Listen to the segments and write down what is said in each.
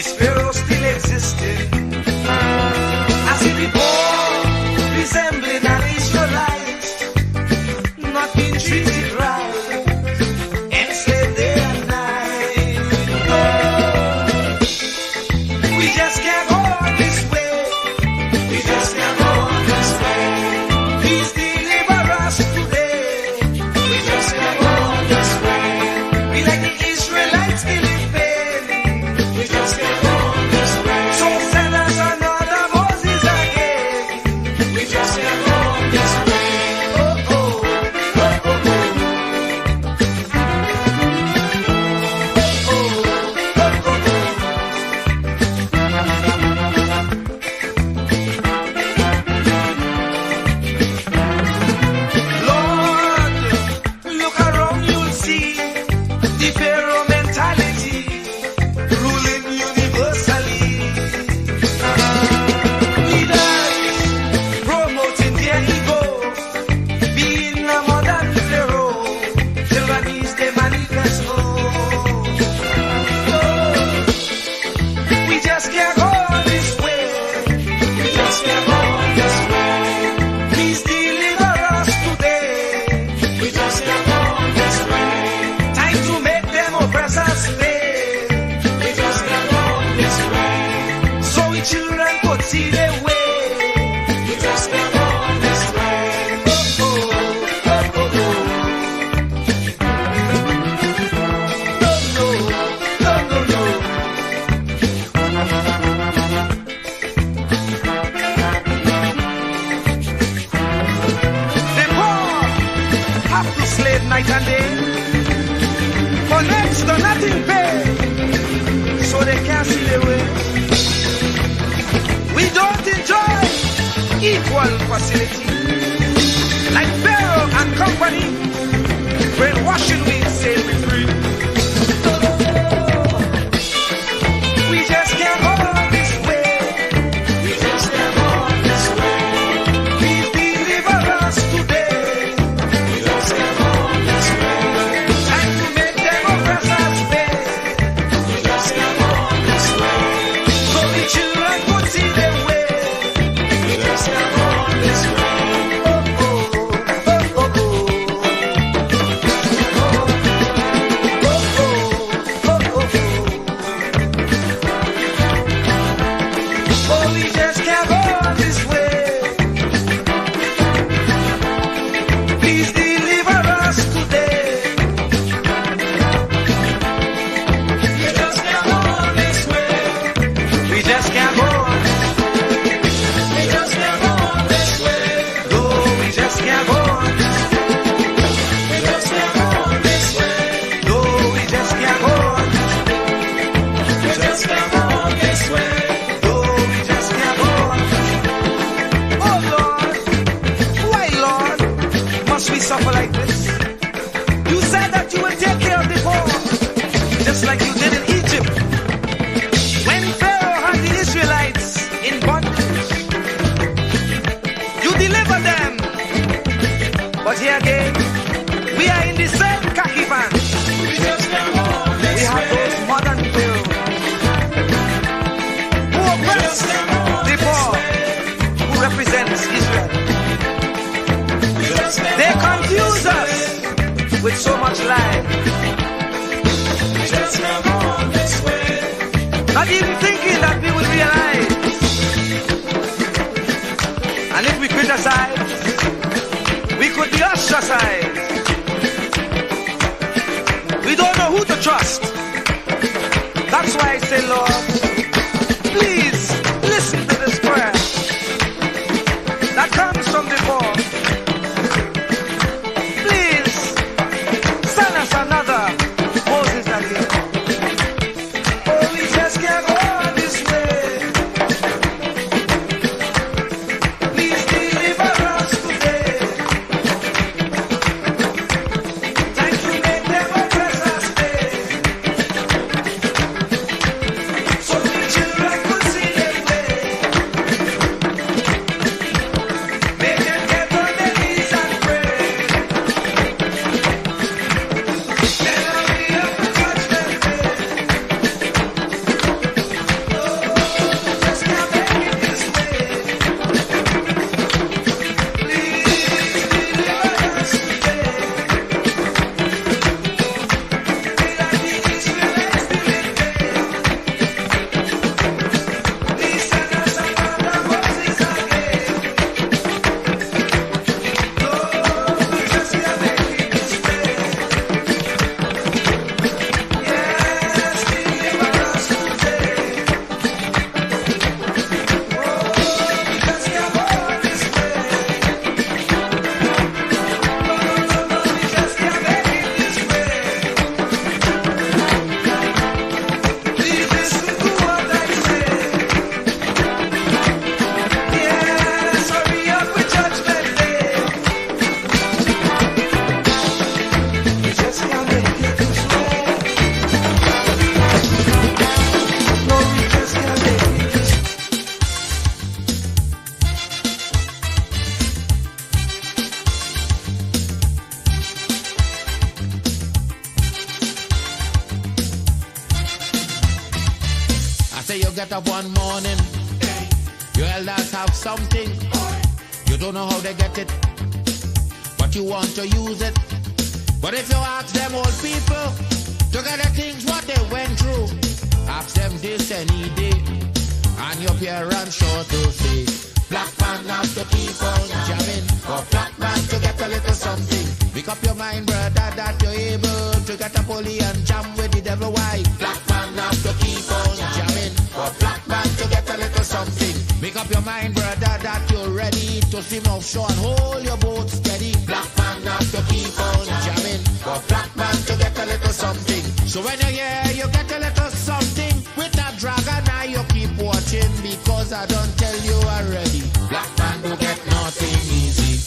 Is Pharaoh still existing? As he before, resembling an Israelite, not being treated right, enslaved day and night. Oh, we just can't go on this way. We just can't go on this way. Please deliver us today. We just can't go on this way. We like the Israelites still in pain. We just can't go on this way. So send us another Moses again. We just can't go on this way. Oh, oh, oh, oh, oh. Oh, oh, oh, oh. Lord, look around, you'll see the Pharaoh mentality ruling universally. Leaders promoting their ego, being a modern Pharaoh, tyrannies they manifest. Oh, we just can't go on this way. We just can't go on this way. Please deliver us today. We just can't go on this way. Time to make them oppressors pay. We just can't go on this way. So we children could see their way. We just can't go on this way. Oh, oh, oh, oh, oh. No, no, no, no, no. The poor have to slave night and day for next to nothing pay, so they can't see their way. We don't enjoy equal facility like Pharaoh and company. Brainwashing we say we free. We just can't go on this way. We just can't go on this way. Please deliver us today. We just can't go on this way. Time to make them oppressors pay. We just can't go on this way. So the children could see their way. We just can't go on this way. Oh, oh, oh, oh, oh. Oh, we just can't go on this way. Please deliver us today. We just can't go on this way. We just can't go on. We just can't go on this way. No, we just can't go on. We just can't go on this way. No, we just can't go on. We just can't go on this way. No, we just can't go on. Oh Lord, why Lord must we suffer like this? You said that you will take care of the poor, just like you did in Egypt. When Pharaoh had the Israelites in bondage, you delivered them. But here again, we are in the same khaki band. We have those modern Pharaohs who oppress the poor, who represents Israel. They confuse us with so much lie. Not even thinking that we will realize. And if we criticize, we could be ostracized. We don't know who to trust. That's why I say, Lord, please listen to this prayer that comes from the poor. Please send us another Moses again. Oh, we just can't go on this way. Please deliver us today. Time to make them oppressors pay. So say you get up one morning, your elders have something, you don't know how they get it, but you want to use it. But if you ask them old people to get the things what they went through, ask them this any day, and your parents sure to say, black man have to keep on jamming, for black man to get a little something. Make up your mind, brother, that you're able to get a pulley and jam with the devil. Why? Black man have to keep on jamming, for black man to get a little something. Make up your mind, brother, that you're ready to swim offshore and hold your boat steady. Black man have to keep on jamming, for black man to get a little something. So when you're here, you get a little something. With that dragon eye, you keep watching, because I don't tell you already. Black man do get nothing easy.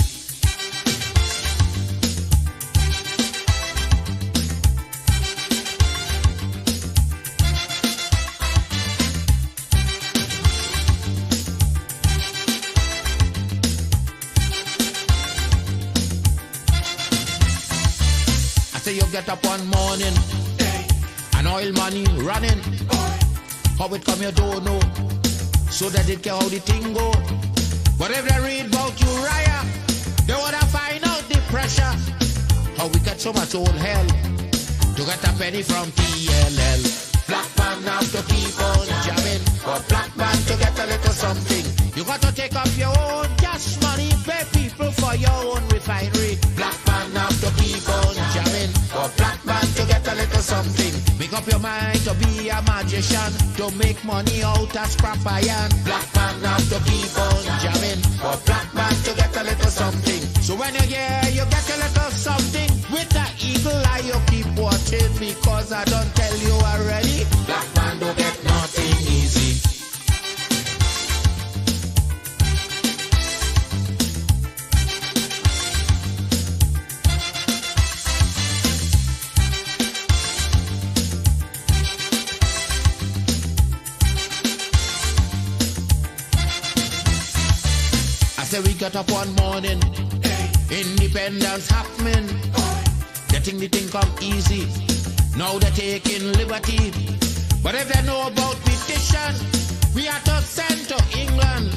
Say you get up one morning, and oil money running. How it come you don't know, so that it care how the thing go. But if they read about Uriah, they wanna find out the pressure. How we get so much old hell to get a penny from TLL. Black man have to keep on jamming, for black man to get a little something. You got to take up your own cash money, pay people for your own refinery. Black man have to keep on jamming, for black man to get a little something. Make up your mind to be a magician, to make money out of scrap iron. Black man have to keep on jamming, for black man to get a little something. So when you're here, you get a little something. With that eagle eye, you keep watching, because I don't tell you already. Black man don't get nothing easy. I say we got up one morning, independence happening, getting the thing come easy. Now they're taking liberty, but if they know about petition, we are to send to England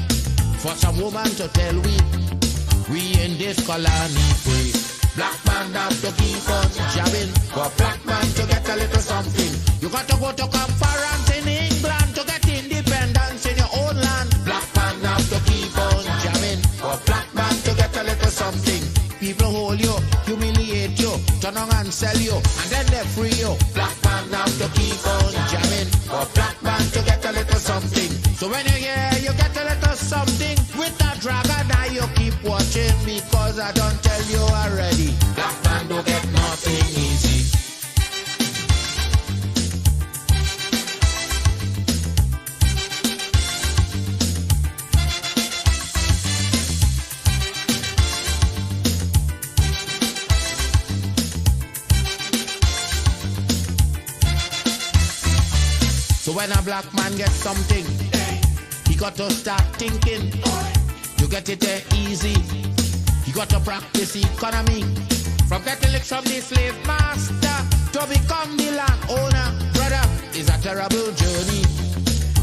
for some woman to tell we in this colony free. Black man have to keep on jamming, for black man to get a little something. You got to go to conference in England to get independence in your own land. Black man have to keep on jamming, for black man to get a little something. People hold you, humiliate you, turn on and sell you, and then they free you. Black man have to keep on jamming, for black man to get a little something. So when you're here, you get a little something. With that dragon eye, you keep watching, because I don't tell you already. Black man don't get nothing easy. So when a black man gets something, he got to start thinking. You get it there easy. He got to practice economy. From getting licks from the slave master to become the landowner. Brother, it's a terrible journey,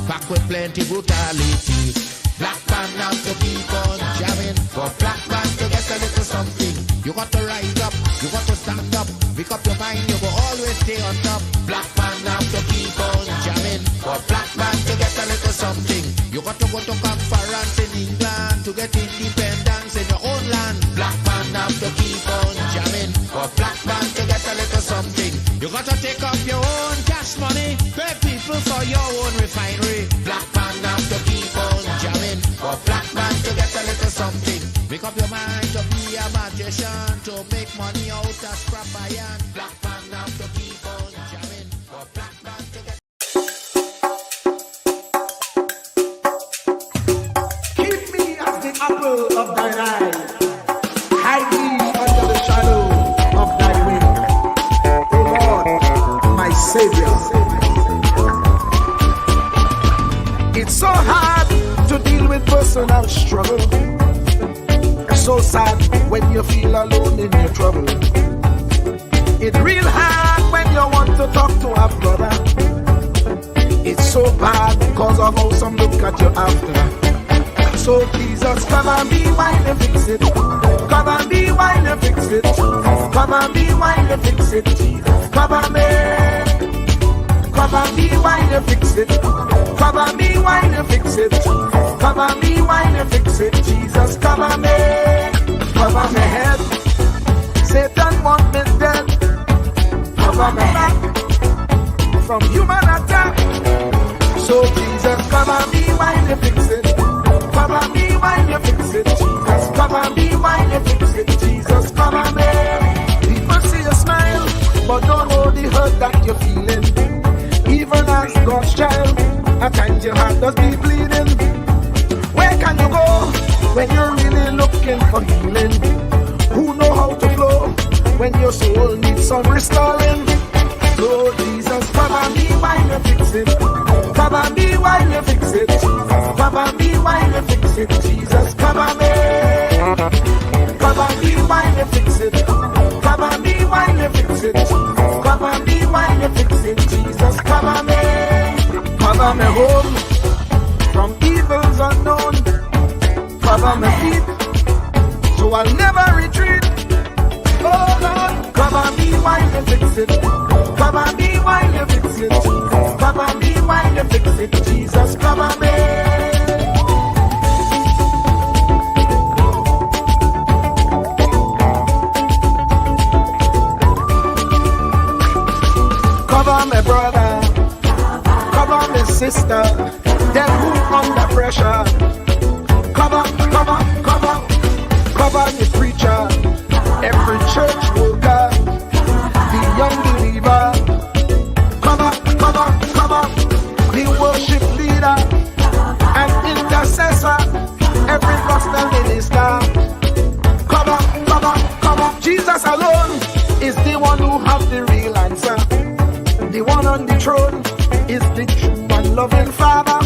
packed with plenty brutality. Black man have to keep on jamming, for black man to get a little something. You got to rise up, you got to stand up. Pick up your mind, you will always stay on top. Black man have to keep on jamming, for black man to get a little something. You got to go to conference in England to get independence in your own land. Black man have to keep on jamming, for black man to get a little something. You got to take up your own cash money, pay people for your own refinery. Black man have to keep on jamming, for black man to get a little something. Make up your mind to be a magician, to make money out of scrap iron. Black man have to keep on jamming, for black man to get. Keep me as the apple of thine eye. Hide me under the shadow of thy wing. O Lord, my Savior. It's so hard to deal with personal struggle. So sad when you feel alone in your trouble. It's real hard when you want to talk to a brother. It's so bad because of how some look at you after. So Jesus, cover me while you fix it. Cover me while you fix it. Cover me while you fix it. Jesus, cover me. Cover me while you fix it. Cover me while you fix it. Cover me while you fix it. Jesus, cover me. Cover my head. Satan want me dead. Cover my back from human attack. So Jesus, cover me while you fix it. Cover me while you fix it. Jesus, cover me while you fix it. Jesus, cover me. People see you smile, but don't hold the hurt that you're feeling. Even as God's child, at times your heart does be bleeding. Where can you go when you're really looking for healing? Who know how to flow when your soul needs some restoring? So Jesus, cover me while you fix it. Cover me while you fix it. Cover me while you fix it. Jesus, cover me. Cover me while you fix it. Cover me while you fix it. Cover me while you fix it. Jesus, cover me. Cover me home from evils unknown. Cover my feet so I'll never retreat. Oh Lord, cover me while you fix it. Cover me while you fix it. Cover me while you fix it. Jesus, cover me. Cover my brother, cover my sister, them who under pressure. Cover the preacher, every church worker, the young believer. Cover the worship leader and intercessor, every gospel minister. Cover. Jesus alone is the one who has the real answer. The one on the throne is the true and loving Father.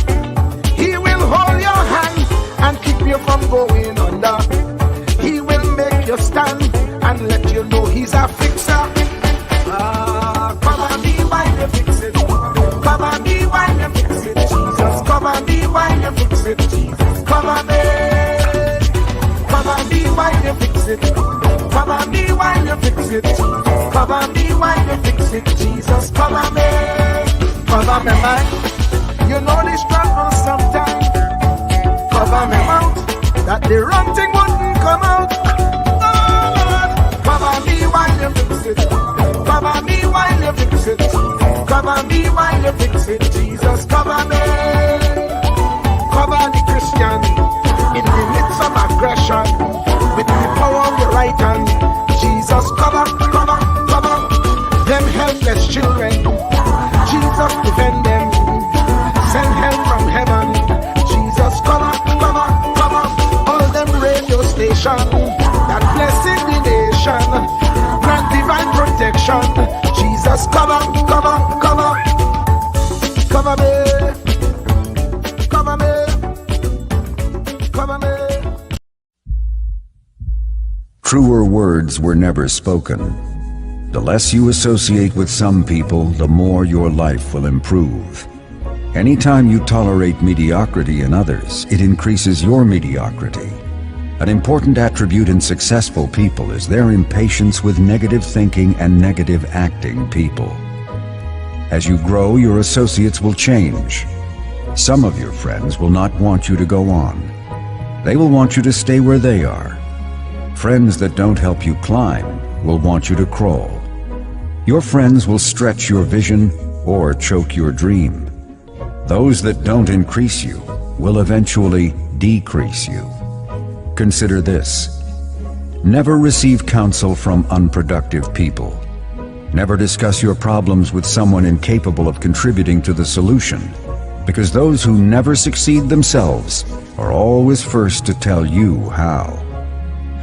He will hold your hand and keep you from going under. He will make you stand and let you know he's a fixer. Cover me while you fix it. Cover me while you fix it. Jesus, cover me while you fix it. Jesus, cover me. Cover me while you fix it. Cover me while you fix it. Cover me while you fix it. Jesus, cover me. Cover me mind. You know the struggle sometimes. Cover me mouth, that the wrong thing wouldn't come out. Oh Lord, cover me while you fix it. Cover me while you fix it. Cover me while you fix it. Jesus, cover me. Cover the Christian in the midst of aggression with the power of your right hand. Jesus, cover them helpless children. Jesus, defend them. Send help from heaven. Jesus, cover all them radio stations that blessing the nation. Grant divine protection. Jesus, cover me. Truer words were never spoken. The less you associate with some people, the more your life will improve. Anytime you tolerate mediocrity in others, it increases your mediocrity. An important attribute in successful people is their impatience with negative thinking and negative acting people. As you grow, your associates will change. Some of your friends will not want you to go on. They will want you to stay where they are. Friends that don't help you climb will want you to crawl. Your friends will stretch your vision or choke your dream. Those that don't increase you will eventually decrease you. Consider this. Never receive counsel from unproductive people. Never discuss your problems with someone incapable of contributing to the solution, because those who never succeed themselves are always first to tell you how.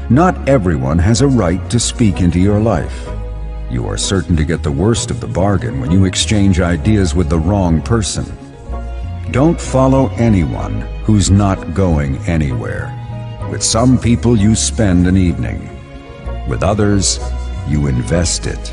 Not everyone has a right to speak into your life. You are certain to get the worst of the bargain when you exchange ideas with the wrong person. Don't follow anyone who's not going anywhere. With some people you spend an evening. With others, you invest it.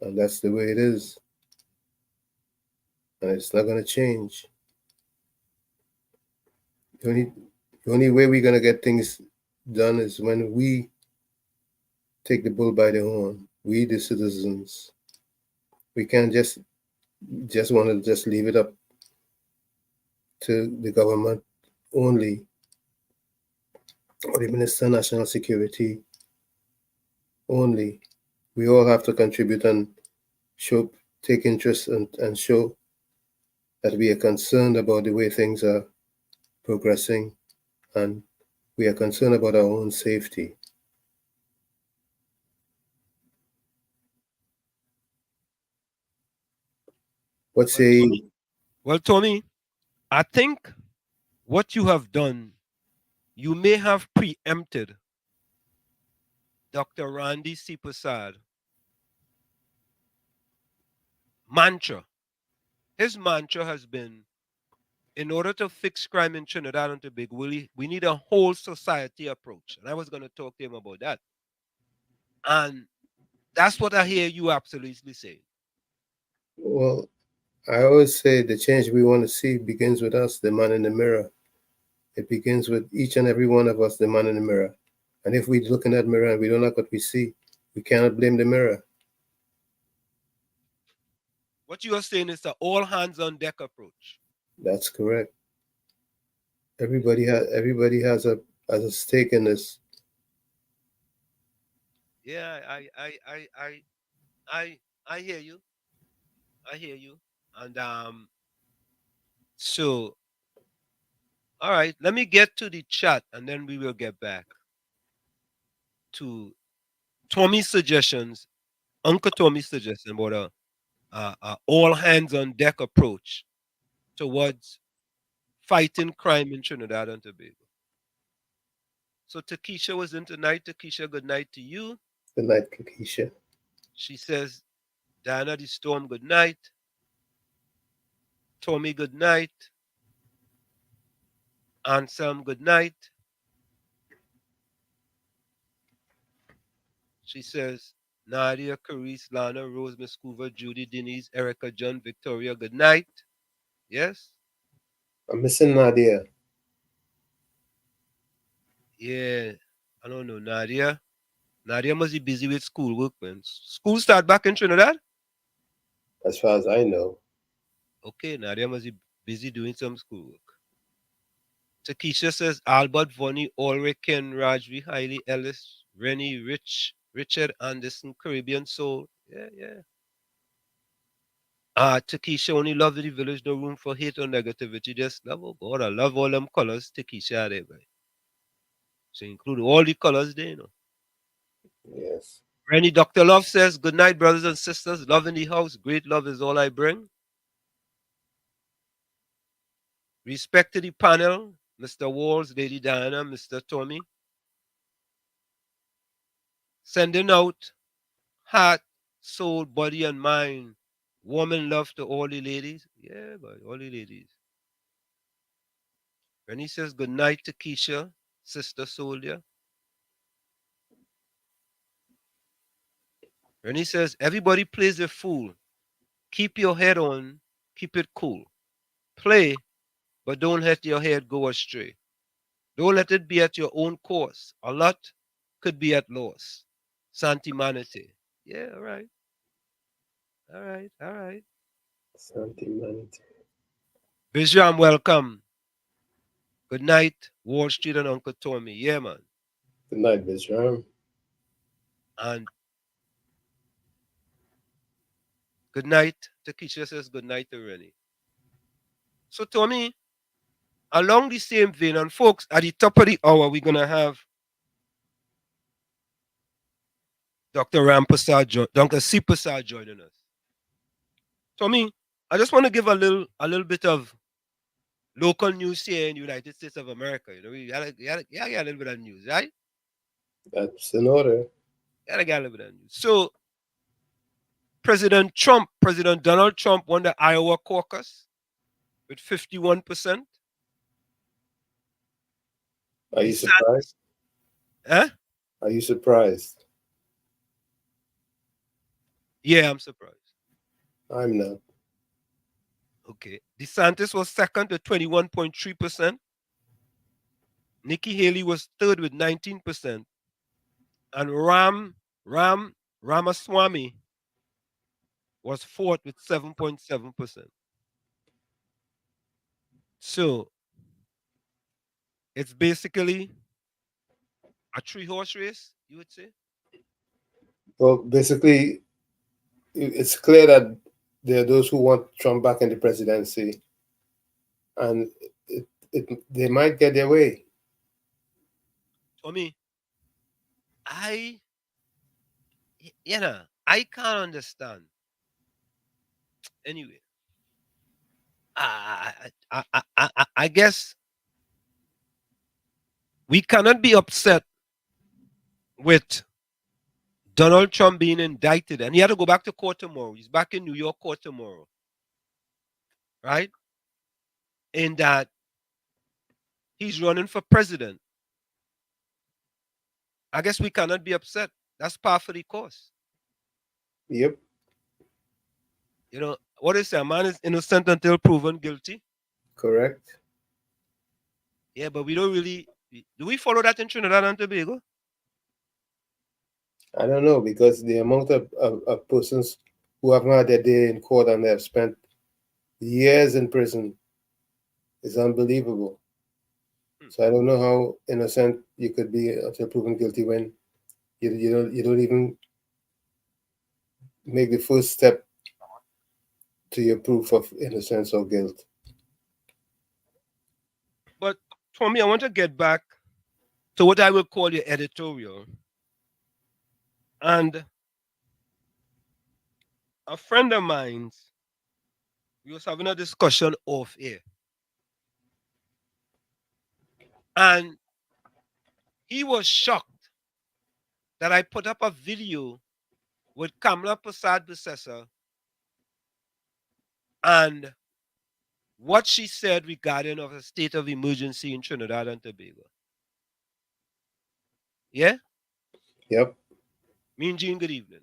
And that's the way it is. And it's not going to change. The only way we're going to get things done is when we take the bull by the horn. We, the citizens. We can't just want to just leave it up to the government only, or the Minister of National Security only. We all have to contribute and show, take interest and show that we are concerned about the way things are progressing, and we are concerned about our own safety. What say you? Well, Tommy, I think what you have done, you may have preempted Dr. Randy Seepersad mantra. His mantra has been, in order to fix crime in Trinidad and Tobago, we need a whole society approach. And I was going to talk to him about that. And that's what I hear you absolutely saying. Well, I always say the change we want to see begins with us, the man in the mirror. It begins with each and every one of us, the man in the mirror. And if we look in that mirror and we don't like what we see, we cannot blame the mirror. What you are saying is the all hands on deck approach. That's correct. Everybody has a stake in this. Yeah, I hear you. I hear you. And so all right, let me get to the chat and then we will get back to Tommy's suggestions, Uncle Tommy's suggestion about a all hands on deck approach towards fighting crime in Trinidad and Tobago. So Takesha was in tonight. Takesha, good night to you. Good night, Kakisha. She says, Diana the Storm, good night. Tommy, good night. Anselm, good night. She says, Nadia, Carice, Lana, Rose, Miss Coover, Judy, Denise, Erica, John, Victoria, good night. Yes? I'm missing Nadia. Yeah. I don't know, Nadia. Nadia must be busy with schoolwork, man. School start back in Trinidad? As far as I know. Okay, Nadia must be busy doing some schoolwork. Takesha says Albert, Vonnie, Ulrich, Ken, Rajvi, Hailey, Ellis, Rennie, Rich, Richard Anderson, Caribbean Soul. Yeah, yeah. Takesha only love the village, no room for hate or negativity. Just love, oh God, I love all them colors Takesha there, boy. So include all the colors there, you know. Yes. Rennie, Dr. Love says, good night, brothers and sisters. Love in the house. Great love is all I bring. Respect to the panel, Mr. Walls, Lady Diana, Mr. Tommy. Sending out heart, soul, body, and mind. Warm and love to all the ladies. Yeah, boy, all the ladies. Rennie says, good night to Keisha, Sister Soldier. Rennie says, everybody plays a fool. Keep your head on, keep it cool. Play, but don't let your head go astray. Don't let it be at your own course. A lot could be at loss. Santimanity. Yeah, all right. All right, all right. Santimanity. Bijam, welcome. Good night, Wall Street and Uncle Tommy. Yeah, man. Good night, Bisram. And good night. Takesha says good night to Rennie. So, Tommy, along the same vein, and folks, at the top of the hour, we're going to have Dr. Dr. Seepersad joining us. Tommy, I just want to give a little bit of local news here in the United States of America. You know, we gotta get a little bit of news, right? That's in order. Gotta get a little bit of news. So, President Donald Trump won the Iowa caucus with 51%. Are you surprised? Huh? Are you surprised? Yeah, I'm surprised. I'm not. Okay. DeSantis was second with 21.3%. Nikki Haley was third with 19%. And Ramaswamy was fourth with 7.7%. So it's basically a three-horse race, you would say? Well, basically, it's clear that there are those who want Trump back in the presidency, and they might get their way. For me, I can't understand. Anyway, I guess we cannot be upset with Donald Trump being indicted, and he had to go back to court tomorrow. He's back in New York court tomorrow, right? In that he's running for president. I guess we cannot be upset. That's par for the course. Yep, You know, what is a man is innocent until proven guilty? correct. Yeah, but we don't really. Do we follow that in Trinidad and Tobago? I don't know, because the amount of persons who haven't had their day in court and they have spent years in prison is unbelievable. So I don't know how innocent you could be until proven guilty when you don't even make the first step to your proof of innocence or guilt. But for me, I want to get back to what I will call your editorial. And a friend of mine, we was having a discussion off air. And he was shocked that I put up a video with Kamala Prasad Bissessa and what she said regarding of a state of emergency in Trinidad and Tobago. Yeah? Yep. Mean Jean, good evening.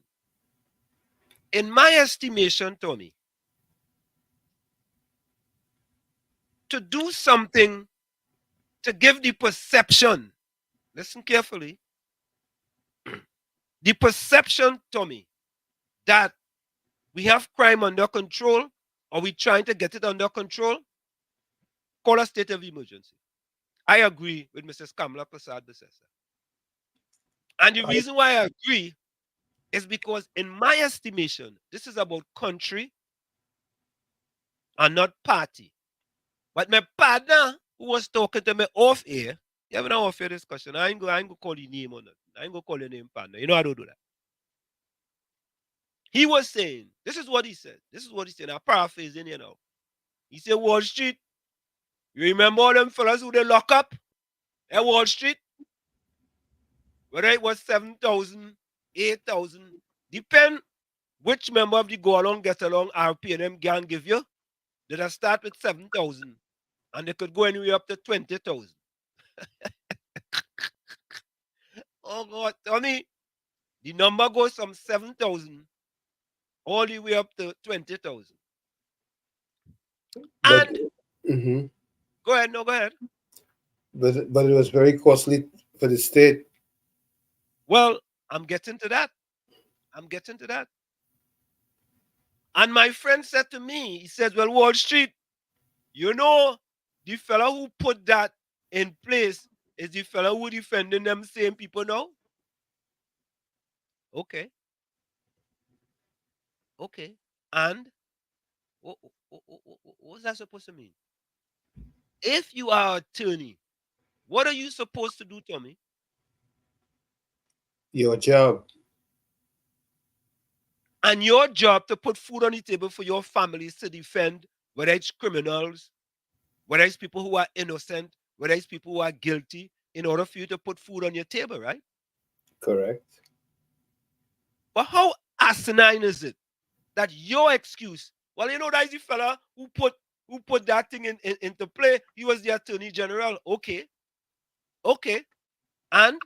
In my estimation, Tony, to do something to give the perception, listen carefully, the perception, Tommy, that we have crime under control or we trying to get it under control, call a state of emergency. I agree with Mrs. Kamala Prasad Bissessa. And the reason why I agree is because in my estimation, this is about country and not party. But my partner who was talking to me off air, you have an off air discussion. I ain't going to call your name on it. I ain't going to call your name, partner. You know I don't do that. He was saying, this is what he said. This is what he said. I'm paraphrasing, you know. He said, Wall Street, you remember all them fellas who they lock up at Wall Street? Whether it was 7,000, 8,000, depend which member of the go along, get along, RP and them gang give you. Did I start with 7,000 and they could go anywhere up to 20,000. Oh God, Tommy, the number goes from 7,000 all the way up to 20,000. And Mhm. go ahead, no, go ahead. But it was very costly for the state. Well, I'm getting to that. I'm getting to that. And my friend said to me, he said, well, Wall Street, you know, the fellow who put that in place is the fellow who defending them same people now. Okay. Okay. And what's that supposed to mean? If you are an attorney, what are you supposed to do, Tommy? Your job. And your job to put food on the table for your families to defend, whether it's criminals, whether it's people who are innocent, whether it's people who are guilty, in order for you to put food on your table, right? Correct. But how asinine is it that your excuse, well, you know, that's the fella who put that thing into play. He was the attorney general. Okay. Okay. And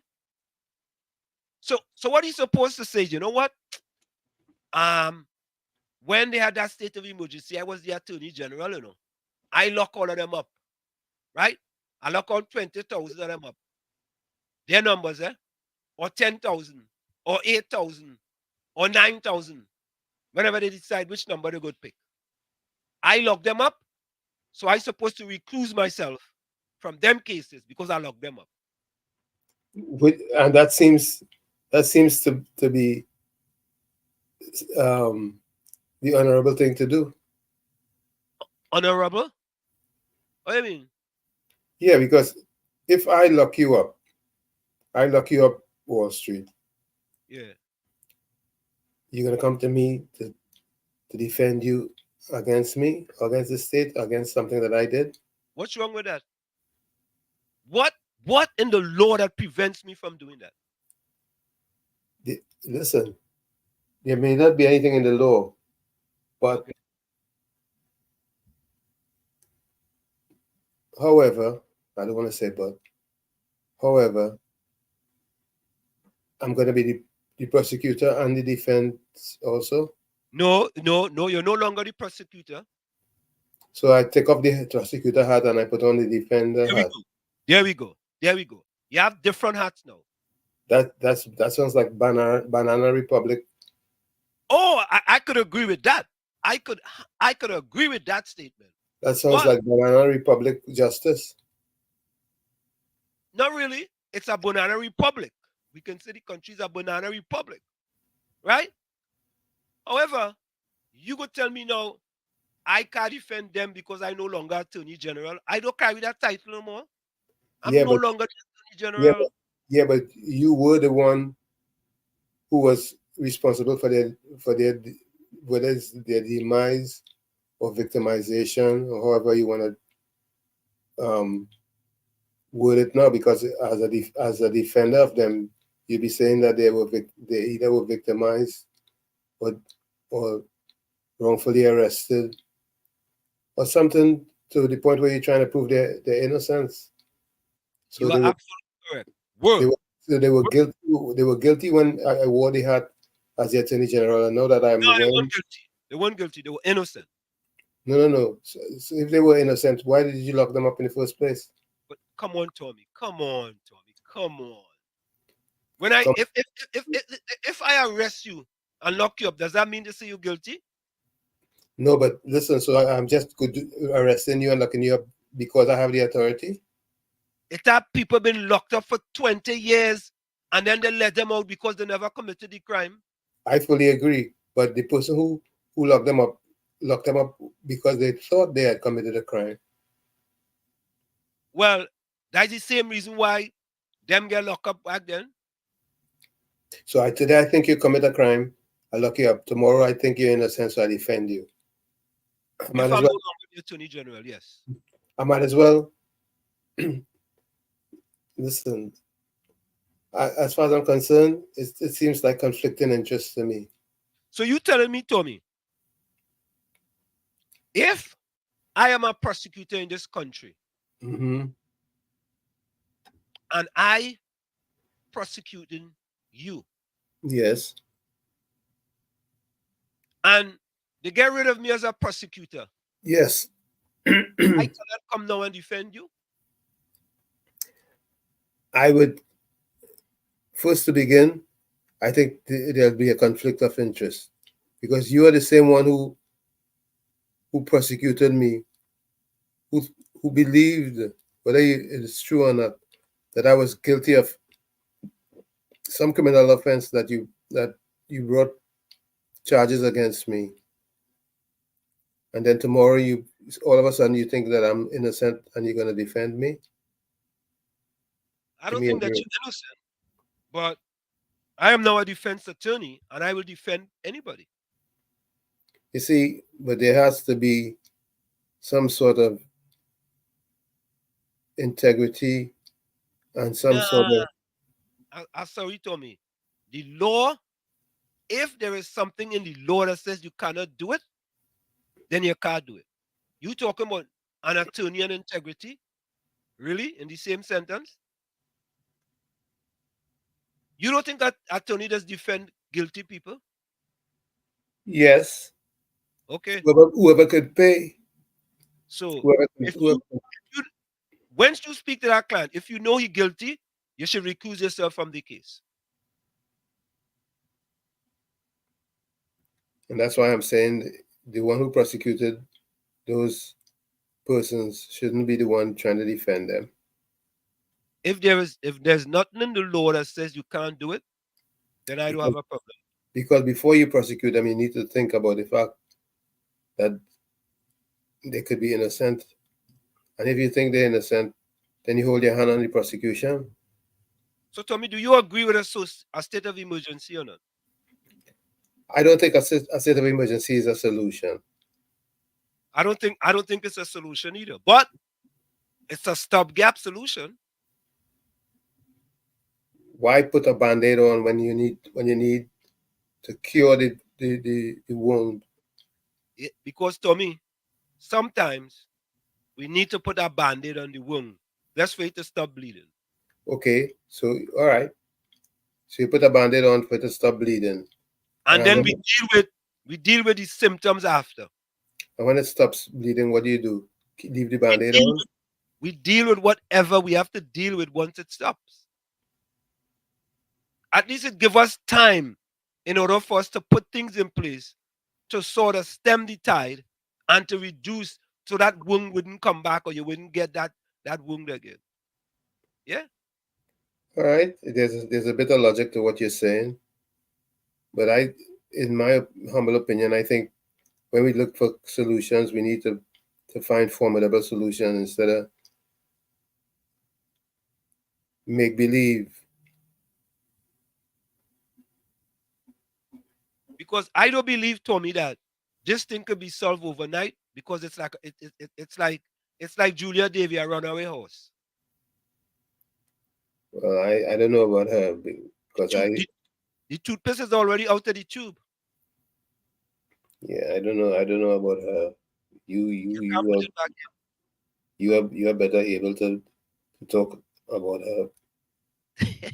so what he's supposed to say, you know what? When they had that state of emergency, I was the attorney general, I lock all of them up, right? I lock all 20,000 of them up. Their numbers, or 10,000, or 8,000, or 9,000, whenever they decide which number they go to pick. I lock them up, so I supposed to recluse myself from them cases because I lock them up. And that seems to be the honorable thing to do. Honorable? What do you mean? Yeah, because if I lock you up Wall Street. Yeah. You're gonna come to me to defend you against me, against the state, against something that I did. What's wrong with that? What in the law that prevents me from doing that? Listen, there may not be anything in the law, but Okay. however, I don't want to say but, however, I'm going to be the prosecutor and the defense also. No, you're no longer the prosecutor. So I take off the prosecutor hat and I put on the defender hat. There we go. You have different hats now. That sounds like Banana Republic. Oh, I could agree with that. I could agree with that statement. That sounds like Banana Republic justice. Not really. It's a banana republic. We can say the country's a banana republic, right? However, you could tell me now, I can't defend them because I no longer attorney general. I don't carry that title no more. I'm no longer attorney general. Yeah, but you were the one who was responsible for their whether it's their demise or victimization or however you want to word it now. Because as a defender of them, you'd be saying that they either were victimized or wrongfully arrested or something to the point where you're trying to prove their innocence. So you are absolutely correct. Word. They were guilty. They were guilty when I wore the hat as the attorney general. I know that I'm. No, they weren't guilty. They weren't guilty. They were innocent. No. So if they were innocent, why did you lock them up in the first place? But come on, Tommy. Come on. When if I arrest you and lock you up, does that mean they say you're guilty? No, but listen. So I'm just arresting you and locking you up because I have the authority. It have people been locked up for 20 years and then they let them out because they never committed the crime. I fully agree. But the person who locked them up because they thought they had committed a crime. Well, that's the same reason why them get locked up back then. So today I think you commit a crime, I lock you up. Tomorrow I think you're innocent, so I defend you. If I'm no longer the attorney general, yes. I might as well. Listen, as far as I'm concerned, it seems like conflicting interests to me. So you telling me, Tommy, if I am a prosecutor in this country and I prosecuting you, yes, and they get rid of me as a prosecutor, yes, I cannot come now and defend you? I would, first to begin, I think there'll be a conflict of interest because you are the same one who prosecuted me, who believed, whether it is true or not, that I was guilty of some criminal offense that you brought charges against me. And then tomorrow all of a sudden you think that I'm innocent and you're going to defend me? I don't think that you're innocent, but I am now a defense attorney and I will defend anybody. You see, but there has to be some sort of integrity and some sort of... I'm sorry, Tommy. The law, if there is something in the law that says you cannot do it, then you can't do it. You talking about an attorney and integrity? Really? In the same sentence? You don't think that attorney does defend guilty people? Yes. Okay. Whoever could pay. So Whoever, if whoever, you once you speak to that client, if you know he's guilty, you should recuse yourself from the case. and that's why I'm saying the one who prosecuted those persons shouldn't be the one trying to defend them. If there's nothing in the law that says you can't do it, then I don't Because, have a problem. because before you prosecute them, you need to think about the fact that they could be innocent. And if you think they're innocent, then you hold your hand on the prosecution. So Tommy, do you agree with a state of emergency or not? I don't think a state of emergency is a solution. I don't think it's a solution either. But it's a stopgap solution. Why put a band-aid on when you need to cure the wound? Because Tommy, sometimes we need to put a band-aid on the wound. That's for it to stop bleeding. Okay, so all right. So you put a band-aid on for it to stop bleeding. And And then we deal with the symptoms after. when it stops bleeding, what do? Leave the band-aid deal on? We deal with whatever we have to deal with once it stops. At least it gives us time in order for us to put things in place to sort of stem the tide and to reduce so that wound wouldn't come back or you wouldn't get that wound again. Yeah? All right. There's a bit of logic to what you're saying. But in my humble opinion, I think when we look for solutions, we need to find formidable solutions instead of make believe. Because I don't believe, Tommy, that this thing could be solved overnight because it's like it's like Julia Davy, a runaway horse. Well, I don't know about her because The toothpaste is already out of the tube. yeah, I don't know about her. You You you can't you put are it back you are better able to talk about her. in.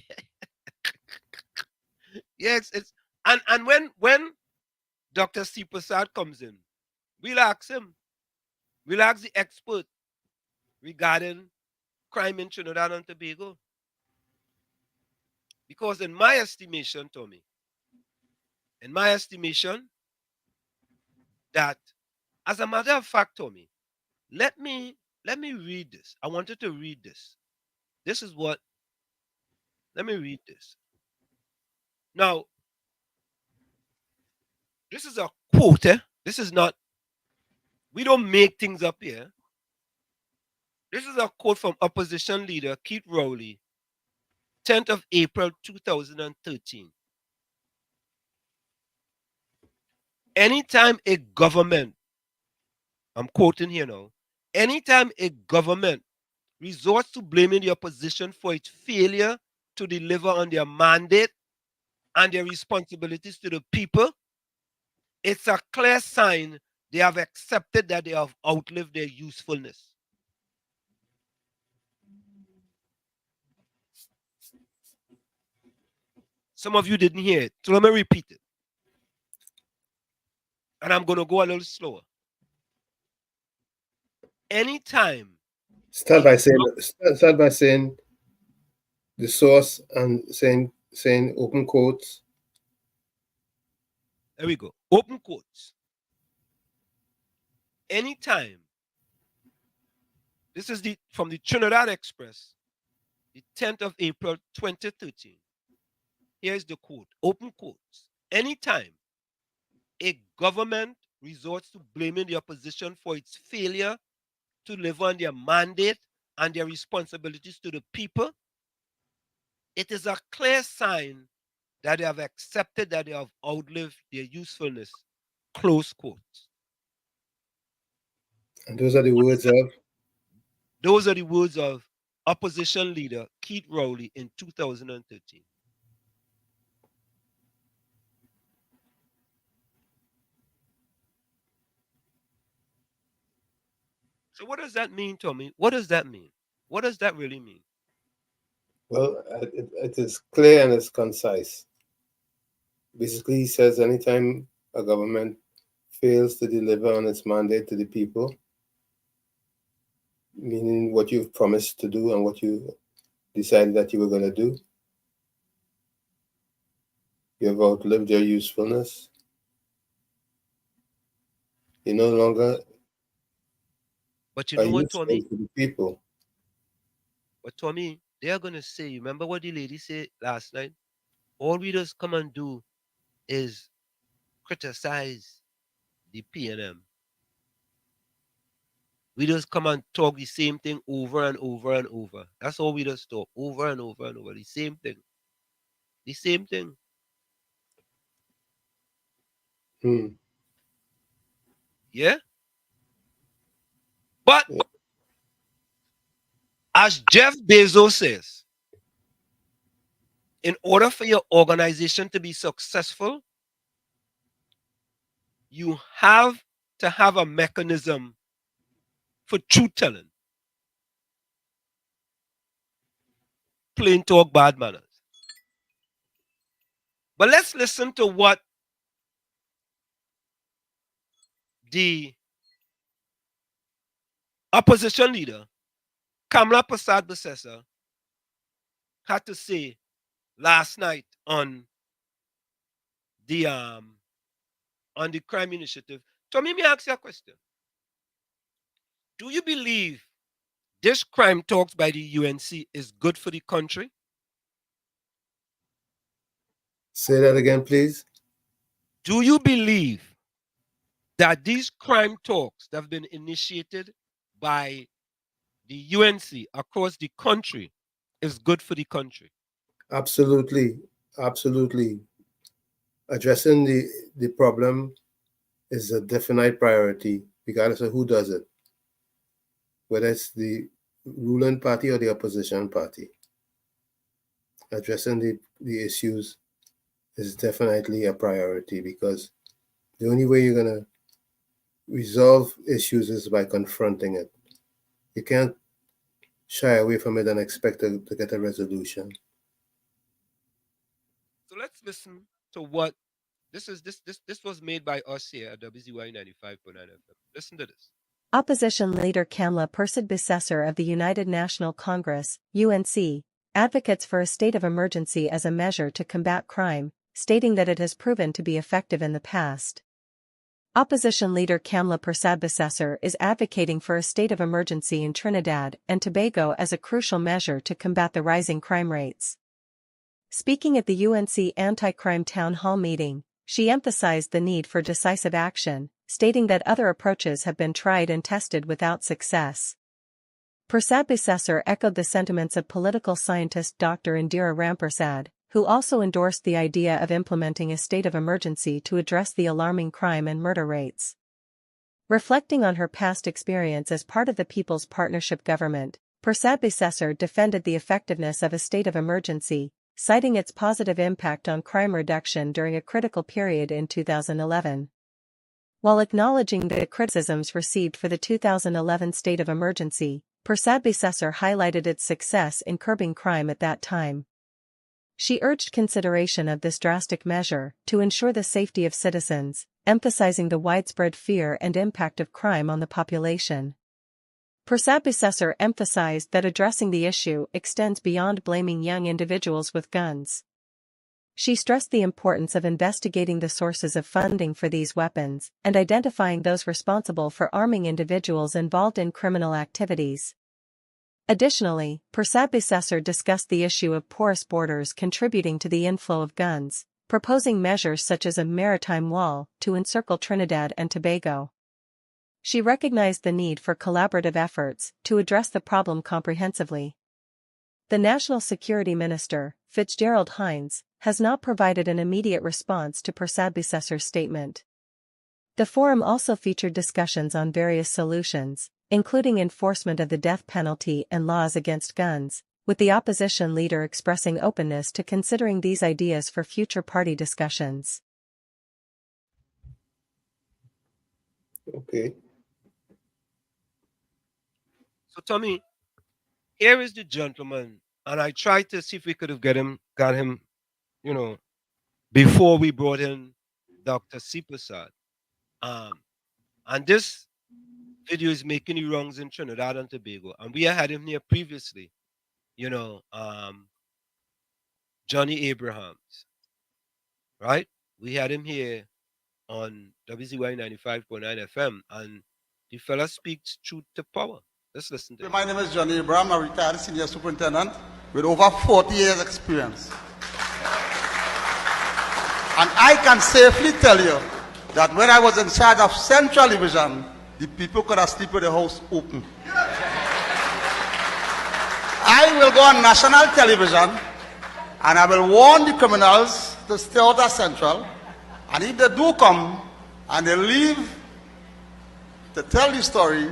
Yes, it's and when Dr. Seepersad comes in, we'll ask him. We'll ask the expert regarding crime in Trinidad and Tobago. Because in my estimation, Tommy, in my estimation, that as a matter of fact, Tommy, let me read this. I wanted to read this. This is what let me read this. Now, this is a quote, eh? This is not, we don't make things up here. This is a quote from opposition leader Keith Rowley, 10th of April 2013. Anytime a government, I'm quoting here now, anytime a government resorts to blaming the opposition for its failure to deliver on their mandate and their responsibilities to the people, it's a clear sign they have accepted that they have outlived their usefulness. Some of you didn't hear it, so let me repeat it. And I'm going to go a little slower. Anytime. Start by saying the source and saying open quotes. There we go. Open quotes. Anytime. This is from the Trinidad Express, the 10th of April 2013. Here's the quote. Open quotes. Anytime a government resorts to blaming the opposition for its failure to live on their mandate and their responsibilities to the people, it is a clear sign that they have accepted that they have outlived their usefulness. Close quotes. And those are the words of Those are the words of opposition leader Keith Rowley in 2013. So what does that mean, Tommy? What does that mean? What does that really mean? well, it is clear and it's concise. Basically, he says anytime a government fails to deliver on its mandate to the people, meaning what you've promised to do and what you decided that you were going to do, you have outlived your usefulness. You no longer But you are know what, useful Tommy? to the people. But Tommy, they are gonna say, you remember what the lady said last night? All we just come and do is criticize the PNM. We just come and talk the same thing over and over and over. That's all we just talk over and over and over. The same thing. The same thing. Hmm. Yeah? But Yeah. as Jeff Bezos says, in order for your organization to be successful, you have to have a mechanism for truth telling. Plain talk, bad manners. But let's listen to what the opposition leader, Kamala Prasad Basesa, had to say last night the on the crime initiative. Tommy, me ask you a question. Do you believe this crime talks by the UNC is good for the country? Say that again, please. Do you believe that these crime talks that have been initiated by the UNC across the country is good for the country? Absolutely, absolutely. Addressing the problem is a definite priority, regardless of who does it, whether it's the ruling party or the opposition party. Addressing the issues is definitely a priority, because the only way you're going to resolve issues is by confronting it. You can't shy away from it and expect to get a resolution. So let's listen to what this was made by us here at WZYE 95.9 FM. Listen to this. Opposition leader Kamala Persad-Bissessar of the United National Congress, UNC, advocates for a state of emergency as a measure to combat crime, stating that it has proven to be effective in the past. Opposition leader Kamala Persad-Bissessar is advocating for a state of emergency in Trinidad and Tobago as a crucial measure to combat the rising crime rates. Speaking at the UNC anti-crime town hall meeting, she emphasized the need for decisive action, stating that other approaches have been tried and tested without success. Persad-Bissessar echoed the sentiments of political scientist Dr. Indira Rampersad, who also endorsed the idea of implementing a state of emergency to address the alarming crime and murder rates. Reflecting on her past experience as part of the People's Partnership government, Persad-Bissessar defended the effectiveness of a state of emergency, citing its positive impact on crime reduction during a critical period in 2011. While acknowledging the criticisms received for the 2011 state of emergency, Persad-Bissessar highlighted its success in curbing crime at that time. She urged consideration of this drastic measure to ensure the safety of citizens, emphasizing the widespread fear and impact of crime on the population. Persad-Bissessar emphasized that addressing the issue extends beyond blaming young individuals with guns. She stressed the importance of investigating the sources of funding for these weapons and identifying those responsible for arming individuals involved in criminal activities. Additionally, Persad-Bissessar discussed the issue of porous borders contributing to the inflow of guns, proposing measures such as a maritime wall to encircle Trinidad and Tobago. She recognized the need for collaborative efforts to address the problem comprehensively. The National Security Minister, Fitzgerald Hines, has not provided an immediate response to Persad-Bissessar's statement. The forum also featured discussions on various solutions, including enforcement of the death penalty and laws against guns, with the opposition leader expressing openness to considering these ideas for future party discussions. Okay. So Tommy, here is the gentleman, and I tried to see if we could have got him, before we brought in Dr. Seepersad. And this video is making the wrongs in Trinidad and Tobago. And we had him here previously, you know, Johnny Abrahams, right? We had him here on WZYE 95.9 FM, and the fella speaks truth to power. Let's listen to him. My name is Johnny Abraham, a retired senior superintendent with over 40 years experience. And I can safely tell you that when I was in charge of Central Division, the people could have slept with the house open. I will go on national television and I will warn the criminals to stay out of Central. And if they do come and they leave to tell the story,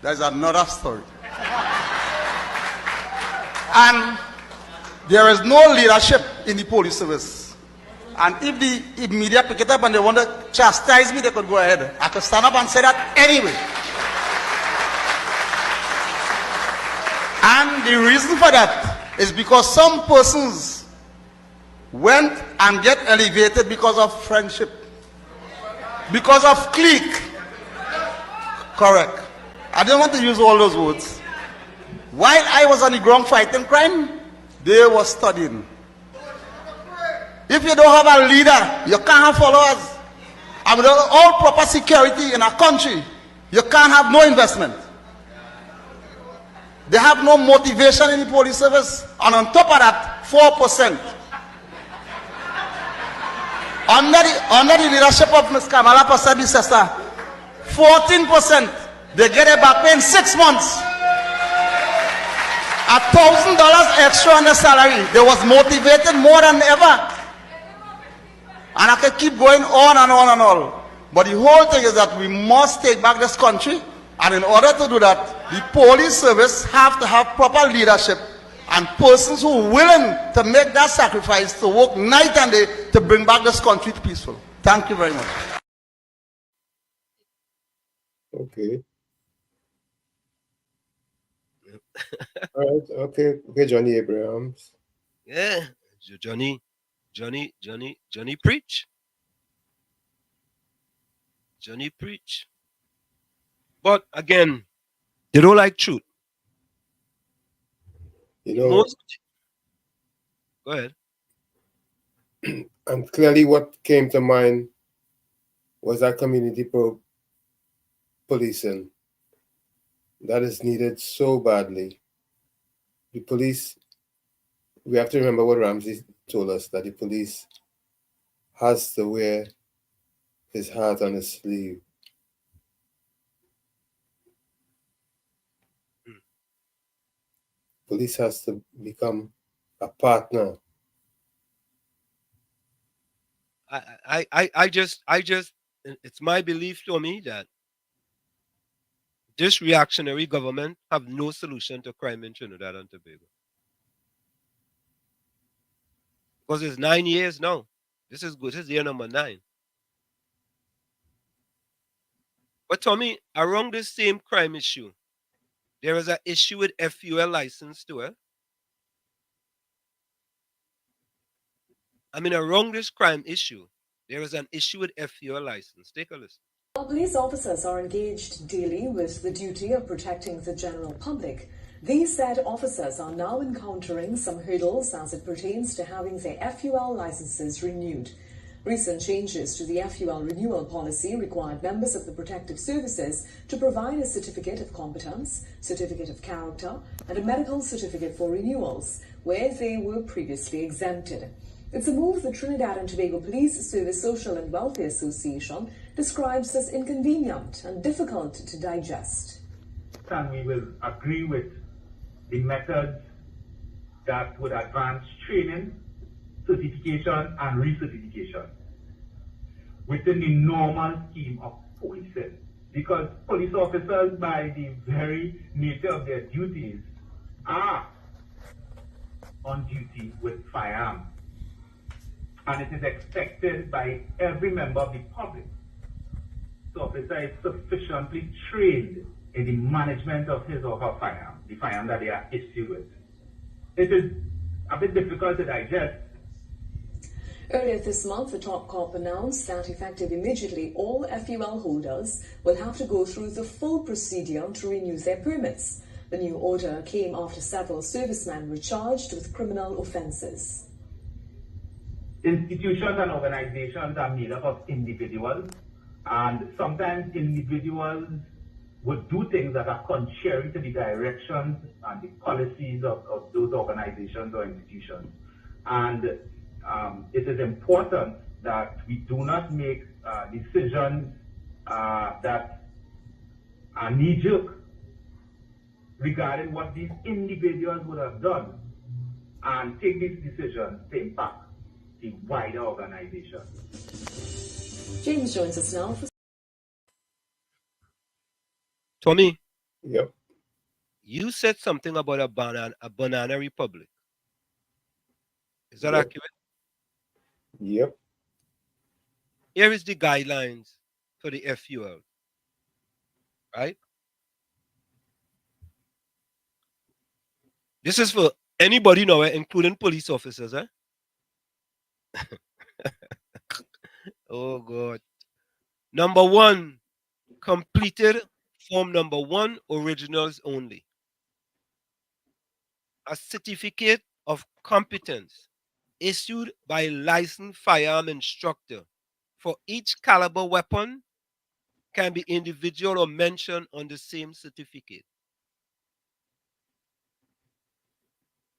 there's another story. And there is no leadership in the police service. And if the media pick it up and they want to chastise me, they could go ahead. I could stand up and say that anyway. And the reason for that is because some persons went and get elevated because of friendship, because of clique. Correct. I didn't want to use all those words. While I was on the ground fighting crime, they were studying. If you don't have a leader, you can't have followers. And without all proper security in a country, you can't have no investment. They have no motivation in the police service. And on top of that, 4%. Under the leadership of Ms. Kamala Pasabi Sessa, 14%. They get it back in 6 months. $1,000 extra on the salary. They was motivated more than ever. And I can keep going on and on and on. But the whole thing is that we must take back this country. And in order to do that, the police service have to have proper leadership and persons who are willing to make that sacrifice to work night and day to bring back this country to peaceful. Thank you very much. Okay. All right. Okay, Johnny Abrahams. Yeah, Johnny preach. Johnny preach. But again, they don't like truth. You know, Go ahead. and clearly what came to mind was that community policing that is needed so badly. The police, we have to remember what Ramsey told us, that the police has to wear his heart on his sleeve. Police has to become a partner. I just, it's my belief, to me, that this reactionary government have no solution to crime in Trinidad and Tobago. Because it's 9 years now. This is good. This is year number 9. But Tommy, around this same crime issue, there is an issue with FUL license too. I mean, around this crime issue, there is an issue with FUL license. Take a listen. While police officers are engaged daily with the duty of protecting the general public, these said officers are now encountering some hurdles as it pertains to having their FUL licenses renewed. Recent changes to the FUL renewal policy required members of the protective services to provide a certificate of competence, certificate of character, and a medical certificate for renewals, where they were previously exempted. It's a move the Trinidad and Tobago Police Service Social and Welfare Association describes as inconvenient and difficult to digest. And we will agree with the methods that would advance training, certification, and recertification within the normal scheme of policing. Because police officers, by the very nature of their duties, are on duty with firearms. And it is expected by every member of the public. The officer is sufficiently trained in the management of his or her firearm, the firearm that they are issued with. It is a bit difficult to digest. Earlier this month, the top cop announced that effective immediately, all FUL holders will have to go through the full procedure to renew their permits. The new order came after several servicemen were charged with criminal offences. Institutions and organizations are made up of individuals, and sometimes individuals would do things that are contrary to the directions and the policies of those organizations or institutions. And it is important that we do not make decisions that are knee-jerk regarding what these individuals would have done, and take these decisions to impact the wider organization. James joins us now for... Tommy, Yep. you said something about a banana republic. Is that Yep. accurate? Yep. Here is the guidelines for the FUL, right? This is for anybody now, including police officers, eh? Oh God. Number 1, completed form number 1, originals only. A certificate of competence issued by a licensed firearm instructor for each caliber weapon can be individual or mentioned on the same certificate.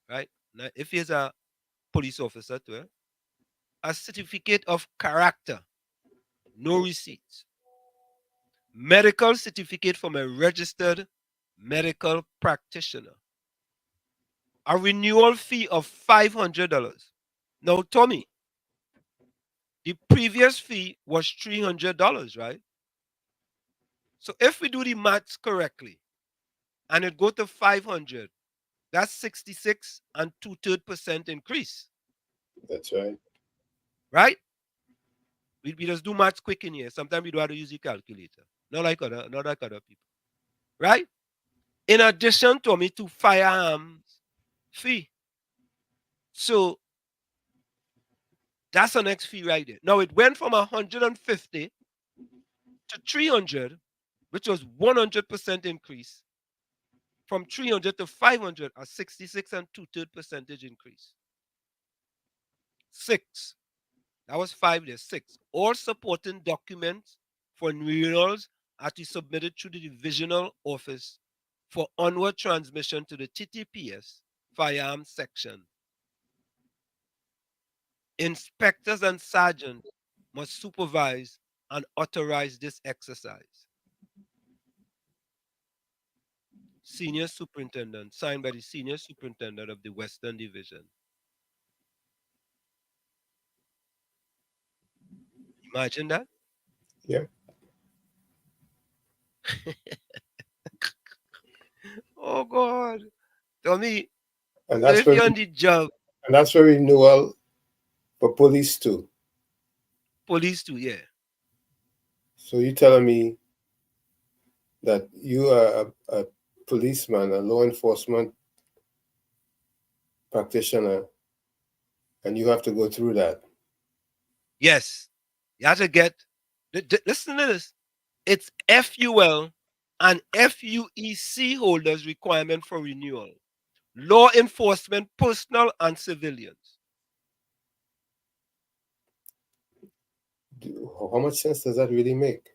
Right? Now, if he's a police officer too, a certificate of character, no receipts. Medical certificate from a registered medical practitioner. A renewal fee of $500. Now, Tommy, the previous fee was $300, right? So if we do the maths correctly and it go to 500, that's 66 and 2/3% increase. That's right. Right? We just do maths quick in here. Sometimes we do have to use the calculator. Not like other people. Right? In addition, Tommy, to firearms fee. So that's the next fee right there. Now it went from 150 to 300, which was 100% increase. From 300 to 500, a 66 and 2/3% increase. 6. That was 5 there. 6. All supporting documents for renewals are to be submitted to the divisional office for onward transmission to the TTPS firearms section. Inspectors and sergeants must supervise and authorize this exercise. Senior Superintendent, signed by the Senior Superintendent of the Western Division. Imagine that. Yeah. Oh God. Tommy, And so that's if for you're on the job, and that's for renewal for police too. police too, yeah. So you telling me that you are a policeman, a law enforcement practitioner, and you have to go through that? Yes. You have to get, listen to this. It's FUL and FUEC holders requirement for renewal. Law enforcement, personnel, and civilians. How much sense does that really make?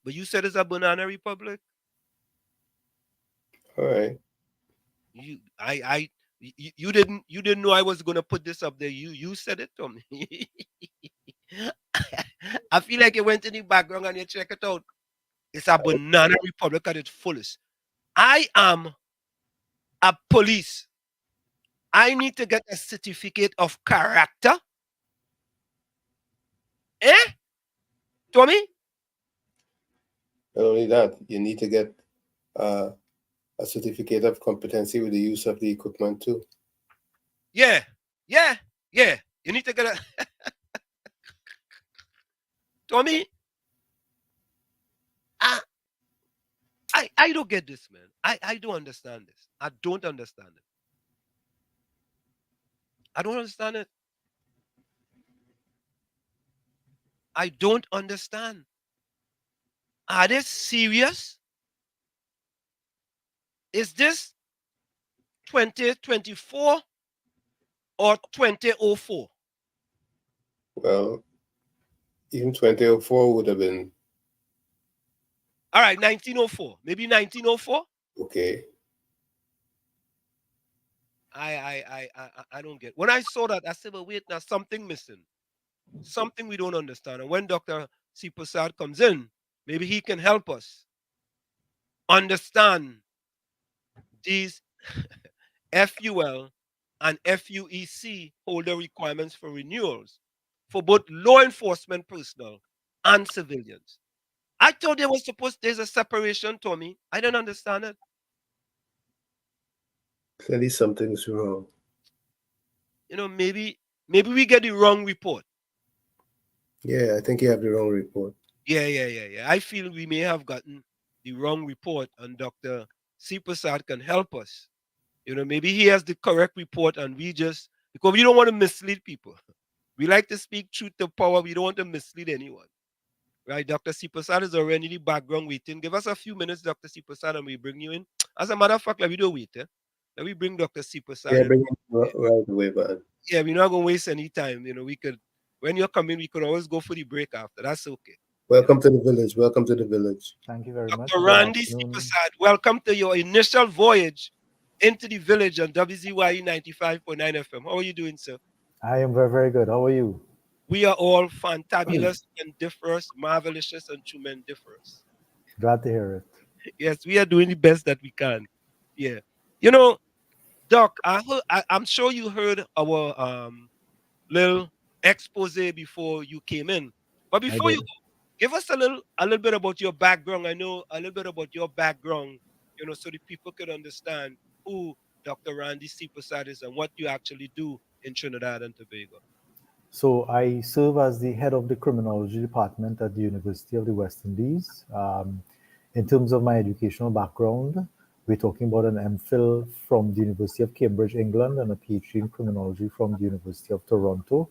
But you said it's a banana republic. All right. You didn't know I was gonna put this up there. You said it to me. I feel like you went in the background and you check it out. It's a banana republic at its fullest. I am a police. I need to get a certificate of character. Eh? Tommy? Not only that, you need to get a certificate of competency with the use of the equipment too. Yeah. You need to get a Tommy. I don't get this, man. I don't understand this. I don't understand it. I don't understand it. I don't understand. Are they serious? Is this 2024 or 2004? Well, even 2004 would have been All right, 1904. Maybe 1904? okay. I don't get. When I saw that, I said, "But wait, now something missing, something we don't understand." And when Dr. Seepersad comes in, maybe he can help us understand these FUL and FUEC holder requirements for renewals for both law enforcement personnel and civilians. I thought there was supposed there's a separation, Tommy. I don't understand it. Clearly something's wrong. You know, maybe we get the wrong report. Yeah, I think you have the wrong report. Yeah. I feel we may have gotten the wrong report, and Dr. Seepersad can help us. You know, maybe he has the correct report, and we just because we don't want to mislead people. We like to speak truth to power. We don't want to mislead anyone. Right? Dr. Seepersad is already in the background waiting. Give us a few minutes, Dr. Seepersad, and we bring you in. As a matter of fact, let me do wait. Let me bring Dr. Seepersad Yeah, in. bring it right away, man. Yeah, we're not gonna waste any time. You know, we could when you're coming, we could always go for the break after. That's okay. Welcome to the village. Welcome to the village. Thank you very much. Dr. Good Randy afternoon. Seepersad, welcome to your initial voyage into the village on WZYE 95.9 FM. How are you doing, sir? I am very, very good. How are you? We are all fantabulous and differous, marvelous and tremendous. Glad to hear it. Yes, we are doing the best that we can. Yeah. You know, Doc, I'm sure you heard our little expose before you came in. But before you give us a little bit about your background. I know a little bit about your background, you know, so the people could understand who Dr. Randy Seepersad is and what you actually do in Trinidad and Tobago. So I serve as the head of the criminology department at the University of the West Indies. In terms of my educational background, we're talking about an MPhil from the University of Cambridge, England, and a PhD in criminology from the University of Toronto.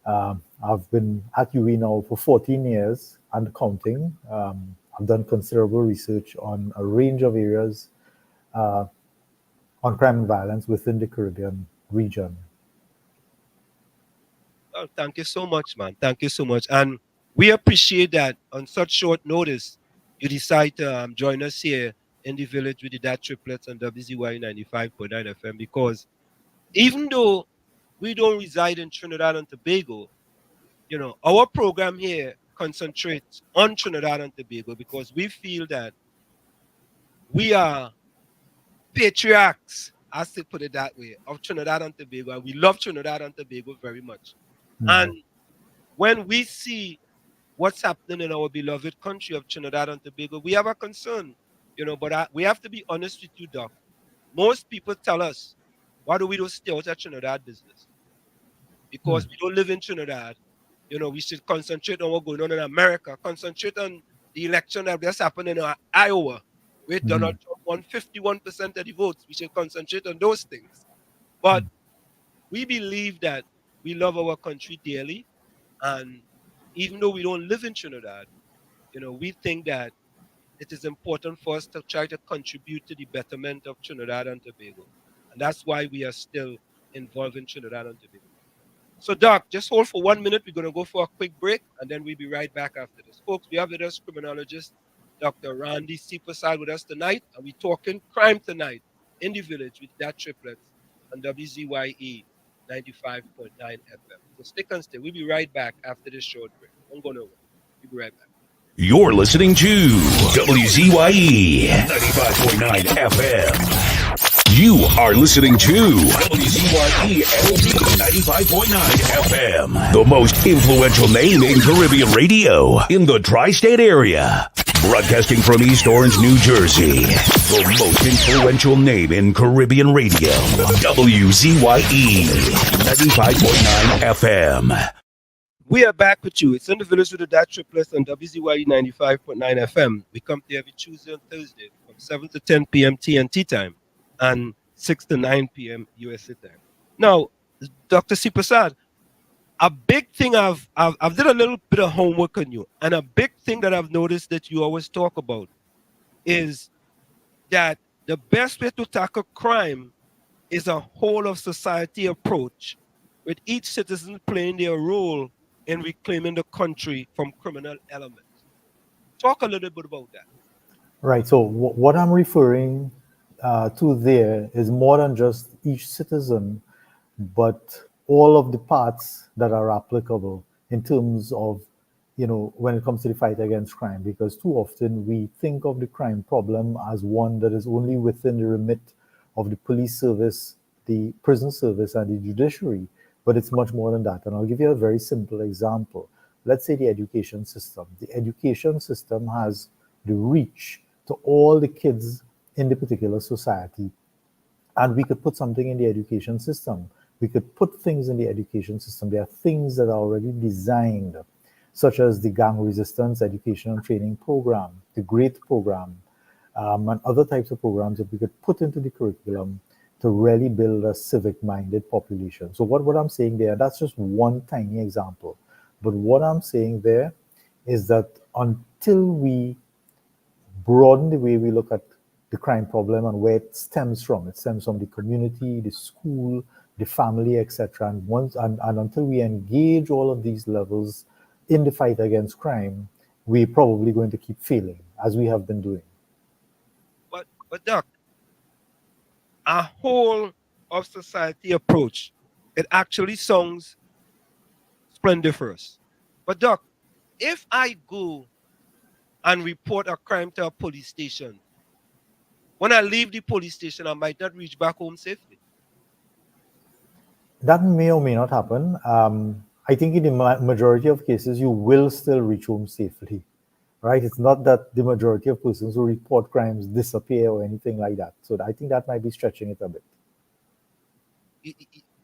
I've been at UE now for 14 years and counting. I've done considerable research on a range of areas on crime and violence within the Caribbean region. Oh, thank you so much, man. Thank you so much. And we appreciate that on such short notice, you decide to join us here in the village with the DAT Triplets and WZYE 95.9 FM, because even though we don't reside in Trinidad and Tobago, you know, our program here concentrates on Trinidad and Tobago because we feel that we are patriarchs, I still put it that way, of Trinidad and Tobago. And we love Trinidad and Tobago very much. And when we see what's happening in our beloved country of Trinidad and Tobago, we have a concern, you know, but we have to be honest with you, Doc. Most people tell us, why do we don't stay out of Trinidad business? Because we don't live in Trinidad. You know, we should concentrate on what's going on in America, concentrate on the election that just happened in Iowa, where Donald Trump won 51% of the votes. We should concentrate on those things. But we believe that we love our country dearly. And even though we don't live in Trinidad, you know, we think that it is important for us to try to contribute to the betterment of Trinidad and Tobago. And that's why we are still involved in Trinidad and Tobago. So, Doc, just hold for 1 minute. We're going to go for a quick break, and then we'll be right back after this. Folks, we have with us criminologist Dr. Randy Seepersad with us tonight, and we're talking crime tonight in the village with DAT Triplets on WZYE 95.9 FM. So stick and stay. We'll be right back after this short break. Don't go nowhere. We'll be right back. You're listening to WZYE 95.9 FM. You are listening to WZYE 95.9 FM, the most influential name in Caribbean radio in the tri-state area. Broadcasting from East Orange, New Jersey, the most influential name in Caribbean radio, WZYE 95.9 FM. We are back with you. It's in the village with the DAT Triplets on WZYE 95.9 FM. We come to every Tuesday and Thursday from 7 to 10 p.m. TNT time and 6 to 9 p.m. USA time. Now, Dr. Seepersad, a big thing I've did a little bit of homework on you, and a big thing that I've noticed that you always talk about is that the best way to tackle crime is a whole of society approach, with each citizen playing their role in reclaiming the country from criminal elements. Talk a little bit about that. Right. So what I'm referring to there is more than just each citizen, but all of the parts that are applicable in terms of, when it comes to the fight against crime. Because too often we think of the crime problem as one that is only within the remit of the police service, the prison service, and the judiciary. But it's much more than that. And I'll give you a very simple example. Let's say the education system. The education system has the reach to all the kids in the particular society. And we could put something in the education system. We could put things in the education system. There are things that are already designed, such as the gang resistance education and training program, the GREAT program, and other types of programs that we could put into the curriculum to really build a civic-minded population. So what I'm saying there, that's just one tiny example. But what I'm saying there is that until we broaden the way we look at the crime problem and where it stems from the community, the school, the family, etc. And until we engage all of these levels in the fight against crime, we're probably going to keep failing, as we have been doing. But Doc, a whole of society approach, it actually sounds splendiferous. But Doc, if I go and report a crime to a police station, when I leave the police station, I might not reach back home safely. That may or may not happen. I think in the majority of cases, you will still reach home safely, right? It's not that the majority of persons who report crimes disappear or anything like that. So I think that might be stretching it a bit.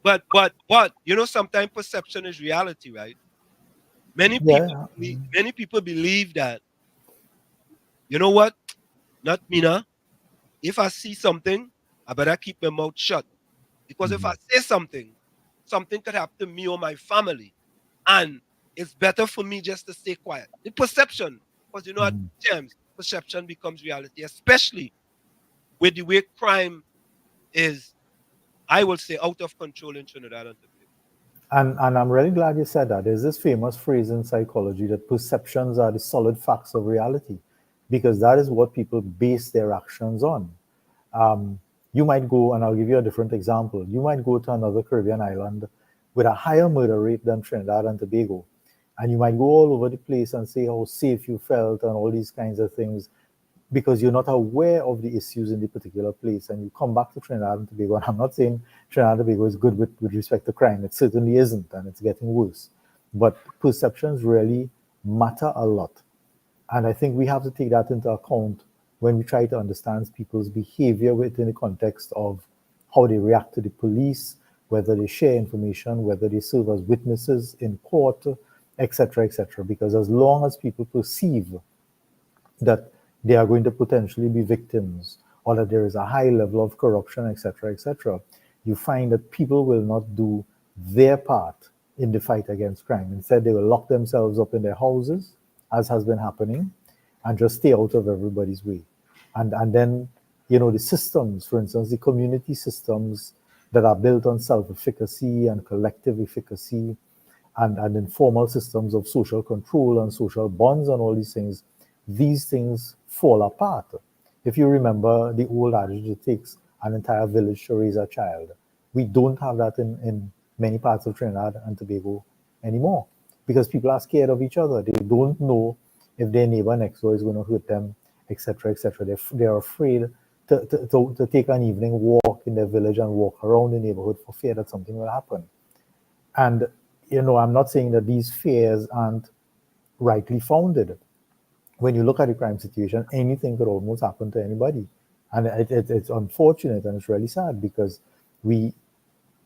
But sometimes perception is reality, right? Many people believe that, you know what? Not me now. If I see something, I better keep my mouth shut. Because if I say something could happen to me or my family. And it's better for me just to stay quiet. The perception, because at times, perception becomes reality, especially with the way crime is, I will say, out of control in Trinidad and Tobago. And I'm really glad you said that. There's this famous phrase in psychology that perceptions are the solid facts of reality, because that is what people base their actions on. You might go, and I'll give you a different example. You might go to another Caribbean island with a higher murder rate than Trinidad and Tobago. And you might go all over the place and say how safe you felt and all these kinds of things because you're not aware of the issues in the particular place. And you come back to Trinidad and Tobago, and I'm not saying Trinidad and Tobago is good with respect to crime. It certainly isn't, and it's getting worse. But perceptions really matter a lot. And I think we have to take that into account when we try to understand people's behavior within the context of how they react to the police, whether they share information, whether they serve as witnesses in court, etc., etc. Because as long as people perceive that they are going to potentially be victims or that there is a high level of corruption, etc., etc., you find that people will not do their part in the fight against crime. Instead, they will lock themselves up in their houses, as has been happening, and just stay out of everybody's way. And then, the systems, for instance, the community systems that are built on self-efficacy and collective efficacy and informal systems of social control and social bonds and all these things fall apart. If you remember the old adage, it takes an entire village to raise a child. We don't have that in many parts of Trinidad and Tobago anymore because people are scared of each other. They don't know if their neighbor next door is going to hurt them, etc., etc. They're afraid to take an evening walk in their village and walk around the neighborhood for fear that something will happen. And, I'm not saying that these fears aren't rightly founded. When you look at the crime situation, anything could almost happen to anybody. And it's unfortunate and it's really sad because we,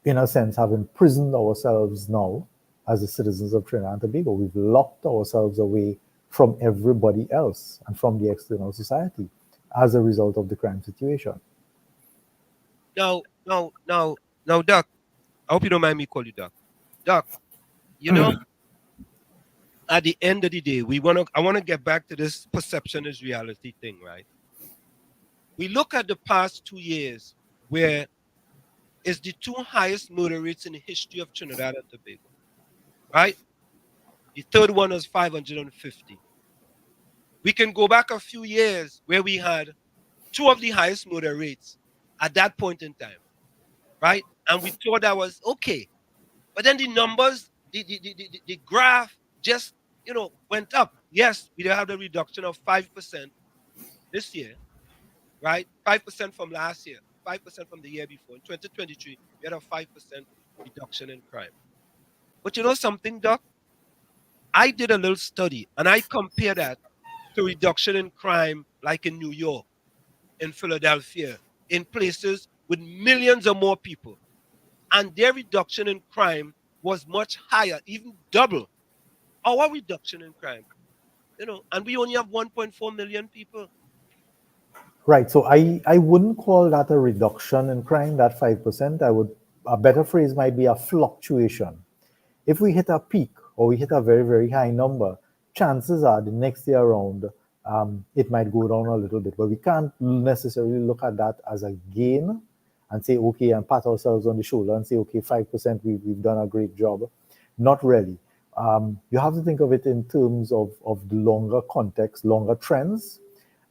in a sense, have imprisoned ourselves now as the citizens of Trinidad and Tobago. We've locked ourselves away from everybody else and from the external society as a result of the crime situation. Now, Doc, I hope you don't mind me calling you Doc. Doc, you know, at the end of the day, I want to get back to this perception is reality thing, right? We look at the past 2 years where it's the two highest murder rates in the history of Trinidad and Tobago, right? The third one was 550. We can go back a few years where we had two of the highest murder rates at that point in time, right? And we thought that was okay. But then the numbers, the graph just, went up. Yes, we have the reduction of 5% this year, right? 5% from last year, 5% from the year before. In 2023, we had a 5% reduction in crime. But you know something, Doc? I did a little study and I compared that to reduction in crime like in New York, in Philadelphia, in places with millions or more people. And their reduction in crime was much higher, even double our reduction in crime. And we only have 1.4 million people. Right. So I wouldn't call that a reduction in crime, that 5%. A better phrase might be a fluctuation. If we hit a peak or we hit a very, very high number, chances are the next year around, it might go down a little bit. But we can't necessarily look at that as a gain and say, okay, and pat ourselves on the shoulder and say, okay, 5%, we've done a great job. Not really. You have to think of it in terms of the longer context, longer trends.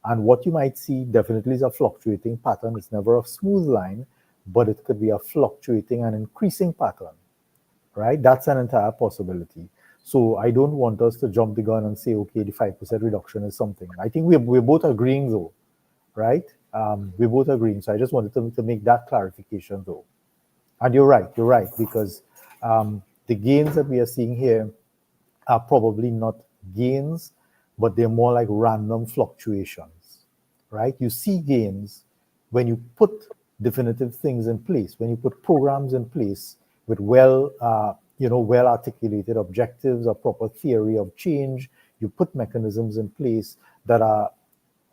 And what you might see definitely is a fluctuating pattern. It's never a smooth line, but it could be a fluctuating and increasing pattern, right? That's an entire possibility. So I don't want us to jump the gun and say, okay, the 5% reduction is something. I think we're both agreeing though, right? We're both agreeing. So I just wanted to make that clarification though. And you're right, because the gains that we are seeing here are probably not gains, but they're more like random fluctuations, right? You see gains when you put definitive things in place, when you put programs in place with well articulated objectives, a proper theory of change. You put mechanisms in place that are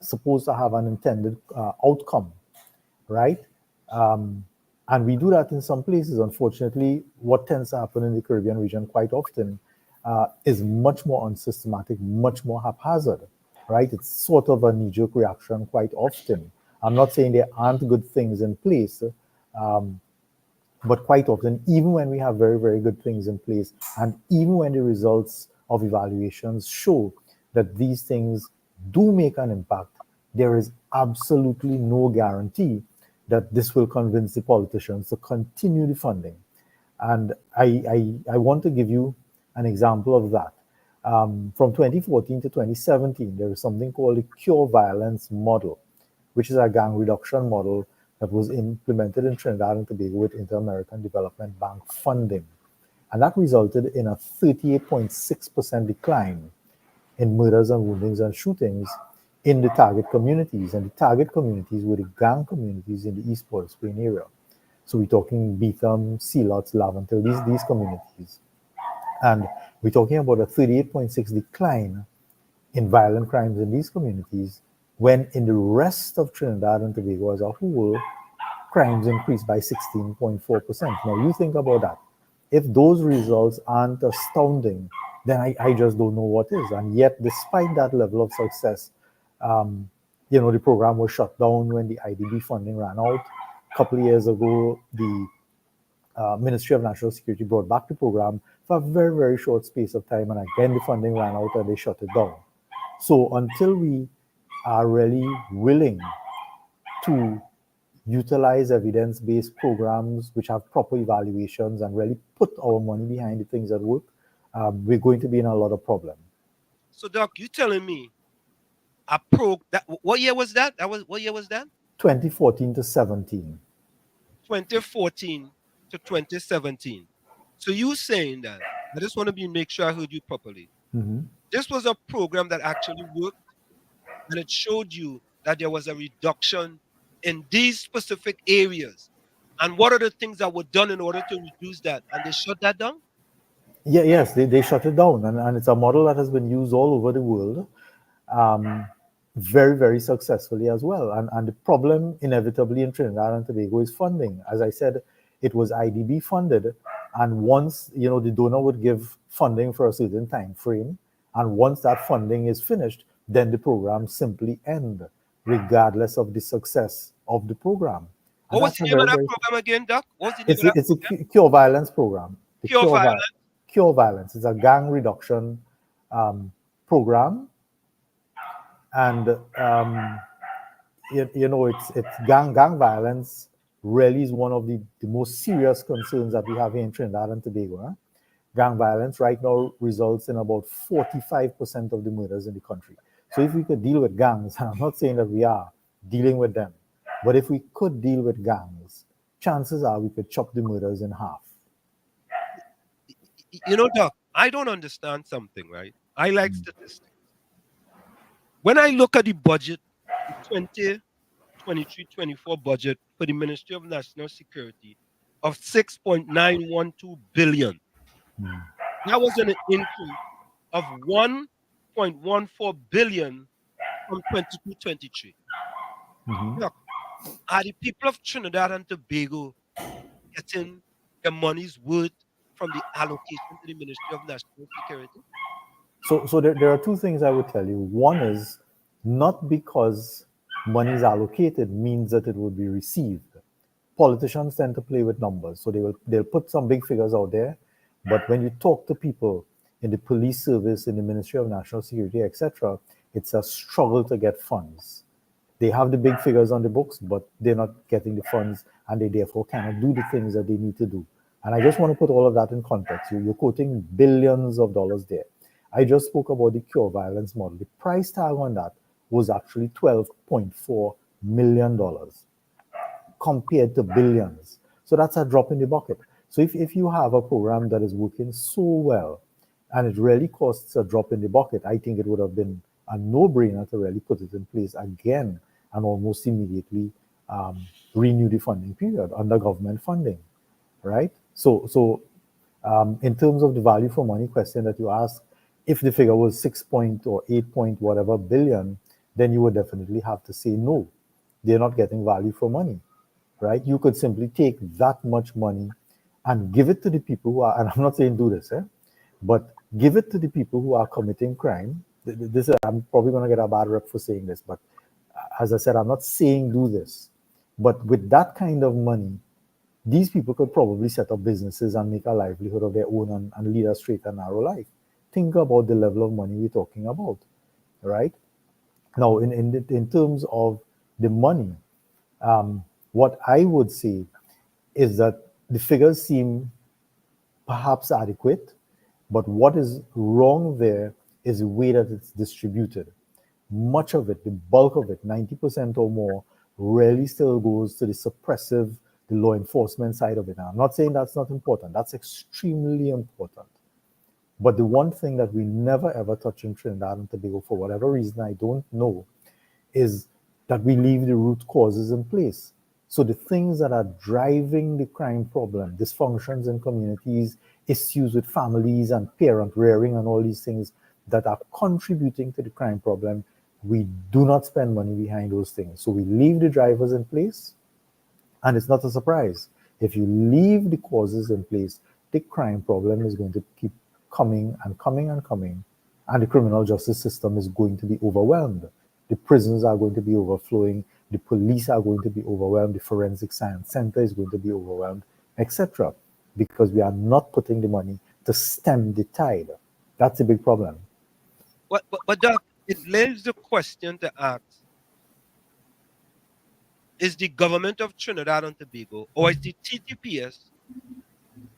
supposed to have an intended outcome, right? And we do that in some places. Unfortunately, what tends to happen in the Caribbean region quite often is much more unsystematic, much more haphazard, right? It's sort of a knee-jerk reaction quite often. I'm not saying there aren't good things in place, but quite often, even when we have very, very good things in place, and even when the results of evaluations show that these things do make an impact, there is absolutely no guarantee that this will convince the politicians to continue the funding. And I want to give you an example of that. From 2014 to 2017, there is something called the Cure Violence model, which is a gang reduction model that was implemented in Trinidad and Tobago with Inter-American Development Bank funding. And that resulted in a 38.6% decline in murders and woundings and shootings in the target communities. And the target communities were the gang communities in the East Port of Spain area. So we're talking Beetham, Sealots, Laventil, these communities. And we're talking about a 38.6 decline in violent crimes in these communities, when in the rest of Trinidad and Tobago as a whole, crimes increased by 16.4%. Now you think about that. If those results aren't astounding, then I just don't know what is. And yet, despite that level of success, the program was shut down when the IDB funding ran out. A couple of years ago, the Ministry of National Security brought back the program for a very, very short space of time, and again the funding ran out and they shut it down. So until we are really willing to utilize evidence-based programs which have proper evaluations and really put our money behind the things that work, we're going to be in a lot of problem. So, Doc, you telling me what year was that? What year was that? 2014 to 17. 2014 to 2017. So you saying that? I just want to make sure I heard you properly. Mm-hmm. This was a program that actually worked, and it showed you that there was a reduction in these specific areas. And what are the things that were done in order to reduce that? And they shut that down? Yes, they shut it down. And it's a model that has been used all over the world, very, very successfully as well. And the problem inevitably in Trinidad and Tobago is funding. As I said, it was IDB funded, And once, the donor would give funding for a certain time frame, and once that funding is finished, then the program simply end, regardless of the success of the program. And What was that's the a name of very, that very program again, Doc? What was the name it's of that it's a program? cure violence program. The Cure violence. cure violence. It's a gang reduction program, and it's gang violence really is one of the most serious concerns that we have here in Trinidad and Tobago. Huh? Gang violence right now results in about 45% of the murders in the country. So if we could deal with gangs, I'm not saying that we are dealing with them, but if we could deal with gangs, chances are we could chop the murders in half. Doc, I don't understand something, right? I like statistics. When I look at the budget, the 2023-24 budget for the Ministry of National Security of 6.912 billion, that was an increase of 1.14 billion from 22-23. Look, are the people of Trinidad and Tobago getting their money's worth from the allocation to the Ministry of National Security? So there are two things I would tell you. One is, not because money is allocated means that it will be received. Politicians tend to play with numbers, so they'll put some big figures out there, but when you talk to people in the police service, in the Ministry of National Security, etc., it's a struggle to get funds. They have the big figures on the books, but they're not getting the funds, and they therefore cannot do the things that they need to do. And I just want to put all of that in context. You're quoting billions of dollars there. I just spoke about the cure violence model. The price tag on that was actually $12.4 million compared to billions. So that's a drop in the bucket. So if you have a program that is working so well and it really costs a drop in the bucket, I think it would have been a no-brainer to really put it in place again and almost immediately renew the funding period under government funding, right? So in terms of the value for money question that you asked, if the figure was 6 point or 8 point whatever billion, then you would definitely have to say no. They're not getting value for money, right? You could simply take that much money and give it to the people who are, and I'm not saying do this, but give it to the people who are committing crime. I'm probably going to get a bad rep for saying this, but as I said, I'm not saying do this. But with that kind of money, these people could probably set up businesses and make a livelihood of their own and lead a straight and narrow life. Think about the level of money we're talking about, right? Now, in terms of the money, what I would say is that the figures seem perhaps adequate, but what is wrong there is the way that it's distributed. Much of it, the bulk of it, 90% or more, really still goes to the suppressive, the law enforcement side of it. Now, I'm not saying that's not important. That's extremely important. But the one thing that we never ever touch in Trinidad and Tobago, for whatever reason I don't know, is that we leave the root causes in place. So the things that are driving the crime problem, dysfunctions in communities, issues with families and parent rearing and all these things that are contributing to the crime problem, we do not spend money behind those things. So we leave the drivers in place, and it's not a surprise. If you leave the causes in place, the crime problem is going to keep coming and coming and coming, and the criminal justice system is going to be overwhelmed. The prisons are going to be overflowing, the police are going to be overwhelmed, the forensic science center is going to be overwhelmed, etc. Because we are not putting the money to stem the tide. That's a big problem. But Doc, it leaves the question to ask, is the government of Trinidad and Tobago, or is the TTPS,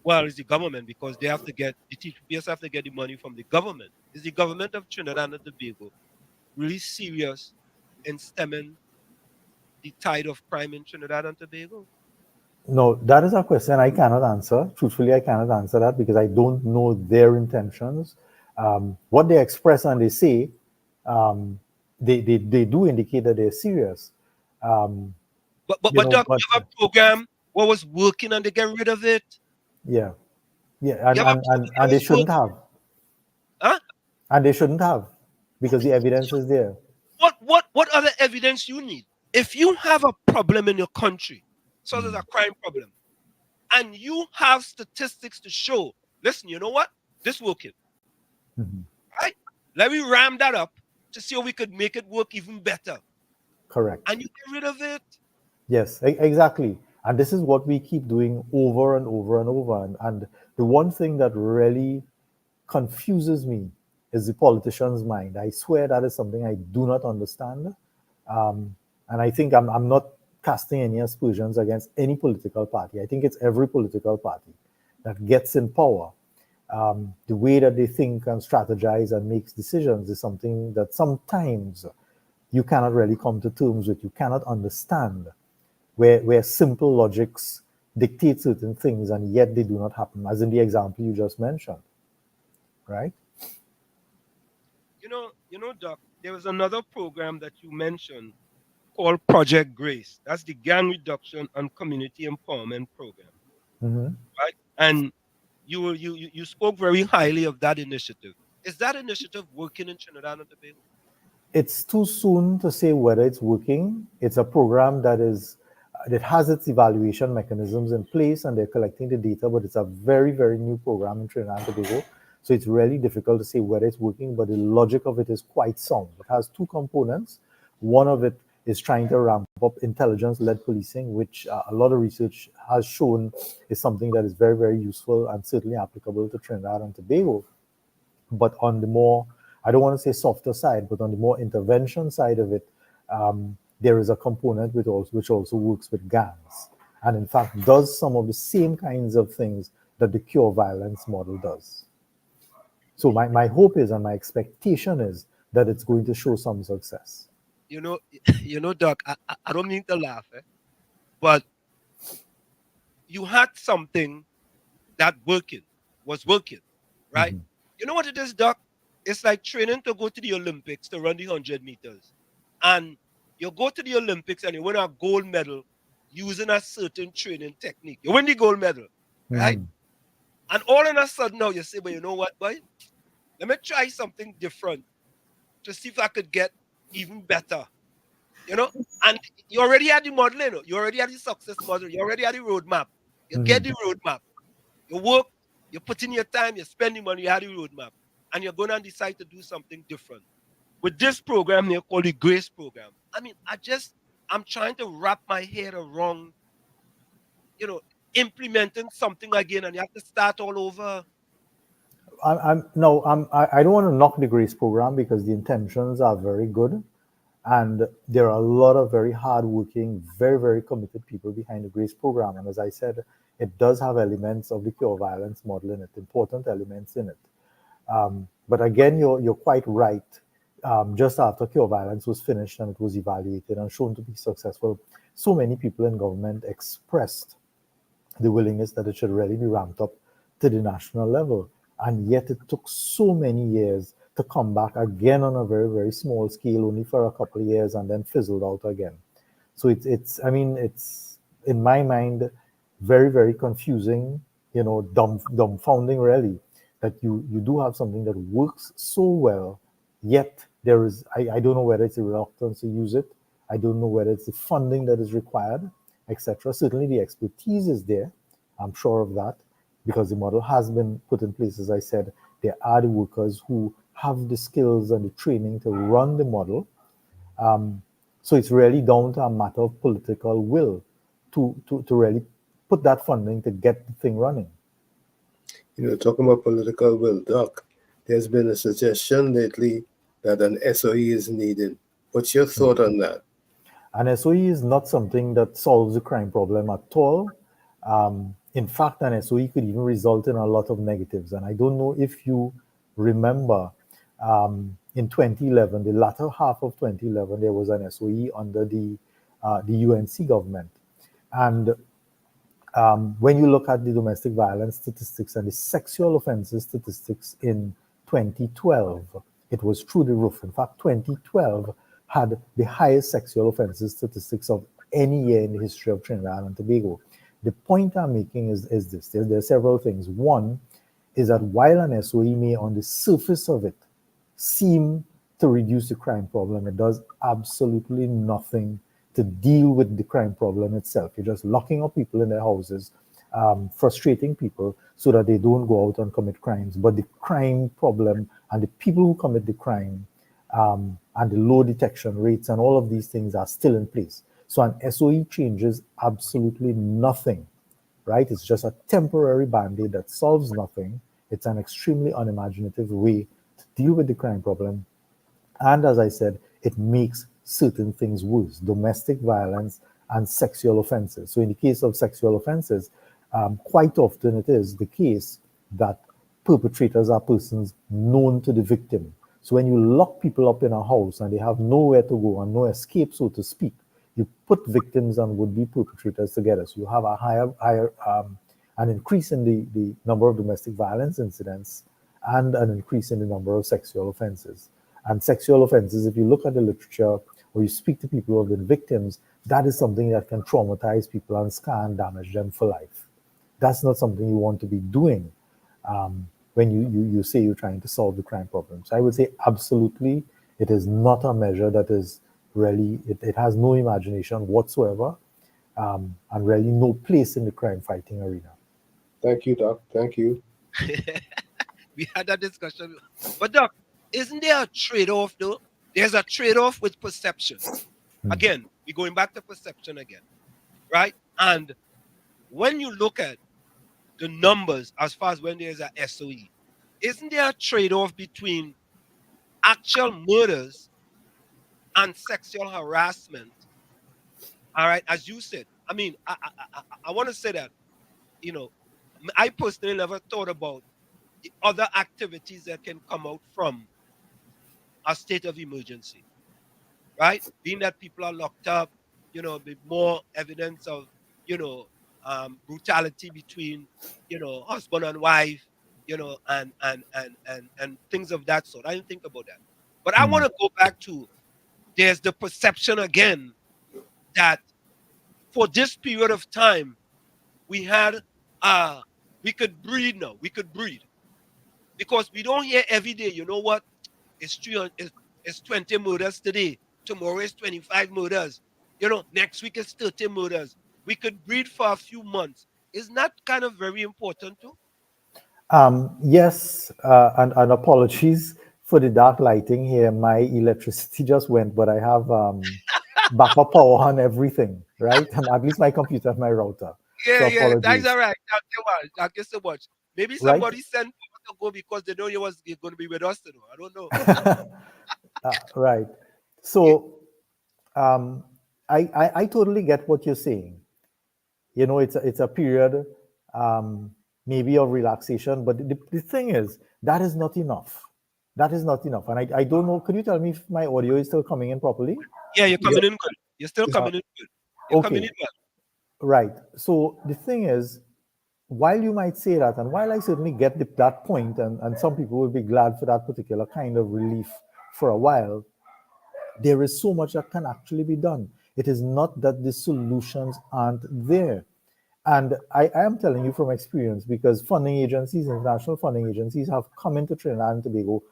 well, it's the government because the TTPS have to get the money from the government. Is the government of Trinidad and Tobago really serious in stemming the tide of crime in Trinidad and Tobago? No, that is a question I cannot answer. Truthfully, I cannot answer that because I don't know their intentions. What they express and they say, they do indicate that they're serious. But Doc, you have a program what was working and they get rid of it. Yeah, and they shouldn't have. Huh? And they shouldn't have, because the evidence is there. What other evidence you need? If you have a problem in your country, so there's a crime problem, and you have statistics to show, listen, you know what? This working. Right? Let me ram that up to see how we could make it work even better. Correct. And you get rid of it. Yes, exactly. And this is what we keep doing over and over and over. And the one thing that really confuses me is the politician's mind. I swear that is something I do not understand. And I think I'm not casting any aspersions against any political party. I think it's every political party that gets in power. The way that they think and strategize and makes decisions is something that sometimes you cannot really come to terms with. You cannot understand where simple logics dictate certain things and yet they do not happen, as in the example you just mentioned. Right? You know, Doc, there was another program that you mentioned called Project Grace. That's the Gang Reduction and Community Empowerment Program. Right? And you spoke very highly of that initiative. Is that initiative working in Trinidad and Tobago? It's too soon to say whether it's working. It's a program that has its evaluation mechanisms in place and they're collecting the data, but it's a very, very new program in Trinidad and Tobago. So it's really difficult to say whether it's working, but the logic of it is quite sound. It has two components. One of it is trying to ramp up intelligence-led policing, which a lot of research has shown is something that is very, very useful and certainly applicable to Trinidad and Tobago. But on the more, I don't want to say softer side, but on the more intervention side of it, there is a component which also works with gangs. And in fact, does some of the same kinds of things that the cure violence model does. So my hope is and my expectation is that it's going to show some success. You know, Doc, I don't mean to laugh, but you had something that was working, right? You know what it is, Doc? It's like training to go to the Olympics to run the 100 meters. And you go to the Olympics and you win a gold medal using a certain training technique. You win the gold medal, right? And all of a sudden now you say, well, you know what, boy? Let me try something different to see if I could get even better. You know, and you already had the model, you already had the success model, you already had the roadmap. You get the roadmap, you work, you put in your time, you spend the money, you had the roadmap, and you're going to decide to do something different. With this program here called the Grace Program, I mean, I'm trying to wrap my head around, implementing something again, and you have to start all over. I don't want to knock the Grace program because the intentions are very good. And there are a lot of very hardworking, very, very committed people behind the Grace program. And as I said, it does have elements of the cure violence model in it, important elements in it. But again, you're quite right. Just after cure violence was finished and it was evaluated and shown to be successful, so many people in government expressed the willingness that it should really be ramped up to the national level. And yet it took so many years to come back again on a very, very small scale, only for a couple of years, and then fizzled out again. So it's in my mind, very, very confusing, dumbfounding really, that you do have something that works so well, yet there is, I don't know whether it's a reluctance to use it. I don't know whether it's the funding that is required, etc. Certainly the expertise is there. I'm sure of that, because the model has been put in place. As I said, there are the workers who have the skills and the training to run the model. So it's really down to a matter of political will to really put that funding to get the thing running. Talking about political will, Doc, there's been a suggestion lately that an SOE is needed. What's your thought on that? An SOE is not something that solves the crime problem at all. In fact, an SOE could even result in a lot of negatives. And I don't know if you remember, in 2011, the latter half of 2011, there was an SOE under the UNC government. And when you look at the domestic violence statistics and the sexual offenses statistics in 2012, it was through the roof. In fact, 2012 had the highest sexual offenses statistics of any year in the history of Trinidad and Tobago. The point I'm making is this. There are several things. One is that while an SOE may on the surface of it seem to reduce the crime problem, it does absolutely nothing to deal with the crime problem itself. You're just locking up people in their houses frustrating people so that they don't go out and commit crimes. But the crime problem and the people who commit the crime and the low detection rates and all of these things are still in place. So an SOE changes absolutely nothing, right? It's just a temporary band-aid that solves nothing. It's an extremely unimaginative way to deal with the crime problem. And as I said, it makes certain things worse, domestic violence and sexual offenses. So in the case of sexual offenses, quite often it is the case that perpetrators are persons known to the victim. So when you lock people up in a house and they have nowhere to go and no escape, so to speak, you put victims and would-be perpetrators together. So you have a higher an increase in the number of domestic violence incidents and an increase in the number of sexual offenses. And sexual offenses, if you look at the literature or you speak to people who have been victims, that is something that can traumatize people and scar and damage them for life. That's not something you want to be doing when you say you're trying to solve the crime problem. So I would say absolutely, it is not a measure that is really, it has no imagination whatsoever and really no place in the crime fighting arena. Thank you, Doc. Thank you. We had that discussion. But Doc, isn't there a trade-off though? There's a trade-off with perception. Again, we're going back to perception again, right? And when you look at the numbers as far as when there's a SOE, isn't there a trade-off between actual murders and sexual harassment? All right, as you said. I mean, I want to say that, you know, I personally never thought about the other activities that can come out from a state of emergency, right? Being that people are locked up, you know, with more evidence of, you know, brutality between, you know, husband and wife, you know, and things of that sort. I didn't think about that. But I want to go back to there's the perception again that for this period of time we had we could breathe now. We could breathe. Because we don't hear every day, you know what? It's 20 murders today. Tomorrow is 25 murders. You know, next week is 30 murders. We could breathe for a few months. Isn't that kind of very important too? Yes, and apologies for the dark lighting here. My electricity just went, but I have backup power on everything, right? And at least my computer and my router. So Yeah, that's apologies, all right. Thank you so much. Maybe right? somebody sent to go because they know you're going to be with us today. I don't know. Right. So I totally get what you're saying. You know, it's a period maybe of relaxation, but the thing is that is not enough. That is not enough. And I don't know. Could you tell me if my audio is still coming in properly? Yeah, you're Yeah. coming in good. You're still coming in good. You're coming in Okay. well. Right. So the thing is, while you might say that, and while I certainly get that point, and some people will be glad for that particular kind of relief for a while, there is so much that can actually be done. It is not that the solutions aren't there. And I am telling you from experience, because funding agencies, international funding agencies, have come into Trinidad and Tobago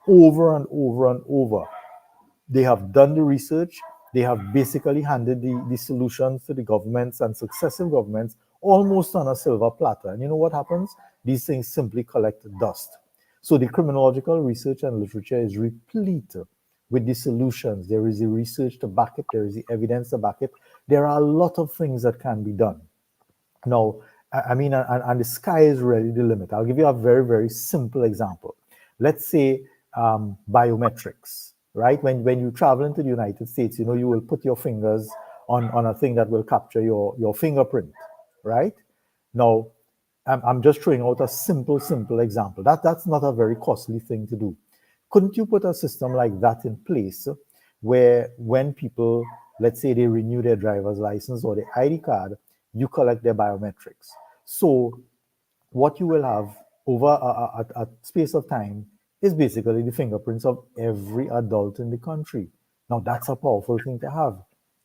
over and over and over. They have done the research. They have basically handed the solutions to the governments and successive governments almost on a silver platter. And you know what happens? These things simply collect dust. So the criminological research and literature is replete with the solutions. There is the research to back it. There is the evidence to back it. There are a lot of things that can be done. Now, I mean, and the sky is really the limit. I'll give you a very, very simple example. Let's say biometrics, right? When you travel into the United States, you know, you will put your fingers on a thing that will capture your fingerprint, right? Now, I'm just throwing out a simple example. That's not a very costly thing to do. Couldn't you put a system like that in place where when people, let's say they renew their driver's license or their ID card, you collect their biometrics? So what you will have over a space of time is basically the fingerprints of every adult in the country. Now, that's a powerful thing to have,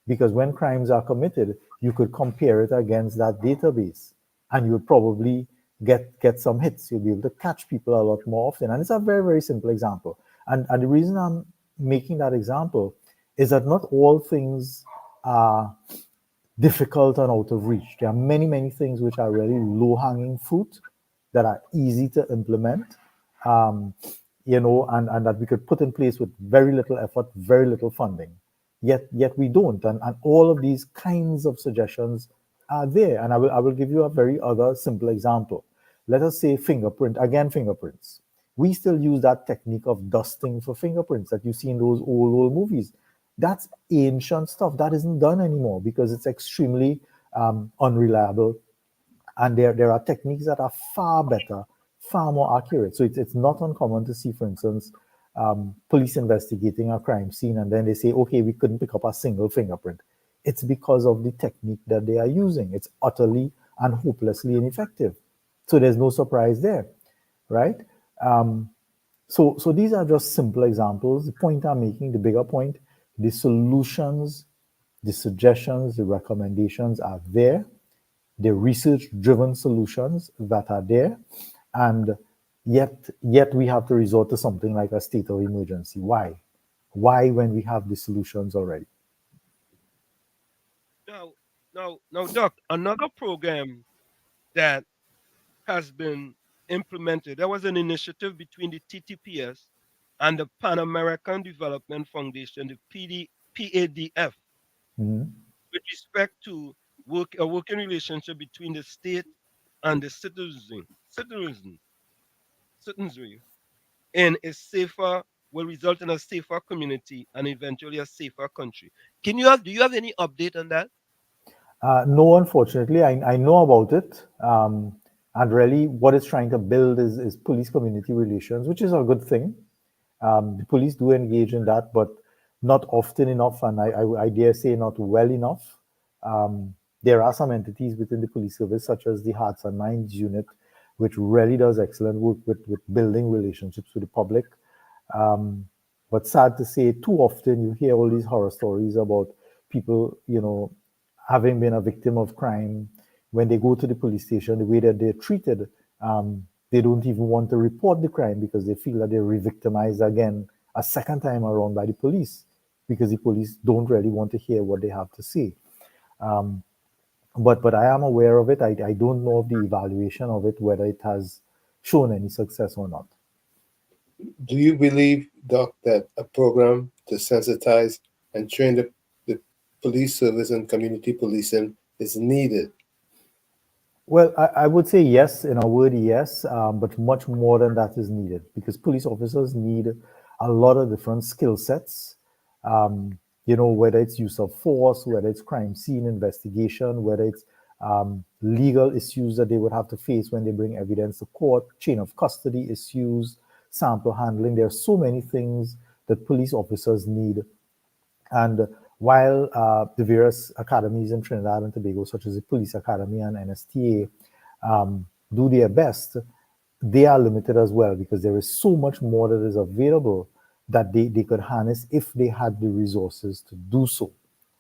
because when crimes are committed, you could compare it against that database and you would probably get some hits. You'll be able to catch people a lot more often. And it's a very, very simple example. And the reason I'm making that example is that not all things are difficult and out of reach. There are many, many things which are really low-hanging fruit that are easy to implement, um, and that we could put in place with very little effort, very little funding. Yet we don't. And all of these kinds of suggestions are there. And I will give you a very other simple example. Let us say fingerprints. We still use that technique of dusting for fingerprints that you see in those old movies. That's ancient stuff. That isn't done anymore because it's extremely unreliable. And there are techniques that are far better, far more accurate. So it's not uncommon to see, for instance, police investigating a crime scene and then they say, okay, we couldn't pick up a single fingerprint. It's because of the technique that they are using. It's utterly and hopelessly ineffective. So there's no surprise there, right? So these are just simple examples. The point I'm making, the bigger point, the solutions, the suggestions, the recommendations are there. The research-driven solutions that are there, and yet we have to resort to something like a state of emergency. Why? Why when we have the solutions already? Now, Doc, another program that has been implemented. There was an initiative between the TTPS and the Pan American Development Foundation, the PADF, Mhm. with respect to a working relationship between the state and the citizenry in a safer will result in a safer community and eventually a safer country. Do you have any update on that? No, unfortunately, I know about it. And really, what it's trying to build is police community relations, which is a good thing. The police do engage in that, but not often enough, and I dare say not well enough. There are some entities within the police service, such as the Hearts and Minds unit, which really does excellent work with building relationships with the public. But sad to say, too often you hear all these horror stories about people, having been a victim of crime. When they go to the police station, the way that they're treated, they don't even want to report the crime because they feel that they're re-victimized again a second time around by the police because the police don't really want to hear what they have to say. But I am aware of it. I don't know of the evaluation of it, whether it has shown any success or not. Do you believe, Doc, that a program to sensitize and train the police service and community policing is needed? Well, I would say yes, in a word, yes, but much more than that is needed because police officers need a lot of different skill sets. Whether it's use of force, whether it's crime scene investigation, whether it's legal issues that they would have to face when they bring evidence to court, chain of custody issues, sample handling. There are so many things that police officers need. And while the various academies in Trinidad and Tobago, such as the Police Academy and NSTA, do their best, they are limited as well because there is so much more that is available that they could harness if they had the resources to do so.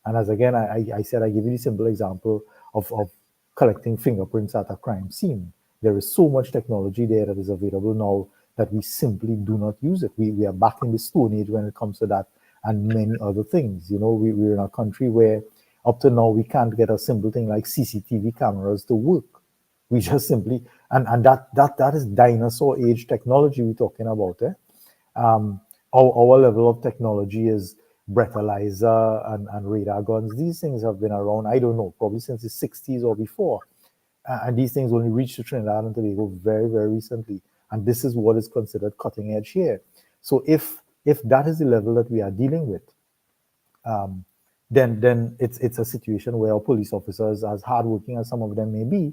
And as again, I said, I give you the simple example of collecting fingerprints at a crime scene. There is so much technology there that is available now that we simply do not use it. We are back in the Stone Age when it comes to that and many other things. We're in a country where up to now we can't get a simple thing like CCTV cameras to work. We just simply, and that is dinosaur age technology we're talking about. Our level of technology is breathalyzer and radar guns. These things have been around, I don't know, probably since the 60s or before. And these things only reached to Trinidad and Tobago very, very recently. And this is what is considered cutting edge here. So if that is the level that we are dealing with, then it's a situation where our police officers, as hardworking as some of them may be,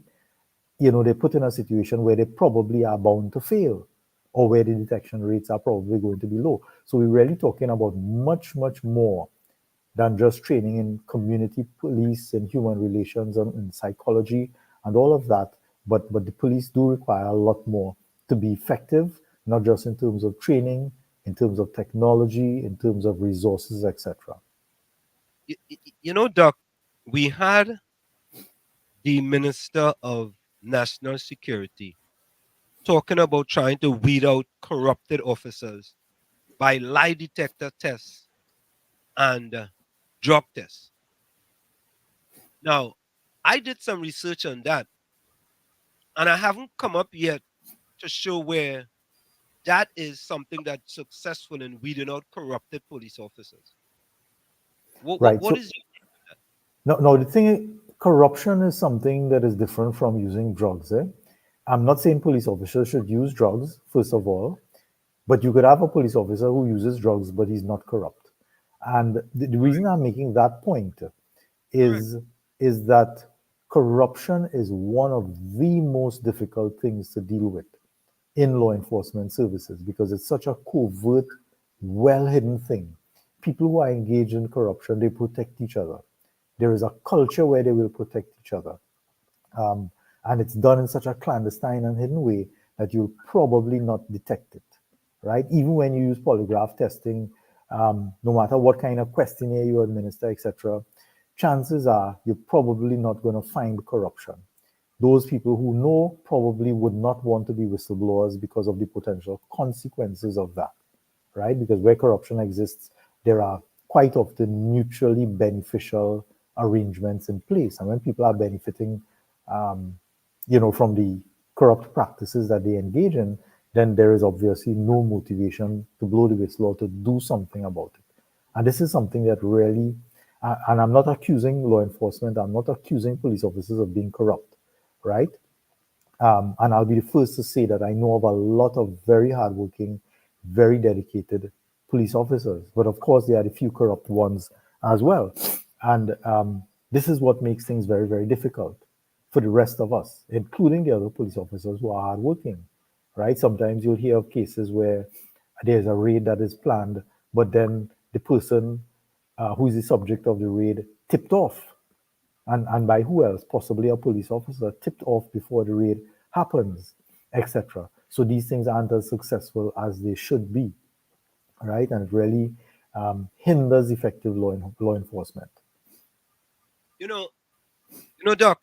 they're put in a situation where they probably are bound to fail or where the detection rates are probably going to be low. So we're really talking about much, much more than just training in community police and human relations and psychology and all of that. But the police do require a lot more to be effective, not just in terms of training, in terms of technology, in terms of resources, etc. Doc, we had the Minister of National Security talking about trying to weed out corrupted officers by lie detector tests and drug tests. Now, I did some research on that, and I haven't come up yet to show where that is something that's successful in weeding out corrupted police officers. Right. What So is no, the thing, corruption is something that is different from using drugs. Eh? I'm not saying police officers should use drugs, first of all, but you could have a police officer who uses drugs, but he's not corrupt. And the reason I'm making that point correct? is is that corruption is one of the most difficult things to deal with in law enforcement services because it's such a covert, well hidden thing. People who are engaged in corruption, they protect each other. There is a culture where they will protect each other. Um, and it's done in such a clandestine and hidden way that you'll probably not detect it, right? Even when you use polygraph testing, no matter what kind of questionnaire you administer, etc., chances are you're probably not going to find corruption. Those people who know probably would not want to be whistleblowers because of the potential consequences of that, right? Because where corruption exists, there are quite often mutually beneficial arrangements in place. And when people are benefiting, um, from the corrupt practices that they engage in, then there is obviously no motivation to blow the whistle or to do something about it. And this is something that really, and I'm not accusing law enforcement, I'm not accusing police officers of being corrupt, right? And I'll be the first to say that I know of a lot of very hardworking, very dedicated police officers. But of course, there are a few corrupt ones as well. And this is what makes things very, very difficult for the rest of us, including the other police officers who are hardworking, right? Sometimes you'll hear of cases where there's a raid that is planned, but then the person who is the subject of the raid tipped off, and by who else? Possibly a police officer tipped off before the raid happens, etc. So these things aren't as successful as they should be, right? And it really hinders effective law enforcement. You know, Doc,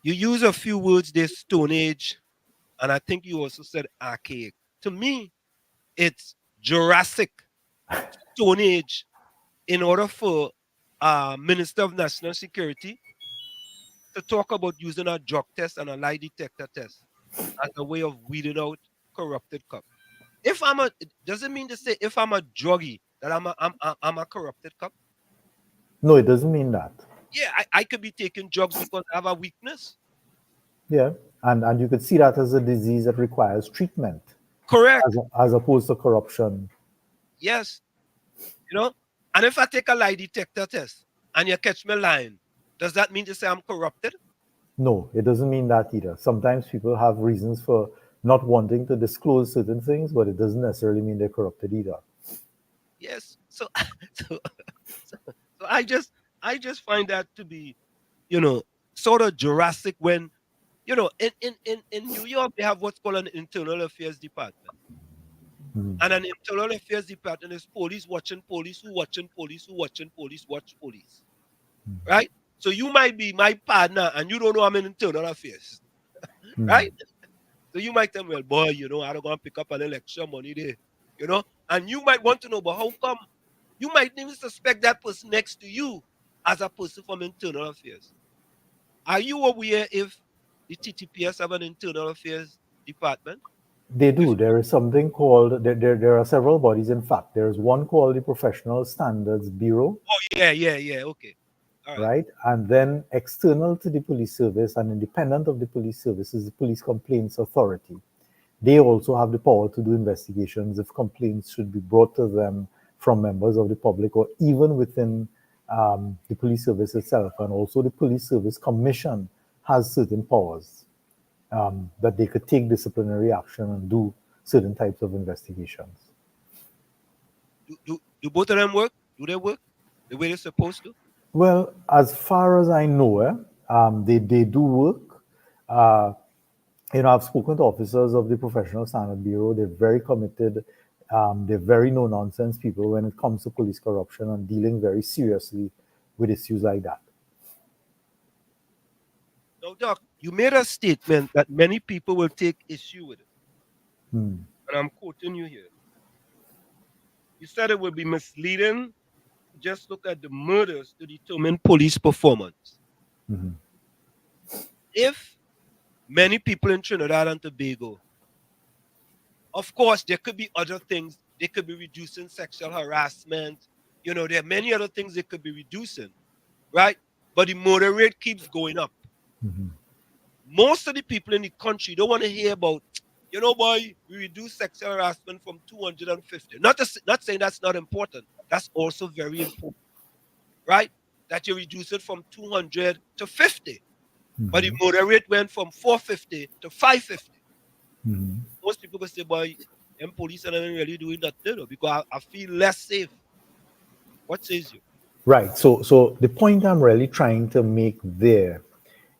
you use a few words there, Stone Age, and I think you also said archaic. To me, it's Jurassic Stone Age in order for Minister of National Security to talk about using a drug test and a lie detector test as a way of weeding out corrupted cops. If I'm a, does it mean to say if I'm a druggie that I'm a corrupted cop? No, it doesn't mean that. Yeah, I could be taking drugs because I have a weakness. Yeah, and you could see that as a disease that requires treatment, Correct. as opposed to corruption. Yes. And if I take a lie detector test and you catch me lying, does that mean to say I'm corrupted? No, it doesn't mean that either. Sometimes people have reasons for not wanting to disclose certain things, but it doesn't necessarily mean they're corrupted either. Yes. So, so, so I just find that to be, sort of Jurassic when, in New York they have what's called an internal affairs department. And an internal affairs department is police watching police who watching police who watching police watch police. Right? So you might be my partner and you don't know I'm in internal affairs. Right? So you might tell me, well, boy, I don't want to pick up an election money there, and you might want to know, but how come you might even suspect that person next to you as a person from internal affairs? Are you aware if the TTPS have an internal affairs department? They do. There is something called, there are several bodies. In fact, there is one called the Professional Standards Bureau. Oh, yeah. Okay. All right. And then external to the police service and independent of the police service is the Police Complaints Authority. They also have the power to do investigations if complaints should be brought to them from members of the public or even within the police service itself. And also the Police Service Commission has certain powers that they could take disciplinary action and do certain types of investigations. Do both of them work? Do they work the way they're supposed to? Well, as far as I know, they do work. I've spoken to officers of the Professional Standard Bureau. They're very committed. They're very no-nonsense people when it comes to police corruption and dealing very seriously with issues like that. Now, Doc, you made a statement that many people will take issue with it. And I'm quoting you here. You said it would be misleading to just look at the murders to determine police performance. Mhm. If many people in Trinidad and Tobago, of course, there could be other things. They could be reducing sexual harassment. You know, there are many other things they could be reducing, right? But the murder rate keeps going up. Mhm. Most of the people in the country don't want to hear about, you know, boy, we reduce sexual harassment from 250. Not saying that's not important. That's also very important, right? That you reduce it from 200 to 50. But the Mhm. murder rate went from 450 to 550. Mhm. Most people go say, boy, them police are not really doing that, you know, because I feel less safe. What says you? Right. So the point I'm really trying to make there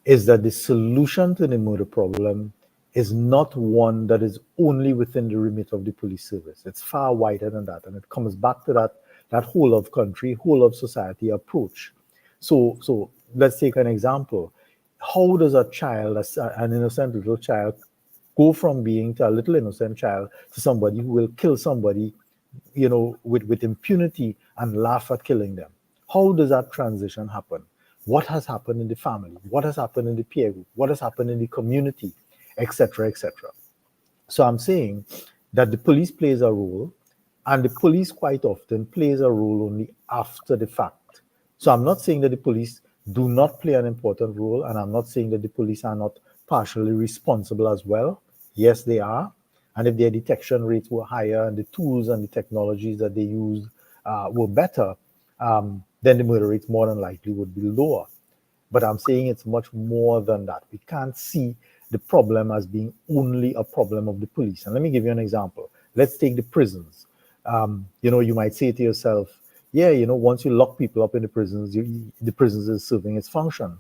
is that the solution to the murder problem is not one that is only within the remit of the police service. It's far wider than that, and it comes back to that whole of country, whole of society approach. So let's take an example. How does a child, an innocent little child, go from being to a little innocent child to somebody who will kill somebody, with impunity and laugh at killing them? How does that transition happen? What has happened in the family? What has happened in the peer group? What has happened in the community, etc., etc.? So I'm saying that the police plays a role, and the police quite often plays a role only after the fact. So I'm not saying that the police do not play an important role, and I'm not saying that the police are not partially responsible as well. Yes, they are. And if their detection rates were higher and the tools and the technologies that they used were better, then the murder rates more than likely would be lower. But I'm saying it's much more than that. We can't see the problem as being only a problem of the police. And let me give you an example. Let's take the prisons. You might say to yourself, yeah, once you lock people up in the prisons, the prisons is serving its function.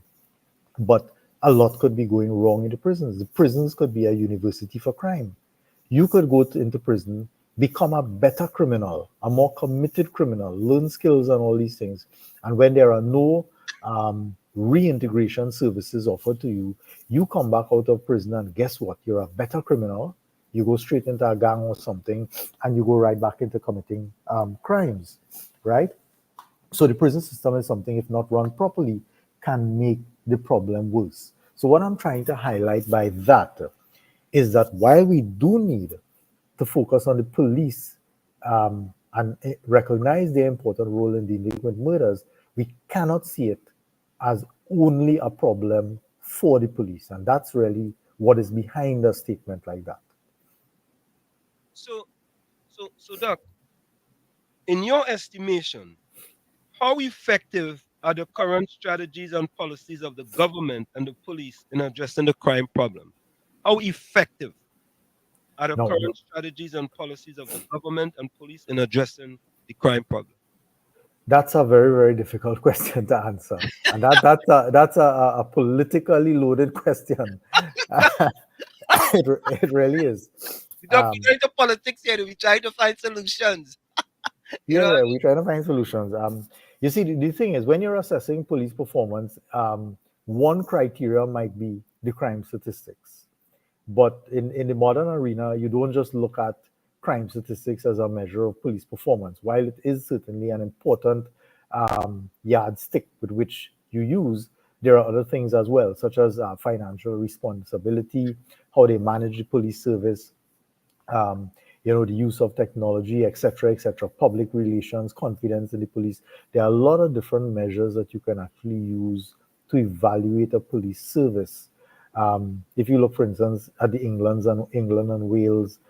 But a lot could be going wrong in the prisons. The prisons could be a university for crime. You could go into prison, become a better criminal, a more committed criminal, learn skills and all these things. And when there are no reintegration services offered to you, you come back out of prison and guess what? You're a better criminal. You go straight into a gang or something, and you go right back into committing crimes, right? So the prison system is something, if not run properly, can make the problem worse. So what I'm trying to highlight by that is that while we do need to focus on the police and recognize their important role in dealing with murders, we cannot see it as only a problem for the police. And that's really what is behind a statement like that. So, Doc, in your estimation, how effective are the current strategies and policies of the government and the police in addressing the crime problem? How effective are the No, current strategies and policies of the government and police in addressing the crime problem? that's a very, very difficult question to answer. And that's a politically loaded question. it really is. We don't get into politics here. We try to find solutions. You Yeah, know, yeah, we're trying to find solutions. You see, the thing is, when you're assessing police performance, one criteria might be the crime statistics. But in the modern arena, you don't just look at crime statistics as a measure of police performance. While it is certainly an important yardstick with which you use, there are other things as well, such as financial responsibility, how they manage the police service, um, the use of technology, etc., public relations, confidence in the police. There are a lot of different measures that you can actually use to evaluate a police service. If you look, for instance, at the England and Wales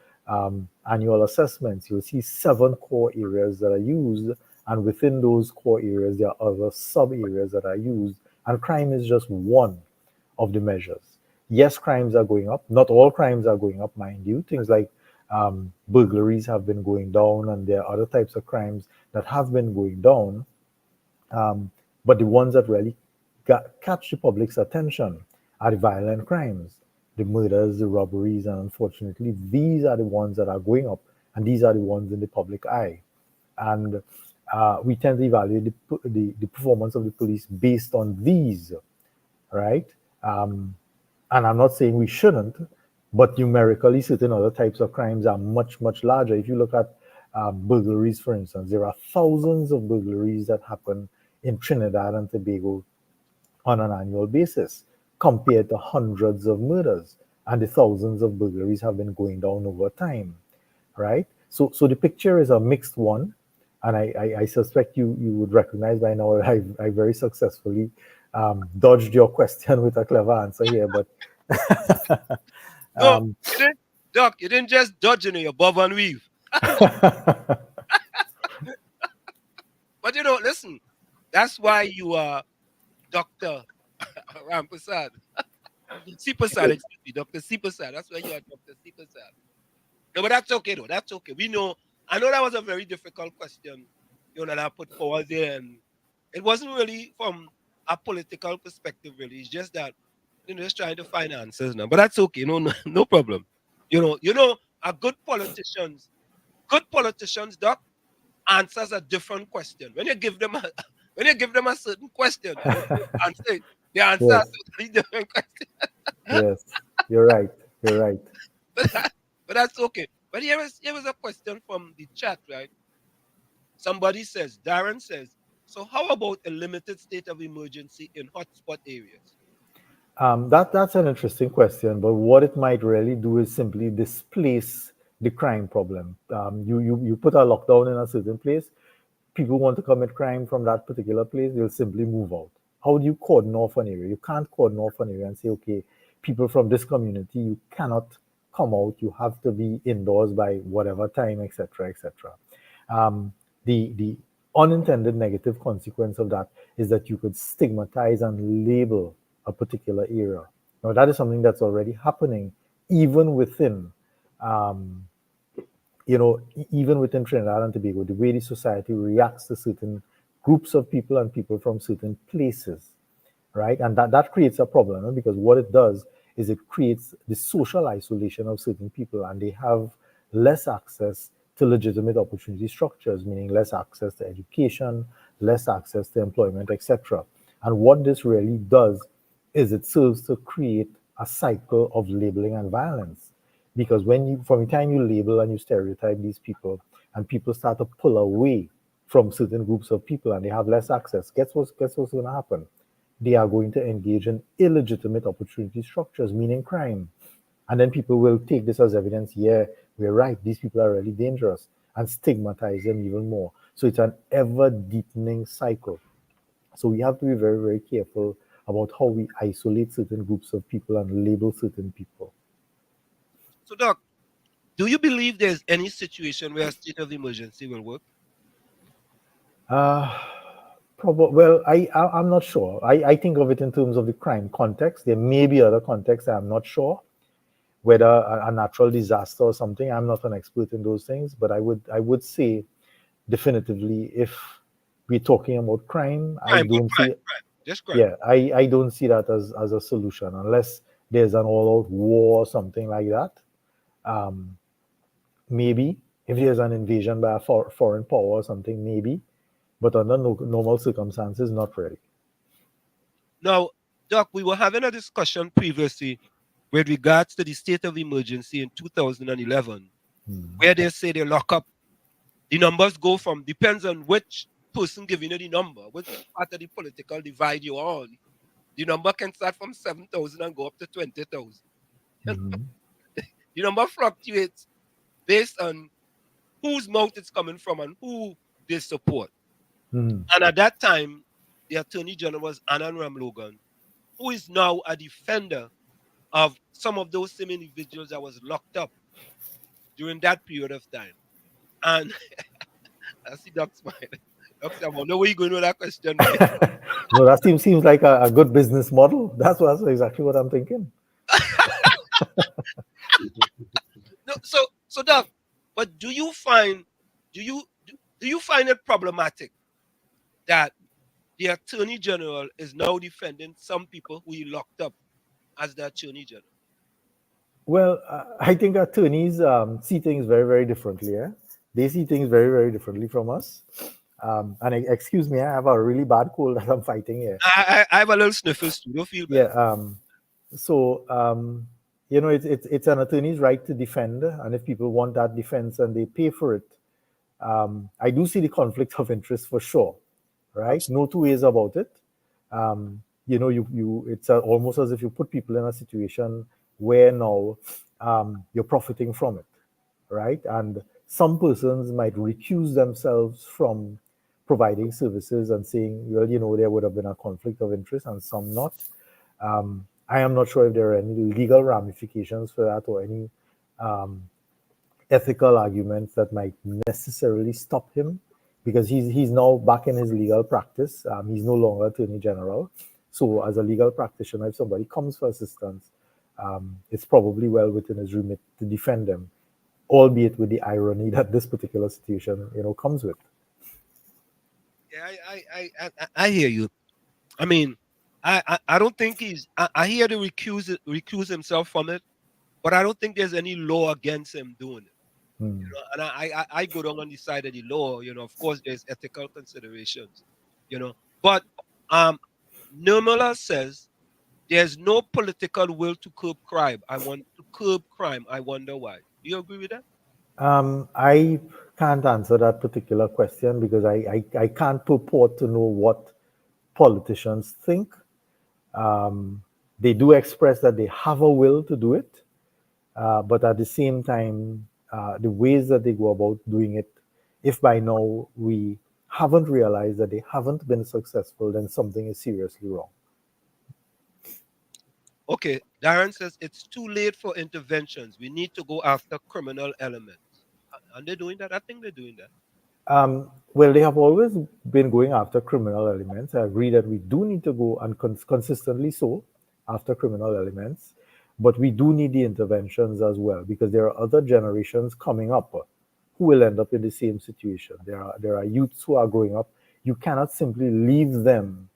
annual assessments, you'll see 7 core areas that are used, and within those core areas, there are other sub areas that are used, and crime is just one of the measures. Yes, crimes are going up. Not all crimes are going up, mind you. Things like burglaries have been going down, and there are other types of crimes that have been going down. But the ones that really catch the public's attention are the violent crimes, the murders, the robberies, and unfortunately, these are the ones that are going up, and these are the ones in the public eye. And we tend to evaluate the performance of the police based on these, right? And I'm not saying we shouldn't, but numerically, certain other types of crimes are much, much larger. If you look at burglaries, for instance, there are thousands of burglaries that happen in Trinidad and Tobago on an annual basis compared to hundreds of murders, and the thousands of burglaries have been going down over time, right? So the picture is a mixed one, and I suspect you would recognize by now I very successfully dodged your question with a clever answer here, but No, you didn't, Doc, you didn't just dodge in your bob and weave. But listen, that's why you are Dr. Rampasad. Seepersad, excuse me, Dr. Seepersad. That's why you are Dr. Seepersad. No, but that's okay though. That's okay. We know. I know that was a very difficult question, that I put forward there, and it wasn't really from a political perspective. Really, it's just that just trying to find answers now. But that's okay. No problem. A good politicians, Doc, answers a different question. When you give them a certain question, they answer a Yes. totally different question. Yes, you're right. You're right. But that's okay. But here was a question from the chat, right? Somebody says, Darren says, so how about a limited state of emergency in hotspot areas? That's an interesting question, but what it might really do is simply displace the crime problem. You put a lockdown in a certain place, people want to commit crime from that particular place, they'll simply move out. How do you cordon off an area? You can't cordon off an area and say, okay, people from this community, you cannot come out, you have to be indoors by whatever time, etc., etc. The unintended negative consequence of that is that you could stigmatize and label a particular area. Now, that is something that's already happening, even within, even within Trinidad and Tobago, the way the society reacts to certain groups of people and people from certain places, right? And that creates a problem, because what it does is it creates the social isolation of certain people, and they have less access to legitimate opportunity structures, meaning less access to education, less access to employment, etc. And what this really does is it serves to create a cycle of labeling and violence. Because from the time you label and you stereotype these people, and people start to pull away from certain groups of people and they have less access, guess what's going to happen? They are going to engage in illegitimate opportunity structures, meaning crime. And then people will take this as evidence, yeah, we're right, these people are really dangerous, and stigmatize them even more. So it's an ever deepening cycle. So we have to be very, very careful about how we isolate certain groups of people and label certain people. So, Doc, do you believe there's any situation where a state of emergency will work? Well, I'm not sure. I think of it in terms of the crime context. There may be other contexts I'm not sure, whether a natural disaster or something. I'm not an expert in those things, but I would say definitively, if we're talking about crime, I don't see. Just crime. Yeah, I don't see that as a solution unless there's an all-out war or something like that. Maybe if there's an invasion by a foreign power or something, maybe, but under normal circumstances, not really. Now, Doc, we were having a discussion previously with regards to the state of emergency in 2011, where they say they lock up. The numbers go from, depends on which person giving you the number, which part of the political divide you're on. The number can start from 7,000 and go up to 20,000. The number fluctuates based on whose mouth it's coming from and who they support. And at that time, the Attorney General was Annan Ramlogan, who is now a defender of some of those same individuals that was locked up during that period of time. And I see Doc smiling. Doc said, I wonder where you going with that question. No, that seems like a good business model. That's exactly what I'm thinking. No, so Doc, but do you find it problematic that the Attorney General is now defending some people who he locked up as the Attorney General? Well, I think attorneys see things very, very differently. They see things very, very differently from us. And excuse me, I have a really bad cold that I'm fighting here. I have a little sniffles too. Don't feel bad. Yeah. So it's an attorney's right to defend, and if people want that defense and they pay for it, I do see the conflict of interest for sure. Right? No two ways about it. it's almost as if you put people in a situation where now you're profiting from it, right? And some persons might recuse themselves from providing services and saying, well, there would have been a conflict of interest, and some not. I am not sure if there are any legal ramifications for that or any ethical arguments that might necessarily stop him, because he's now back in his legal practice. He's no longer Attorney General. So as a legal practitioner, if somebody comes for assistance, it's probably well within his remit to defend them, albeit with the irony that this particular situation, comes with. Yeah, I hear you. I mean, I don't think I hear to recuse himself from it, but I don't think there's any law against him doing it. And I go down on the side of the law. Of course, there's ethical considerations. But Nirmala says there's no political will to curb crime. I want to curb crime. I wonder why. Do you agree with that? I can't answer that particular question because I can't purport to know what politicians think. They do express that they have a will to do it, but at the same time, the ways that they go about doing it, if by now we haven't realized that they haven't been successful, then something is seriously wrong. Okay, Darren says it's too late for interventions. We need to go after criminal elements. And they're doing that? I think they're doing that. Well, they have always been going after criminal elements. I agree that we do need to go and consistently so after criminal elements, but we do need the interventions as well, because there are other generations coming up who will end up in the same situation. There are youths who are growing up. You cannot simply leave them,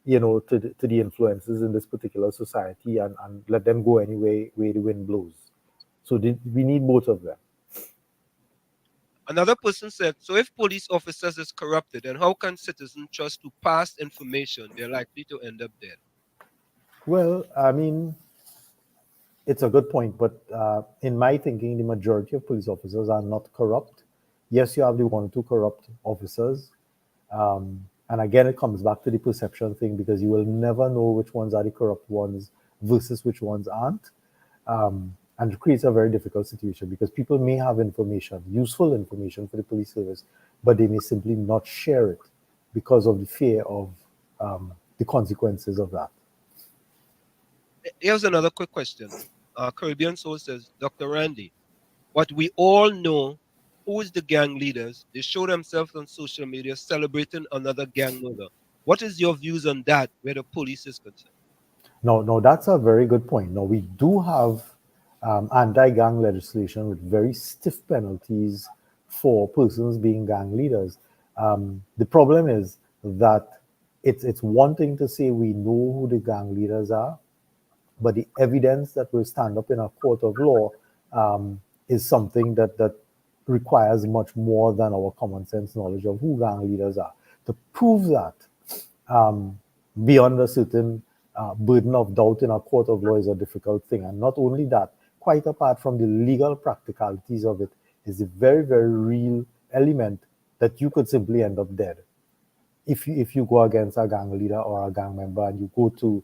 to the influences in this particular society and let them go any way the wind blows. So we need both of them. Another person said, so if police officers is corrupted, then how can citizens trust to pass information? They're likely to end up dead. Well, I mean, it's a good point, but in my thinking, the majority of police officers are not corrupt. Yes, you have the 1 or 2 corrupt officers. And again, it comes back to the perception thing, because you will never know which ones are the corrupt ones versus which ones aren't. And it creates a very difficult situation, because people may have information, useful information for the police service, but they may simply not share it because of the fear of the consequences of that. Here's another quick question. Caribbean Soul says, Dr. Randy, what we all know, who is the gang leaders? They show themselves on social media celebrating another gang murder. What is your views on that, where the police is concerned? No, that's a very good point. No, we do have anti-gang legislation with very stiff penalties for persons being gang leaders. The problem is that it's one thing to say we know who the gang leaders are, but the evidence that will stand up in a court of law is something that requires much more than our common sense knowledge of who gang leaders are. To prove that beyond a certain burden of doubt in a court of law is a difficult thing. And not only that, quite apart from the legal practicalities of it, is the very, very real element that you could simply end up dead. If you go against a gang leader or a gang member and you go to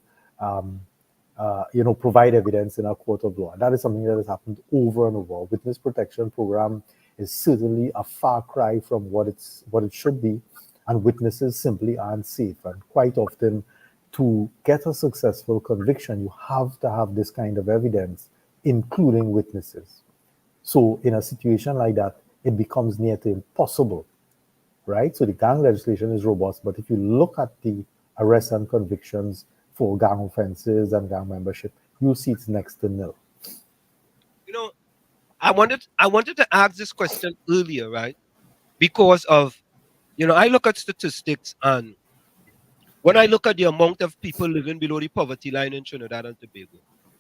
provide evidence in a court of law. That is something that has happened over and over. Witness protection program is certainly a far cry from what it should be, and witnesses simply aren't safe. And quite often, to get a successful conviction, you have to have this kind of evidence, including witnesses. So in a situation like that, it becomes near to impossible, right? So the gang legislation is robust, but if you look at the arrests and convictions for gang offenses and gang membership, you'll see it's next to nil. I wanted to ask this question earlier, right? Because of, I look at statistics, and when I look at the amount of people living below the poverty line in Trinidad and Tobago,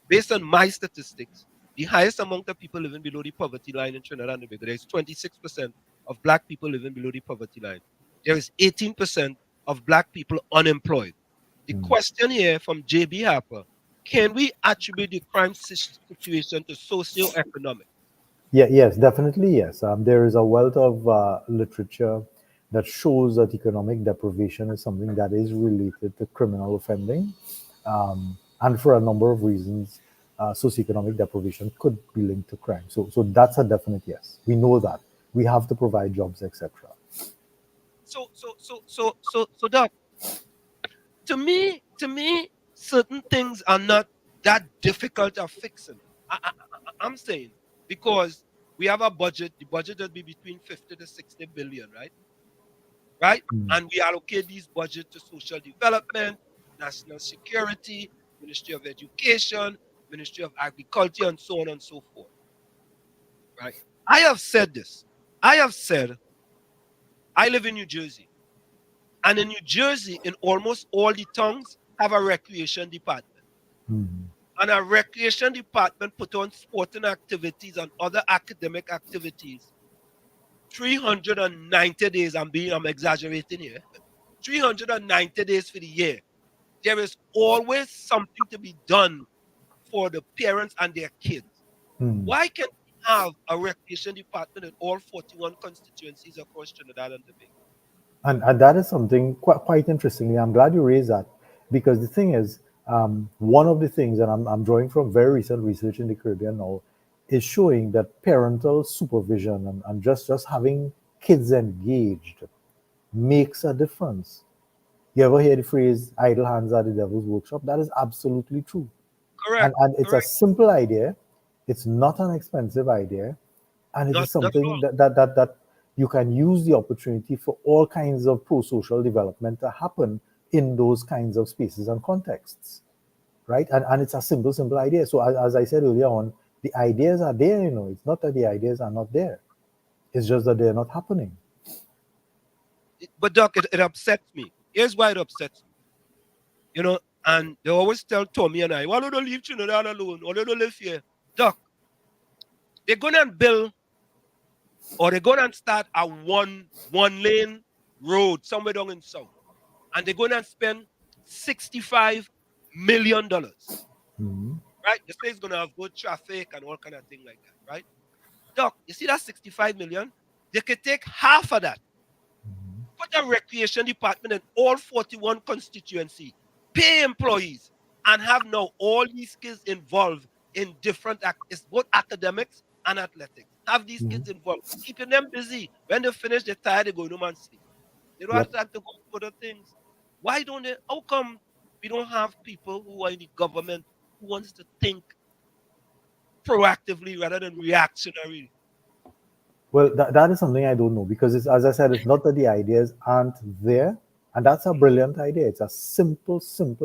based on my statistics, the highest amount of people living below the poverty line in Trinidad and Tobago, there is 26% of black people living below the poverty line. There is 18% of black people unemployed. The question here from J.B. Harper, can we attribute the crime situation to socioeconomic? Yes, definitely yes. There is a wealth of literature that shows that economic deprivation is something that is related to criminal offending. And for a number of reasons, socioeconomic deprivation could be linked to crime. So that's a definite yes. We know that. We have to provide jobs, etc. So, Doc, to me, certain things are not that difficult of fixing. I'm saying because we have a budget. The budget will be between 50 to 60 billion, right? Right? And we allocate these budgets to social development, national security, Ministry of Education, Ministry of Agriculture, and so on and so forth. Right? I have said this. I have said I live in New Jersey. And in New Jersey, in almost all the towns, have a recreation department. And a recreation department put on sporting activities and other academic activities 390 days. I'm exaggerating here. 390 days for the year. There is always something to be done for the parents and their kids. Why can't we have a recreation department in all 41 constituencies across Trinidad and Tobago? And that is something quite interestingly. I'm glad you raised that, because the thing is, one of the things, and I'm drawing from very recent research in the Caribbean now, is showing that parental supervision and just having kids engaged makes a difference. You ever hear the phrase "idle hands are the devil's workshop"? That is absolutely true. Correct. And it's correct. a simple idea. It's not an expensive idea, and it is something that you can use the opportunity for all kinds of pro-social development to happen in those kinds of spaces and contexts, right? And it's a simple idea. So as I said earlier on, the ideas are there. It's not that the ideas are not there. It's just that they're not happening. But Doc, it upsets me. Here's why it upsets me. And they always tell Tommy and I, why don't you leave Trinidad alone? Why don't you live here? Doc, they're gonna build or they're gonna start a one lane road somewhere down in South. And they're gonna spend $65 million. Right? They say it's gonna have good traffic and all kind of thing like that, right? Doc, you see that 65 million? They could take half of that. Put a recreation department in all 41 constituency, pay employees, and have now all these kids involved in different it's both academics and athletics. Have these kids involved, keeping them busy. When they finish, they're tired, they go home and sleep. They don't have time to go for other things. Why don't they? How come we don't have people who are in the government who wants to think proactively rather than reactionary? Well, that is something I don't know, because as I said, it's not that the ideas aren't there, and that's a brilliant idea. It's a simple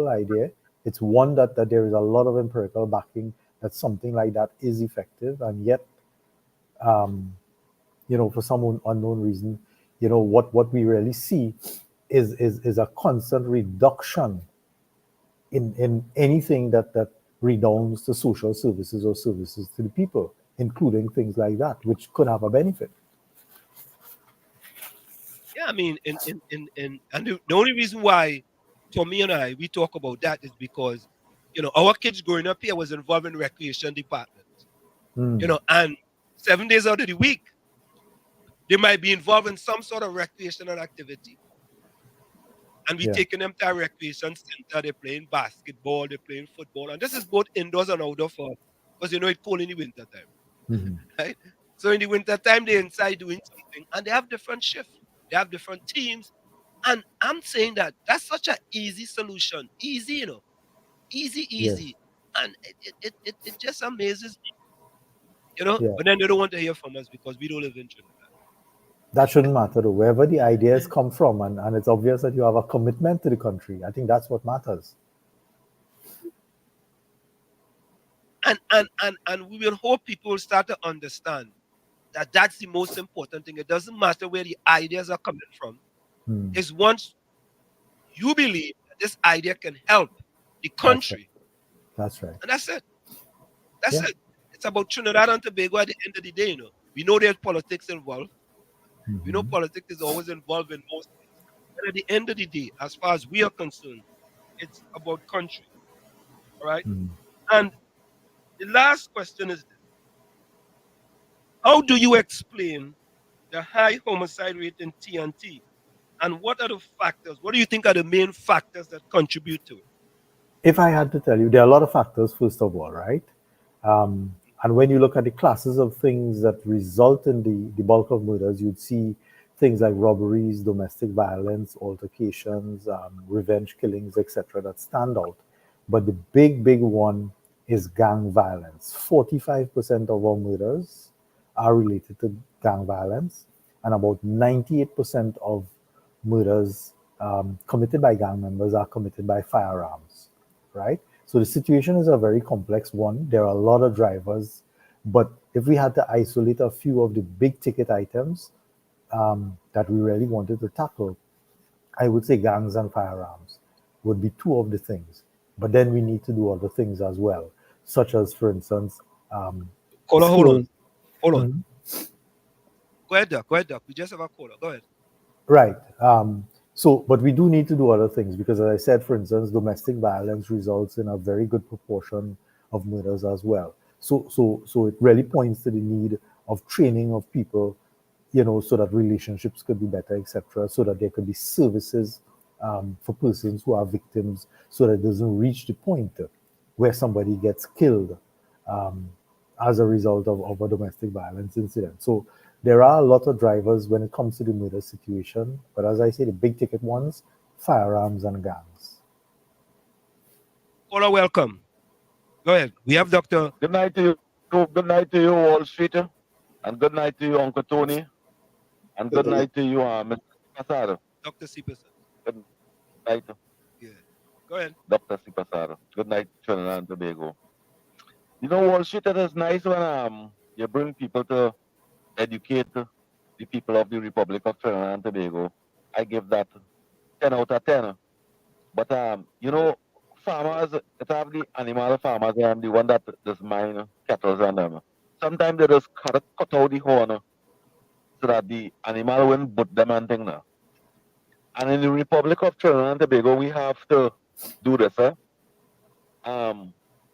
idea. It's one that there is a lot of empirical backing that something like that is effective, and yet, for some unknown reason, what we really see is a constant reduction in anything that redounds to social services or services to the people, including things like that, which could have a benefit. Yeah, I mean, and the only reason why Tommy and I we talk about that is because our kids growing up here was involved in recreation departments. And 7 days out of the week, they might be involved in some sort of recreational activity. And we taking them to a recreation center. They're playing basketball, they're playing football, and this is both indoors and outdoor because it's cold in the winter time, right? So in the winter time, they're inside doing something, and they have different shifts, they have different teams, and I'm saying that's such an easy solution, easy, easy, and it just amazes me, But then they don't want to hear from us because we don't live in Trinidad. That shouldn't matter though. Wherever the ideas come from, and it's obvious that you have a commitment to the country, I think that's what matters. And we will hope people will start to understand that that's the most important thing. It doesn't matter where the ideas are coming from. It's once you believe that this idea can help the country. That's right. And that's it. That's it. It's about Trinidad and Tobago at the end of the day, We know there's politics involved. We know politics is always involved in most things. But at the end of the day, as far as we are concerned, it's about country. All right? And the last question is this. How do you explain the high homicide rate in T&T And what are the factors? What do you think are the main factors that contribute to it? If I had to tell you, there are a lot of factors, first of all, right? And when you look at the classes of things that result in the bulk of murders, you'd see things like robberies, domestic violence, altercations, revenge killings, etc., that stand out. But the big one is gang violence. 45% of our murders are related to gang violence, and about 98% of murders committed by gang members are committed by firearms, right? So the situation is a very complex one. There are a lot of drivers, but if we had to isolate a few of the big ticket items that we really wanted to tackle, I would say gangs and firearms would be two of the things. But then we need to do other things as well, such as, for instance, Caller, hold on. Hold on. Mhm. Go ahead, Doc. Go ahead, Doc. We just have a caller. Go ahead. Right. But we do need to do other things because, as I said, for instance, domestic violence results in a very good proportion of murders as well. So it really points to the need of training of people, so that relationships could be better, etc., so that there could be services for persons who are victims, so that it doesn't reach the point where somebody gets killed um, as a result of a domestic violence incident. So there are a lot of drivers when it comes to the murder situation, but as I say, the big ticket ones, firearms and gangs. Caller, welcome. Go ahead. We have Dr. Good night to you. Good night to you, Wall Street. And good night to you, Uncle Tony. And good night to you, Mr. Seepersad. Dr. Seepersad. Good night, Yeah. Go ahead. Dr. Seepersad. Good night, Trinidad and Tobago. You know, Wall Street, it is nice when you bring people to educate the people of the Republic of Trinidad and Tobago. I give that 10 out of 10. But, farmers, it have the animal farmers, the one that just mine cattle and them. Sometimes they just cut out the horn so that the animal won't butt them and thing now. And in the Republic of Trinidad and Tobago, we have to do this.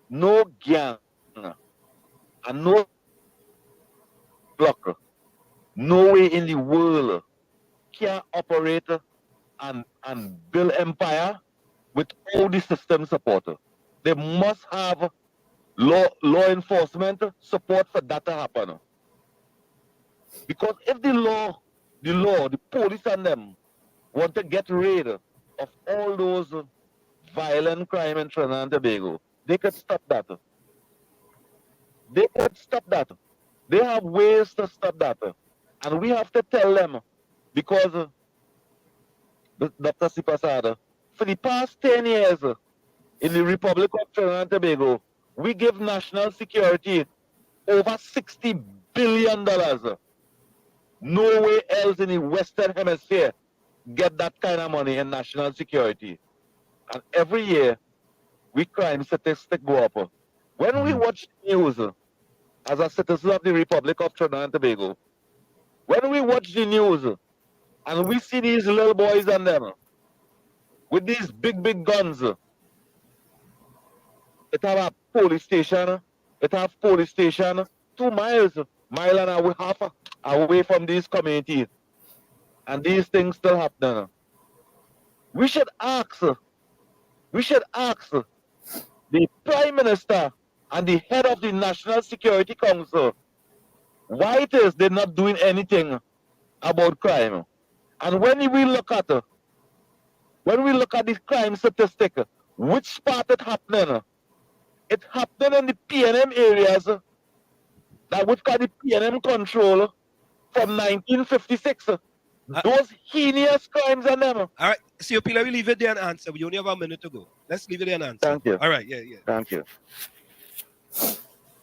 No gang and no block, no way in the world can operate and build empire with all the system support. They must have law enforcement support for that to happen. Because if the police and them want to get rid of all those violent crime in Trinidad and Tobago, they could stop that. They could stop that. They have ways to stop that. And we have to tell them, because Dr. Seepersad, for the past 10 years in the Republic of Trinidad and Tobago, we give national security over $60 billion. Nowhere else in the Western Hemisphere get that kind of money in national security. And every year, we crime statistics go up. When we watch news as a citizen of the Republic of Trinidad and Tobago, when we watch the news and we see these little boys and them with these big guns, it have a police station, 2 miles, mile and a half away from these communities. And these things still happening. We should ask the Prime Minister and the head of the National Security Council why it is they're not doing anything about crime. And when we look at the crime statistic, which part it happening? It happening in the PNM areas that we've got the PNM control from 1956. Those heinous crimes and them. All right. So, let me leave it there and answer. We only have a minute to go. Let's leave it there and answer. Thank you. All right. Yeah. Thank you.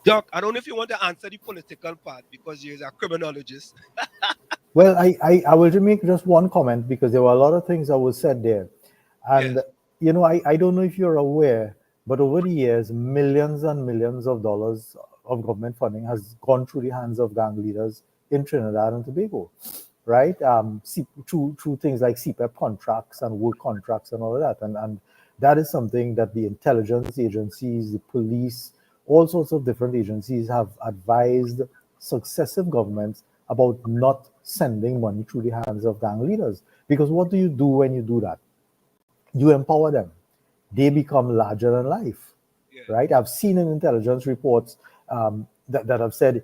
Doc, I don't know if you want to answer the political part because you're a criminologist. Well, I will make just one comment because there were a lot of things that was said there. And, I don't know if you're aware, but over the years, millions and millions of dollars of government funding has gone through the hands of gang leaders in Trinidad and Tobago, right? Through things like CPEP contracts and work contracts and all of that. And that is something that the intelligence agencies, the police, all sorts of different agencies have advised successive governments about not sending money through the hands of gang leaders Because what do you do when you do that? You empower them. They become larger than life, right? I've seen in intelligence reports that have said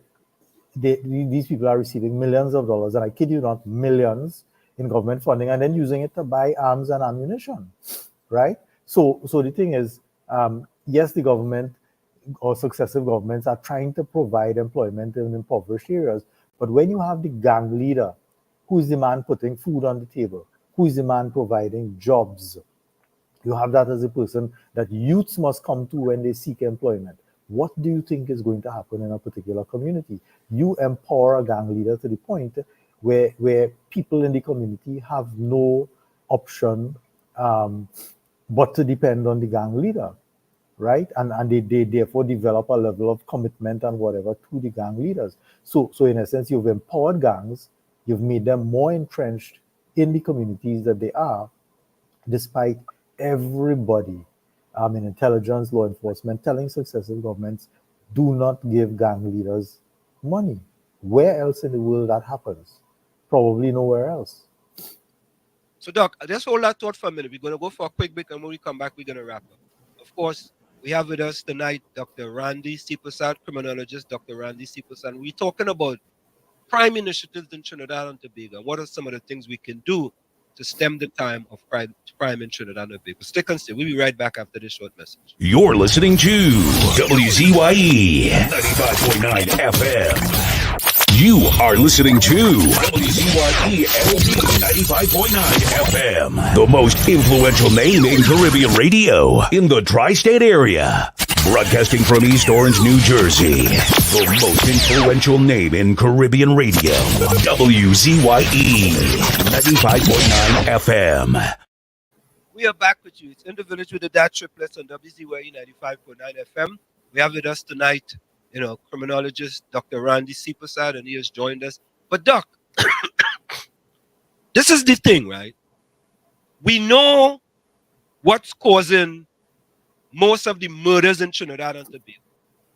these people are receiving millions of dollars, and I kid you not, millions in government funding, and then using it to buy arms and ammunition, right? So the thing is, yes, the government or successive governments are trying to provide employment in impoverished areas, but when you have the gang leader, who is the man putting food on the table, who is the man providing jobs, you have that as a person that youths must come to when they seek employment. What do you think is going to happen in a particular community? You empower a gang leader to the point where people in the community have no option but to depend on the gang leader, right? And they therefore develop a level of commitment and whatever to the gang leaders. So in a sense, you've empowered gangs, you've made them more entrenched in the communities that they are, despite everybody in intelligence, law enforcement, telling successive governments, do not give gang leaders money. Where else in the world that happens? Probably nowhere else. So, Doc, just hold that thought for a minute. We're going to go for a quick break, and when we come back, we're going to wrap up. Of course, we have with us tonight Dr. Randy Seepersad, criminologist, Dr. Randy Seepersad. We're talking about crime initiatives in Trinidad and Tobago. What are some of the things we can do to stem the time of crime in Trinidad and Tobago? Stick and stay. We'll be right back after this short message. You're listening to WZYE 95.9 FM. You are listening to WZYE LP 95.9 FM, the most influential name in Caribbean radio in the tri-state area. Broadcasting from East Orange, New Jersey, the most influential name in Caribbean radio, WZYE 95.9 FM. We are back with you. It's In the Village with the DAT Triplets on WZYE 95.9 FM. We have with us tonight, criminologist Dr. Randy Seepersad, and he has joined us. But Doc, this is the thing, right? We know what's causing most of the murders in Trinidad and Tobago.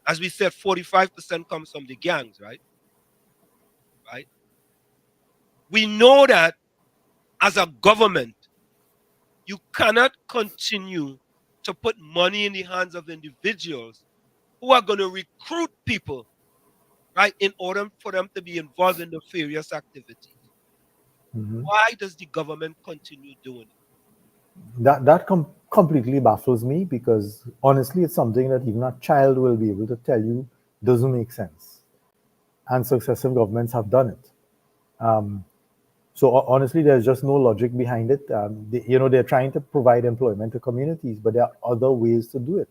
As we said, 45% comes from the gangs, right? Right? We know that as a government, you cannot continue to put money in the hands of individuals who are going to recruit people, right, in order for them to be involved in nefarious activities. Mm-hmm. Why does the government continue doing it? That completely baffles me, because honestly, it's something that even a child will be able to tell you doesn't make sense. And successive governments have done it. So honestly, there's just no logic behind it. They're trying to provide employment to communities, but there are other ways to do it.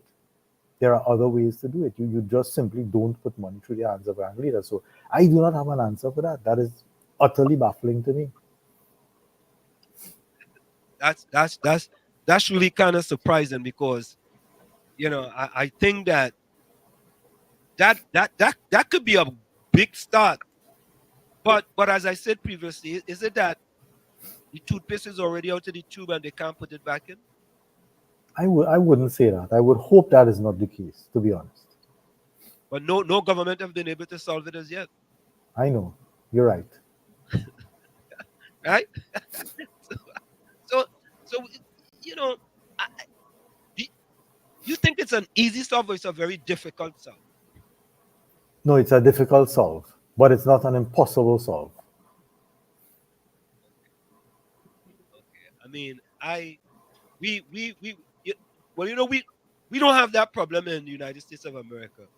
You just simply don't put money through the hands of gang leaders. So I do not have an answer for that. That is utterly baffling to me. That's really kind of surprising, because I think that could be a big start. But as I said previously, is it that the toothpaste is already out of the tube and they can't put it back in? I wouldn't say that. I would hope that is not the case, to be honest. But no government have been able to solve it as yet. I know. You're right. Right? So you think it's an easy solve, or it's a very difficult solve? No, it's a difficult solve, but it's not an impossible solve. Okay. I mean, we don't have that problem in the United States of America.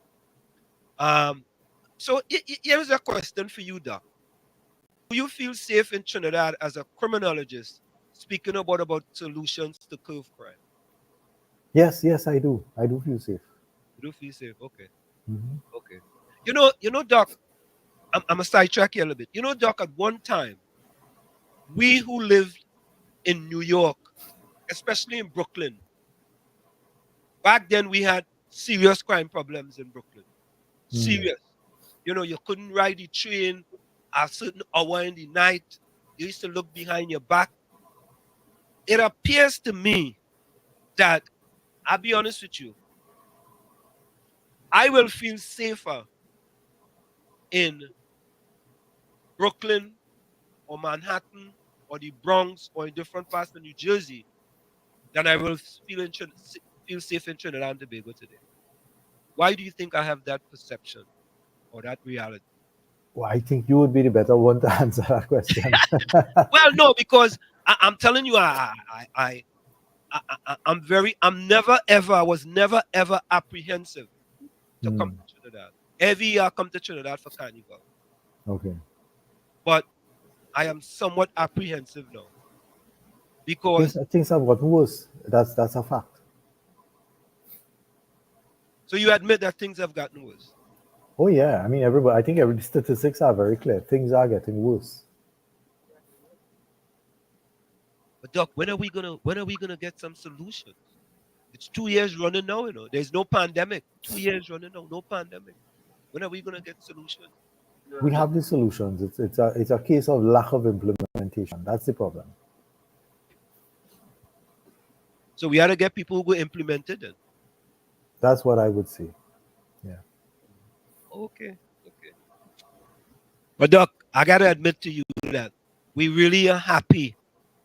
So here's a question for you, Doc. Do you feel safe in Trinidad as a criminologist, speaking about solutions to curb crime? Yes, I do. I do feel safe. You do feel safe? Okay. Mm-hmm. Okay. Doc, I'm a sidetrack here a little bit. Doc, at one time, we who lived in New York, especially in Brooklyn, back then we had serious crime problems in Brooklyn. Serious. You couldn't ride the train at a certain hour in the night. You used to look behind your back. It appears to me that, I'll be honest with you, I will feel safer in Brooklyn or Manhattan or the Bronx or in different parts of New Jersey than I will feel safe in Trinidad and Tobago today. Why do you think I have that perception or that reality? Well, I think you would be the better one to answer that question. Well, no, because I'm telling you, I was never ever apprehensive to come to Trinidad. Every year I come to Trinidad for Carnival, Okay. but I am somewhat apprehensive now because. Things have gotten worse. That's a fact. So you admit that things have gotten worse. Oh yeah, I mean everybody. I think every statistics are very clear. Things are getting worse. But Doc, when are we gonna get some solutions? It's 2 years running now, you know. There's no pandemic. 2 years running now, no pandemic. When are we gonna get solutions? We have the solutions. It's a case of lack of implementation. That's the problem. So we had to get people who go implement it then. That's what I would say. Yeah. Okay. But Doc, I gotta admit to you that we really are happy,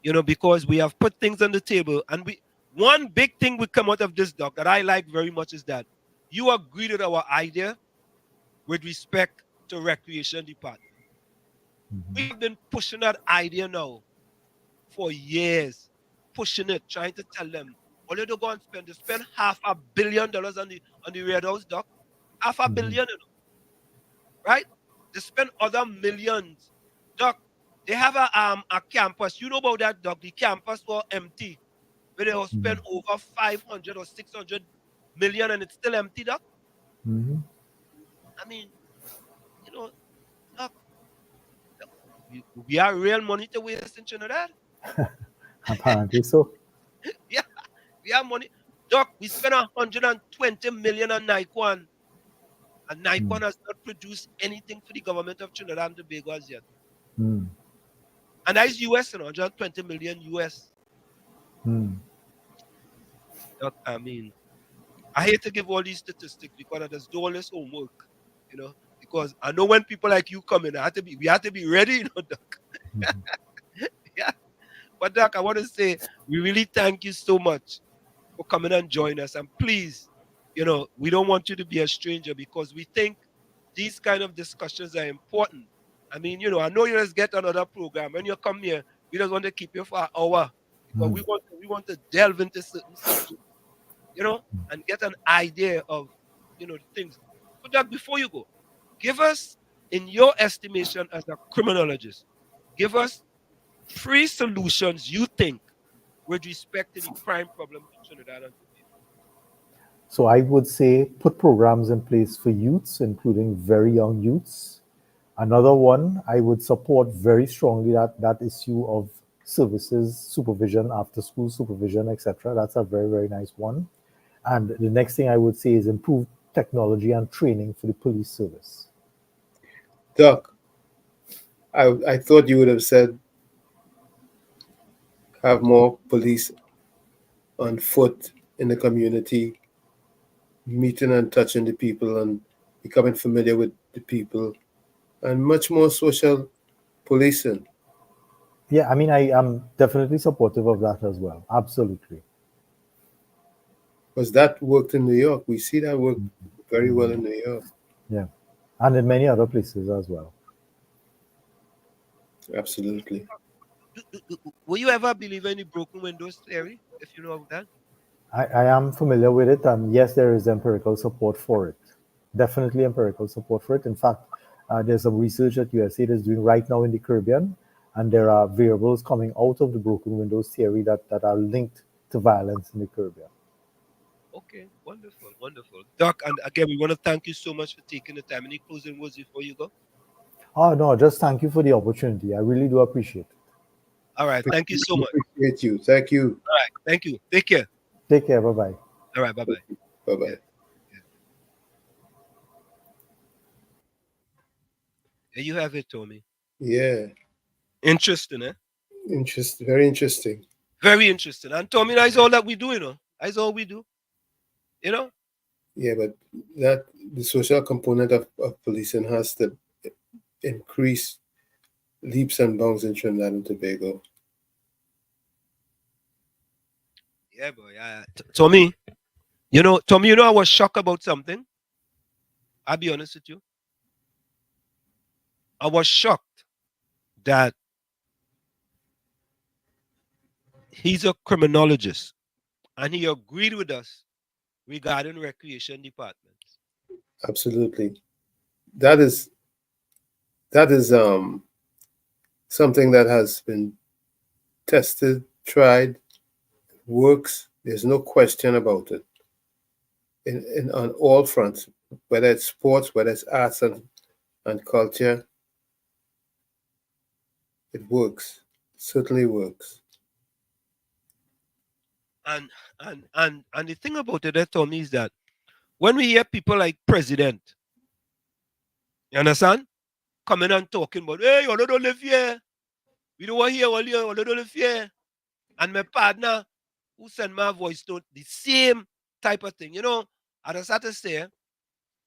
you know, because we have put things on the table, and one big thing we come out of this, Doc, that I like very much is that you agreed with our idea with respect to recreation department. We've been pushing that idea now for years, pushing it, trying to tell them, all you do go and spend $500 million on the Red House, Doc. $500 million, you know, right? They spend other millions. Doc, they have a campus. You know about that, Doc? The campus was empty. Where they will spend over 500 or 600 million and it's still empty, Doc. I mean, you know, Doc, we are real money to waste in Trinidad. Apparently so. Yeah, we have money. Doc, we spent 120 million on Nikon. And Nikon has not produced anything for the government of Trinidad and Tobago as yet. And that's US, you know, 120 million US. Doc, I mean, I hate to give all these statistics because I just do all this homework, you know, because I know when people like you come in, we have to be ready, you know, Doc. Yeah. But Doc, I want to say we really thank you so much for coming and joining us. And please, you know, we don't want you to be a stranger because we think these kind of discussions are important. I mean, you know, I know you just get another program. When you come here, we just want to keep you for an hour because we want to delve into certain subjects, you know, and get an idea of, you know, the things. So Doc, before you go, give us, in your estimation as a criminologist, give us 3 solutions you think with respect to the crime problem in Trinidad and Tobago. So I would say put programs in place for youths, including very young youths. Another one, I would support very strongly that issue of services, supervision, after school supervision, etc. That's a very, very nice one. And the next thing I would say is improve technology and training for the police service. Doc, I thought you would have said have more police on foot in the community, meeting and touching the people and becoming familiar with the people, and much more social policing. Yeah, I mean, I am definitely supportive of that as well. Absolutely. Because that worked in New York. We see that work very well in New York. Yeah. And in many other places as well. Absolutely. Will you ever believe in the broken windows theory, if you know of that? I am familiar with it, and yes, there is empirical support for it. Definitely empirical support for it. In fact, there's some research that USAID is doing right now in the Caribbean, and there are variables coming out of the broken windows theory that are linked to violence in the Caribbean. Okay, wonderful. Doc, and again, we want to thank you so much for taking the time. Any closing words before you go? Oh, no, just thank you for the opportunity. I really do appreciate it. All right, thank you so much. Appreciate you. Thank you. All right, thank you. Take care. Take care. Bye-bye. All right, bye-bye. Bye-bye. Yeah. There you have it, Tommy. Yeah. Interesting, eh? Very interesting. Very interesting. And Tommy, that's all that we do, you know. That's all we do. You know? Yeah, but the social component of policing has to increase leaps and bounds in Trinidad and Tobago. Yeah, boy. Tommy, Tommy, I was shocked about something. I'll be honest with you. I was shocked that he's a criminologist and he agreed with us regarding recreation departments. Absolutely. That is something that has been tested, tried, works. There's no question about it. In on all fronts, whether it's sports, whether it's arts and culture, it works. It certainly works. And the thing about it, Tommy, is that when we hear people like President, you understand, coming and talking about, hey, you don't live here. We don't want to hear all you don't live here. And my partner who sent my voice note, the same type of thing. I just have to say,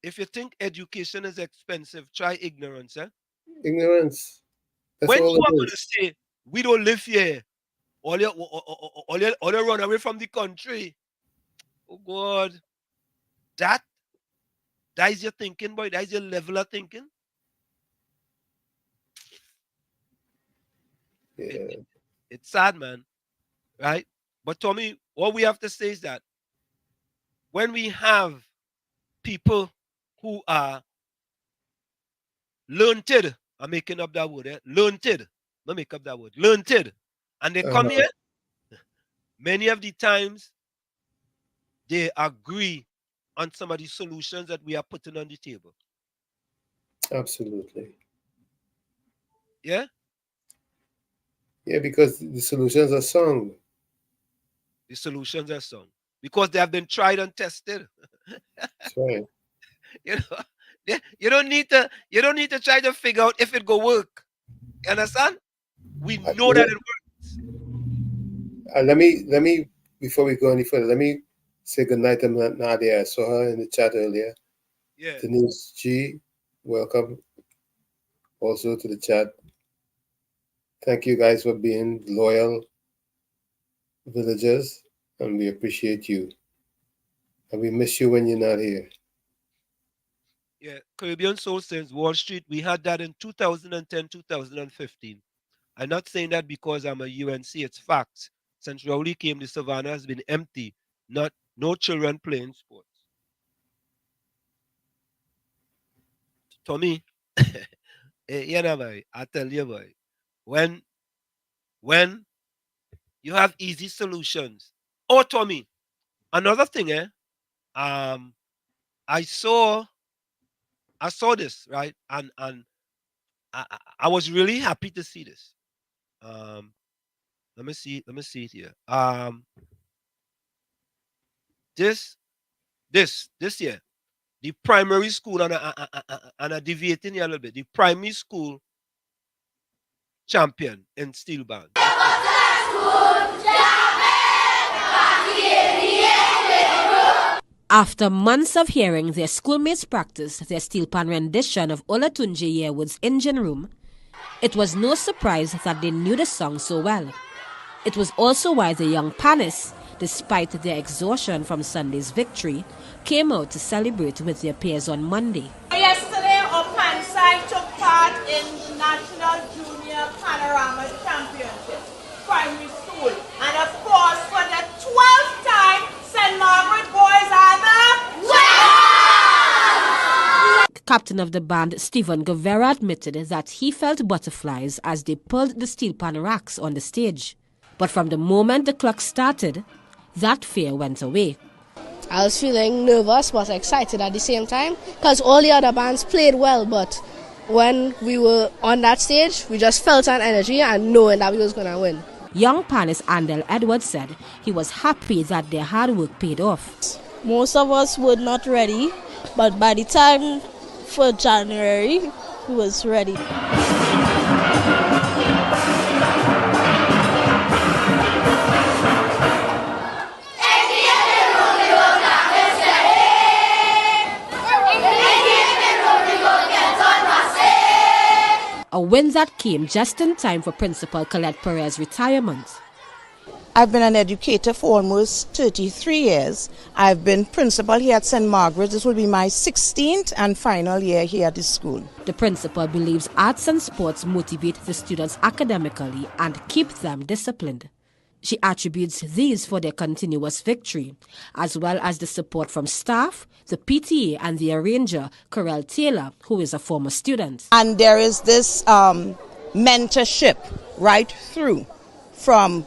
if you think education is expensive, try ignorance. Ignorance. That's When all you are it going to is. say, we don't live here, all you run away from the country. Oh, God. That is your thinking, boy. That is your level of thinking. Yeah. It's sad, man. Right? But Tommy, what we have to say is that when we have people who are learned, I'm making up that word, learned. Not make up that word, learned. And they come here, many of the times they agree on some of the solutions that we are putting on the table. Absolutely. Yeah? Yeah, because the solutions are sound. The solutions are sound. Because they have been tried and tested. That's right. You don't need to try to figure out if it go work. You understand? We know that it works. Let me before we go any further, let me say goodnight to Nadia. I saw her in the chat earlier. Yeah. Denise G, welcome also to the chat. Thank you guys for being loyal villagers, and we appreciate you. And we miss you when you're not here. Yeah, Caribbean Soul Saints, Wall Street, we had that in 2010, 2015. I'm not saying that because I'm a UNC, it's facts. Since Rowley came, the Savannah has been empty. No children playing sports. Tommy, boy, I tell you, boy, when you have easy solutions. Oh, Tommy, another thing, I saw this, right? And I was really happy to see this. Let me see it here. This year, the primary school, and I deviating here a little bit, the primary school champion in steel band. After months of hearing their schoolmates practice their steel pan rendition of Olatunji Yearwood's Engine Room, it was no surprise that they knew the song so well. It was also why the young panists, despite their exhaustion from Sunday's victory, came out to celebrate with their peers on Monday. Yesterday, our pan side took part in the National Junior Panorama Championship, primary school. And of course, for the 12th time, St. Margaret boys are the winners! Captain of the band, Stephen Guevara, admitted that he felt butterflies as they pulled the steel pan racks on the stage. But from the moment the clock started, that fear went away. I was feeling nervous but excited at the same time because all the other bands played well, but when we were on that stage, we just felt an energy and knowing that we was going to win. Young panelist Andel Edwards said he was happy that their hard work paid off. Most of us were not ready, but by the time for January, we was ready. A win that came just in time for Principal Colette Perez's retirement. I've been an educator for almost 33 years. I've been principal here at St. Margaret's. This will be my 16th and final year here at the school. The principal believes arts and sports motivate the students academically and keep them disciplined. She attributes these for their continuous victory, as well as the support from staff, the PTA and the arranger, Corel Taylor, who is a former student. And there is this mentorship right through from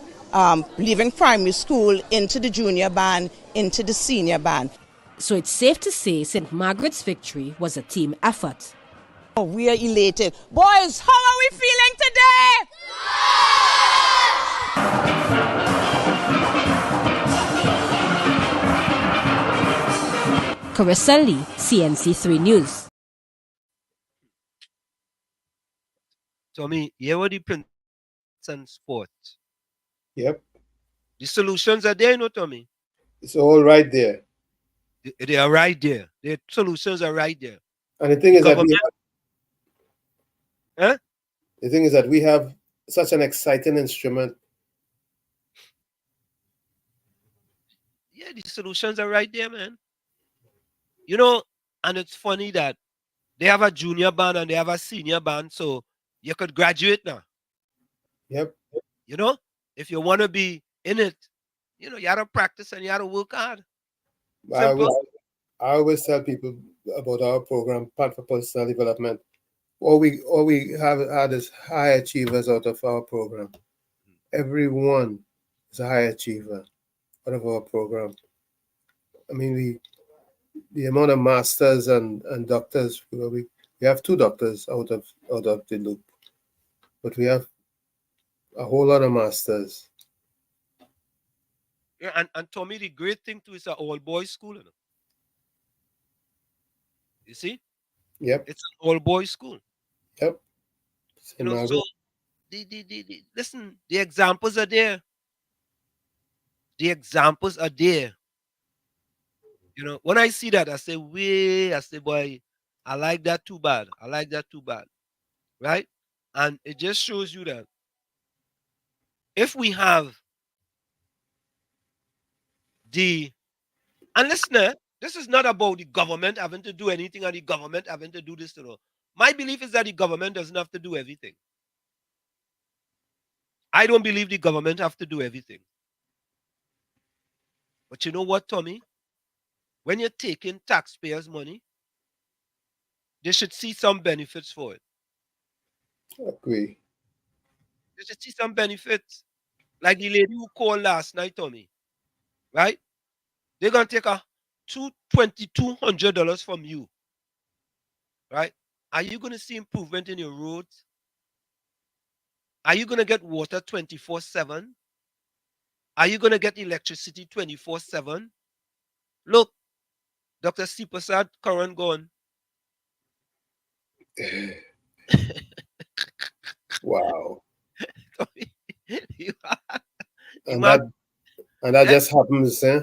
leaving primary school into the junior band, into the senior band. So it's safe to say St. Margaret's victory was a team effort. Oh, we are elated. Boys, how are we feeling today? Carissa Lee, CNC3 News. Tommy, you what the Prince and sports. Yep. The solutions are there, no, Tommy? It's all right there. They are right there. The solutions are right there. And the thing is that the thing is that we have such an exciting instrument. Yeah, the solutions are right there, man. You know, and it's funny that they have a junior band and they have a senior band, so you could graduate now. Yep. You know, if you want to be in it, you know, you have to practice and you have to work hard. I always tell people about our program, Part for Personal Development. All we have had is high achievers out of our program. Everyone is a high achiever out of our program. I mean, the amount of masters and doctors, we have 2 doctors out of the loop, but we have a whole lot of masters. Yeah, and Tommy, the great thing too is an all-boys school. You see? Yep. It's an all-boys school. Yep. You know, so listen, the examples are there. The examples are there. You know, when I see that, I say, boy, I like that too bad. I like that too bad. Right? And it just shows you that if we have and listen, this is not about the government having to do anything or the government having to do this. My belief is that the government doesn't have to do everything. I don't believe the government have to do everything. But you know what, Tommy? When you're taking taxpayers' money, they should see some benefits for it. Agree. They should see some benefits. Like the lady who called last night, Tommy. Right? They're going to take $2,200 from you. Right? Are you going to see improvement in your roads? Are you going to get water 24/7? Are you going to get electricity 24/7? Look, Dr. Seepersad, current gone. Wow. And that just happens, eh?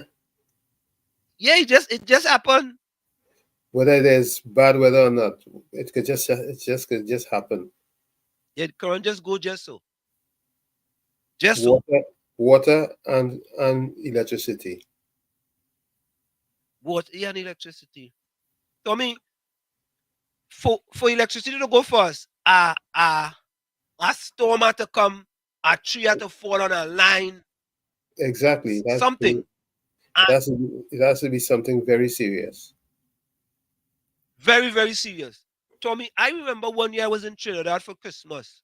Yeah, it just happened. Whether there's bad weather or not, it could just happen. Yeah, the current just go just so. Just so. Water and electricity. Water and electricity. So I mean, for electricity to go first, a storm had to come, a tree had to fall on a line. Exactly. That's something. It has to be something very serious. Very, very serious. Tommy, I remember one year I was in Trinidad for Christmas.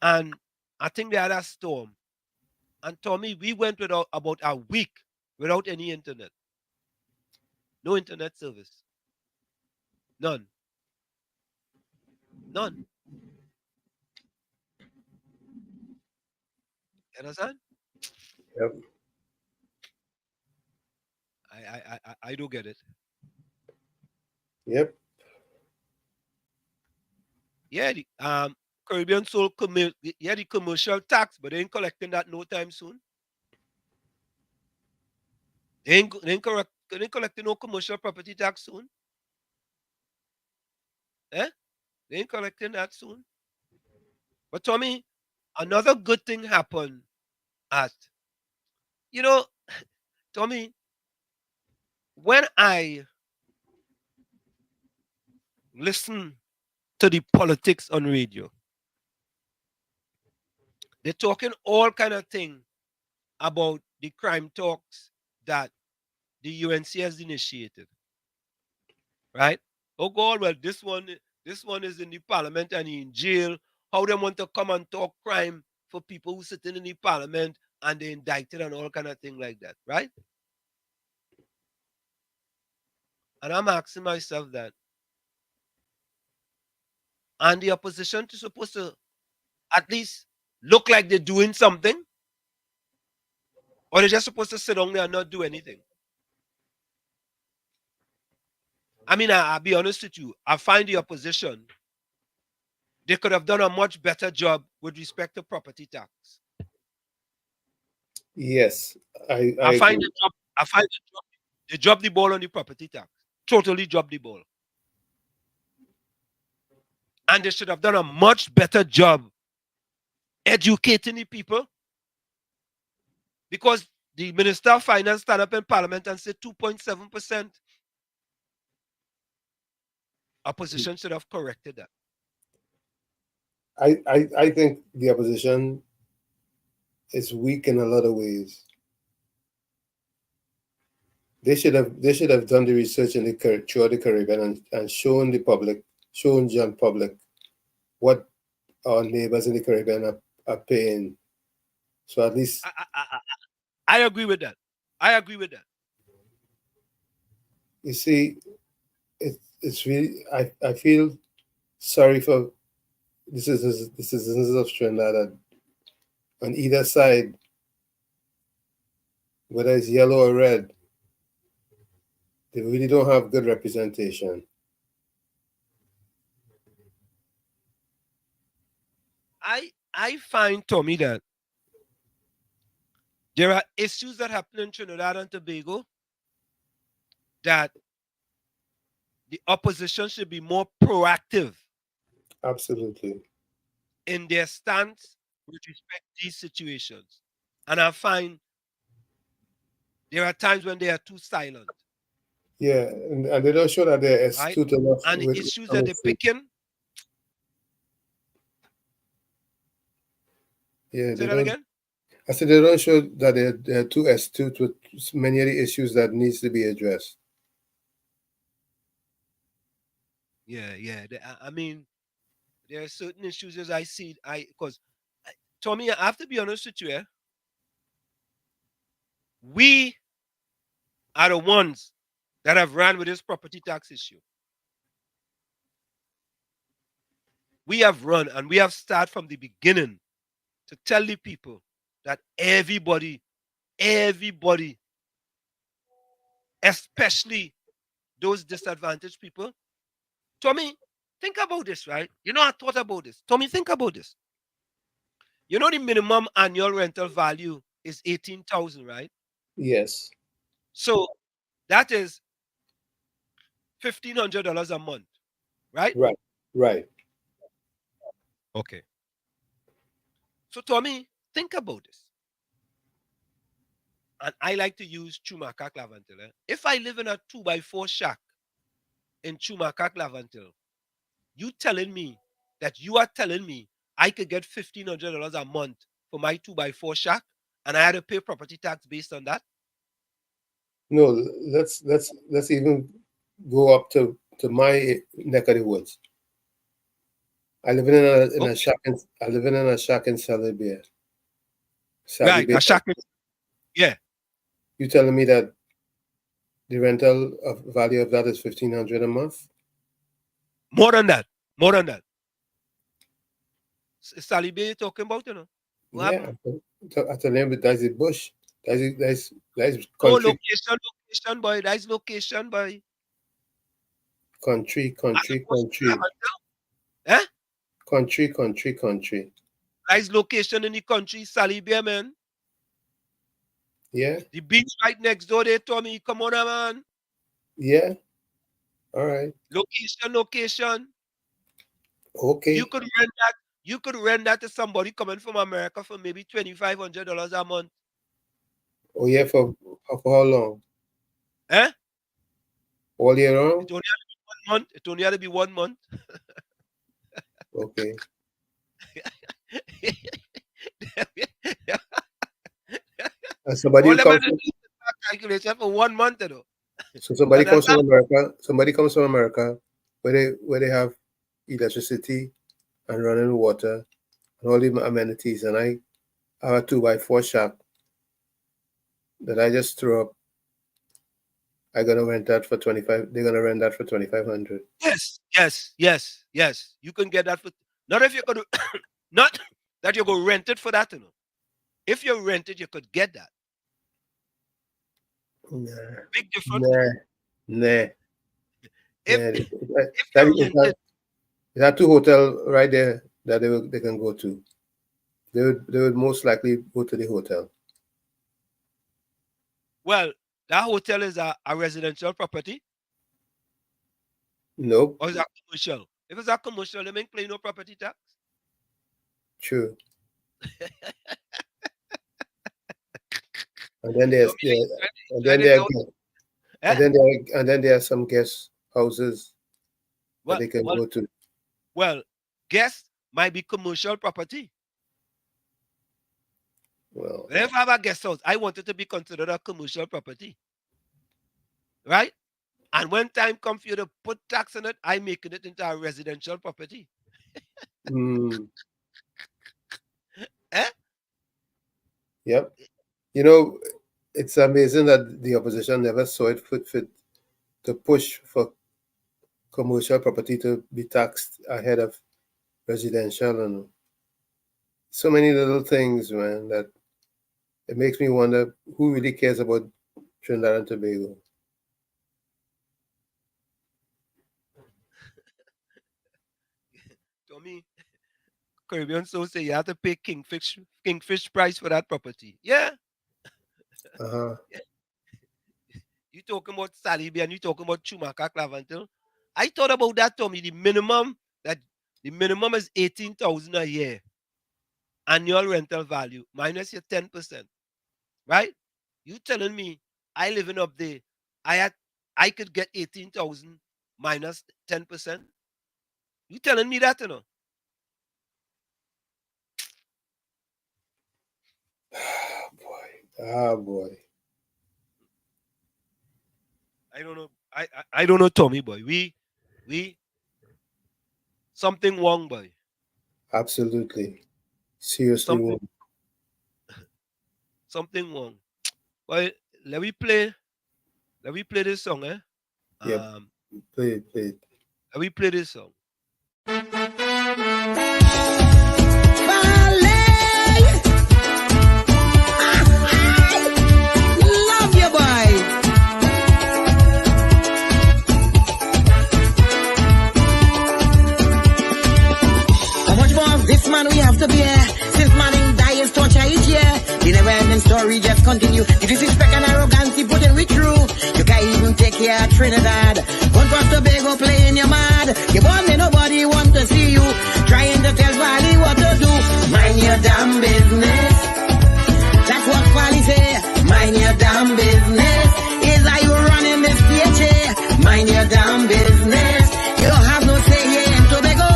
And I think they had a storm. And Tommy, we went without about a week without any internet. No internet service. None. None. You understand? Yep. I do get it. Yep. Yeah, the Caribbean Soul the commercial tax, but they ain't collecting that no time soon. They ain't collecting no commercial property tax soon. Eh? They ain't collecting that soon. But Tommy, another good thing happened at You know, Tommy, when I listen to the politics on radio, they're talking all kind of thing about the crime talks that the UNC has initiated, right? Oh God, well this one is in the parliament and he in jail. How they want to come and talk crime for people who sitting in the parliament and they indicted and all kind of thing like that, right? And I'm asking myself that, and the opposition is supposed to at least look like they're doing something, or they're just supposed to sit down there and not do anything. I mean, I'll be honest with you. I find the opposition, they could have done a much better job with respect to property tax. Yes, I I find agree. they dropped the ball on the property tax. Totally dropped the ball. And they should have done a much better job educating the people, because the Minister of Finance stand up in Parliament and said 2.7%. Opposition should have corrected that. I think the opposition is weak in a lot of ways. They should have done the research in throughout the Caribbean and shown the public, shown young public what our neighbors in the Caribbean are paying. So at least I agree with that. I agree with that. you see, it's really I feel sorry for the citizens of Trinidad that on either side, whether it's yellow or red, they really don't have good representation. I find, Tommy, that there are issues that happen in Trinidad and Tobago that the opposition should be more proactive Absolutely. in their stance with respect to these situations. And I find there are times when they are too silent. Yeah, and they don't show that they're Right? astute enough And the with issues that they're honesty. picking. Yeah, Say they that don't. again? I said they don't show that they're too astute with many of the issues that needs to be addressed. Yeah. I mean, there are certain issues as I see because Tommy, I have to be honest with you. We are the ones that have ran with this property tax issue. We have run and we have started from the beginning to tell the people that everybody, especially those disadvantaged people. Tommy, think about this, right? You know, I thought about this. Tommy, think about this. You know, the minimum annual rental value is 18,000, right? Yes. So that is $1,500 a month, right? Right. Right. Okay. So Tommy, think about this. And I like to use Chumaka Clavantil. If I live in a 2x4 shack in Chumaka Clavantil, you telling me that you are telling me I could get $1,500 a month for my 2x4 shack and I had to pay property tax based on that? No, let's even go up to my neck of the woods. I live in a shack in Salibia. Right, a shack. Yeah. You telling me that the rental value of that is $1,500 a month? More than that. More than that. Salibia you're talking about, you know? What Yeah, I tell them, but that's the bush. That's no, country, location, boy. That's location, boy. country. Eh? Country. That's location in the country, Salibia, man. Yeah. The beach right next door there, Tommy. Come on, man. Yeah. All right. Location. Okay. You could rent that to somebody coming from America for maybe $2,500 a month. Oh yeah, for how long? Eh? All year round? It only had to be 1 month. It only had to be 1 month. Okay. And somebody All who them comes had to do is calculation for 1 month, you know. so somebody And comes that's from America. Somebody comes from America where they have electricity and running water and all the amenities, and I have a 2x4 shack that I just threw up. I'm gonna rent that for 25. They're gonna rent that for 2,500. Yes. You can get that for not if you're gonna not that you're gonna rent it for that, you know. If you rent it, you could get that. Nah. Big difference. Nah. If There are 2 hotels right there that they can go to. They would most likely go to the hotel. Well, that hotel is a residential property. Nope. Or is that commercial? If it's a commercial, they ain't pay no property tax. True. And then there's and then there are some guest houses that they can go to. Well, guest might be commercial property. Well, if I have a guest house, I want it to be considered a commercial property. Right? And when time comes for you to put tax on it, I'm making it into a residential property. Eh? Yep. You know, it's amazing that the opposition never saw it fit to push for commercial property to be taxed ahead of residential, and so many little things, man, that it makes me wonder who really cares about Trinidad and Tobago. To me, Caribbean so say you have to pay kingfish price for that property. Yeah. Uh-huh. You talking about Salibi and you talking about Chumaka Clavantil. I thought about that, Tommy. The minimum is 18,000 a year. Annual rental value minus your 10%. Right? You telling me I living up there, I could get 18,000 minus 10%? You telling me that, you know? Boy. I don't know. I don't know, Tommy, boy. We something wrong, boy. Absolutely. Seriously wrong. Something wrong. Well, let me play this song, eh? Yep. Play it. Let me play this song. Love you, boy. How much more of this man we have to bear? Since man in dying torture each year. The never-ending story just continue. The disrespect and arrogance he put in with through. You can't even take care of Trinidad. One cross Tobago playing your mad. You born there, nobody want to see you. Trying to tell Valley what to do. Mind your damn business. That's what Valley say. Mind your damn business. Is how you running this PHA. Mind your damn business. You don't have no say here in Tobago.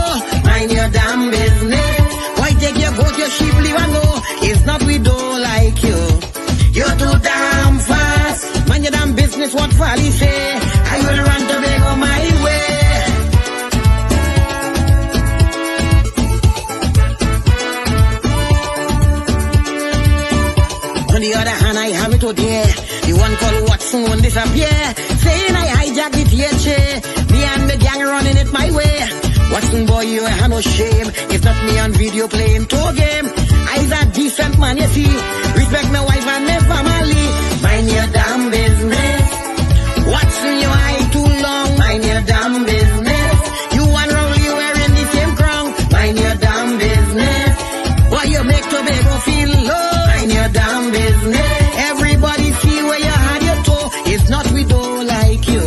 Mind your damn business. Why take your goat, your sheep, leave and go? It's not we don't like you. You're too damn fast. Mind your damn business, what Valley say. I will run Tobago my way. On the other hand, I have it out here. The one called Watson won't disappear. Saying I hijacked the THA. Me and the gang running it my way. Watson boy, you have no shame. If not me on video playing tour game. I's a decent man, you see. Respect my wife and my family. Mind your damn business. Watson, your eye too long. Mind your damn business. You and Rowley wearing the same crown. Mind your damn business. Why you make Tobago feel low? Mind your damn business. Everybody see where you had your toe. It's not we don't like you.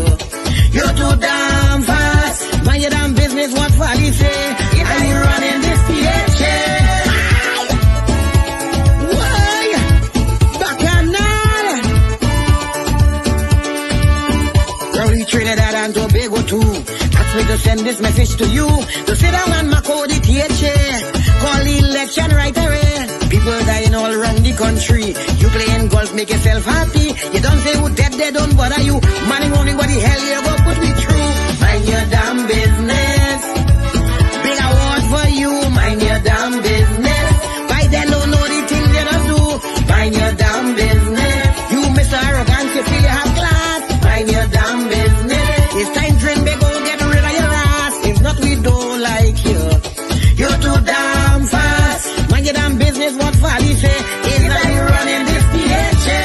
You're too damn fast. Mind your damn business, what Valley say. Are you running this PHA? Why? Bacchanal. and Tobago too. Ask me to send this message to you. To sit down and mark out the chair. Call the election right away. People dying all around the country. You playing golf, make yourself happy. You don't say who dead, they don't bother you. Money only what the hell you go put me through. Mind your damn business. Big award for you. Mind your damn business. Why they don't know the things they don't do. Mind your damn business. You Mr. Arrogant, you feel you have class. Mind your damn business. It's time train, they go get rid of your ass. If not, we don't like you. You're too damn fast. Mind your damn business, what Fally say. Is that you running this DHA?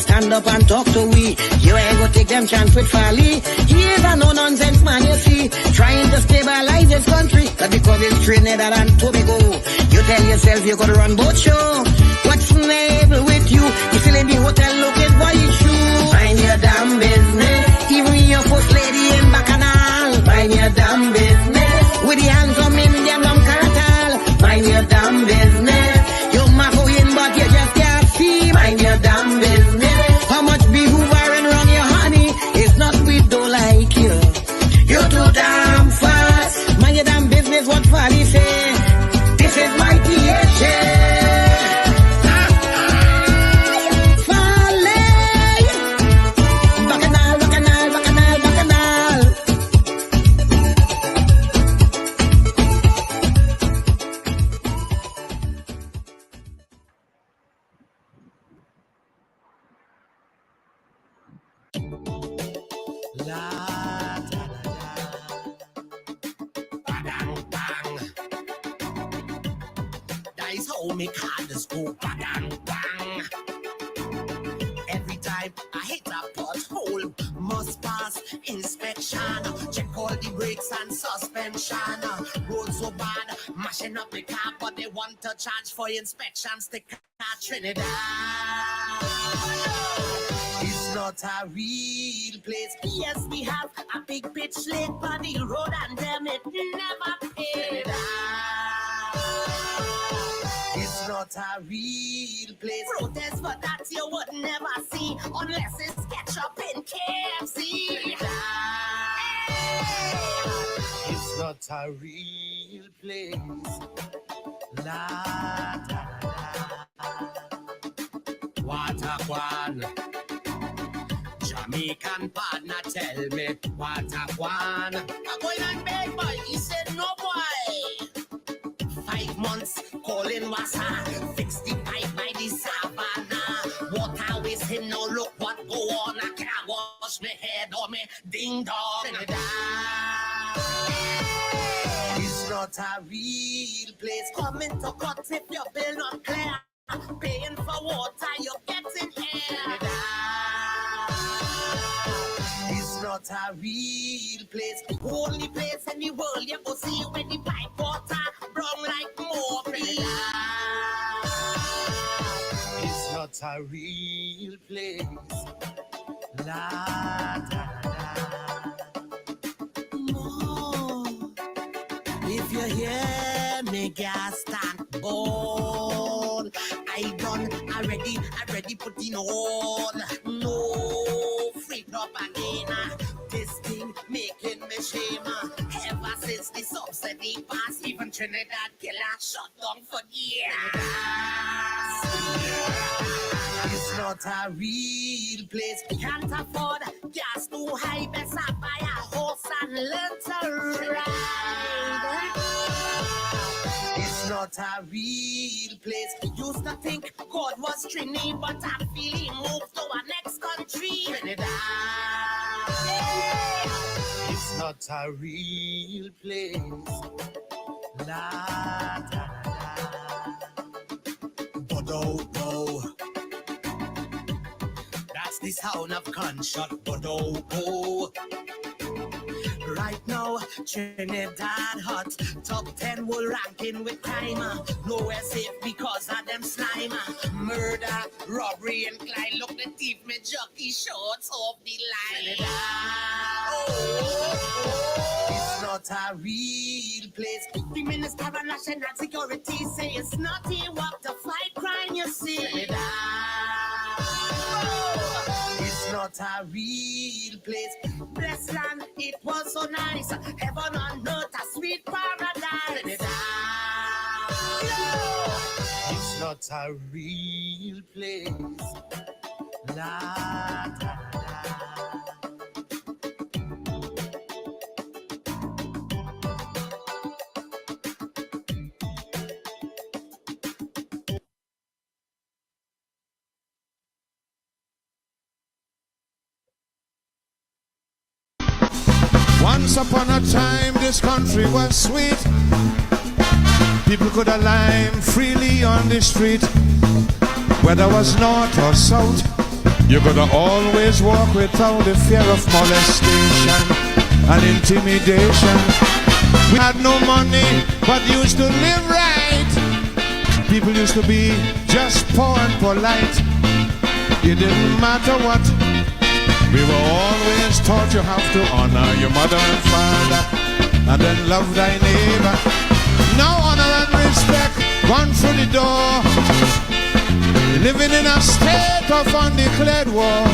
Stand up and talk to we. You ain't go take them chance with Fally. He is a no-nonsense man, you see. Trying to stabilize his country. But because it's Trinidad and Tobago, you tell yourself you gotta run both show. What's the name with you? You still in the hotel looking for your shoe. Mind your damn business. Even your first lady in Bacchanal. Mind your damn business. With the handsome Indian from Caratal. Mind your damn business. You might go in but you just can't see. Mind your damn business. How much be hoovering around your honey? It's not we don't like you. You're too damn fast. Mind your damn business, what Fally say. This is my DHA. Me cars go bang bang. Every time I hit a pothole, must pass inspection. Check all the brakes and suspension. Road so bad, mashing up the car, but they want to charge for inspection. Stick at Trinidad. It's not a real place. Yes, we have a big pitch lake on the road, and them it never paid. It's not a real place. Protest for that you would never see unless it's ketchup in KFC. It's not a real place. La da da. Watakwan. Jamaican partner tell me Watakwan. I'm going on bed boy. He said no boy. 5 months calling Wassa, fix the pipe by the savannah. Water waste him, no look what go on. I can't wash my head or me ding dong. It's not a real place. Coming to cut if your bill not clear. Paying for water, you're getting air. It's not a real place. The only place in the world you go see when the pipe water brown like morphine. It's not a real place. La da da. More. If you hear me gas tank born, I ready putting on. No free propaganda. This thing making me shame. Ever since the subsidy passed, even Trinidad killer shut down for years. It's not a real place. Can't afford gas too high. Better buy a horse and learn to ride. It's not a real place. Used to think God was Trini, but I feel he moved to our next country. Trinidad. It's not a real place. La da da. Bodo. That's the sound of gunshot. Bodo. Right now, Trinidad hot. Top 10 will ranking with crime. Nowhere safe because of them slime. Murder, robbery, and Clyde. Look, the thief, me jockey shorts off the line. It's not a real place. The Minister of National Security say it's not a walk to fight crime, you see. It's not a real place. Blessed land, it was so nice. Heaven on earth, a sweet paradise. It's not a real place. La, da, da. Once upon a time, this country was sweet. People could align freely on the street. Whether it was north or south, you could always walk without the fear of molestation and intimidation. We had no money, but used to live right. People used to be just poor and polite. It didn't matter what. We were always taught you have to honor your mother and father and then love thy neighbor. Now honor and respect gone through the door. Living in a state of undeclared war.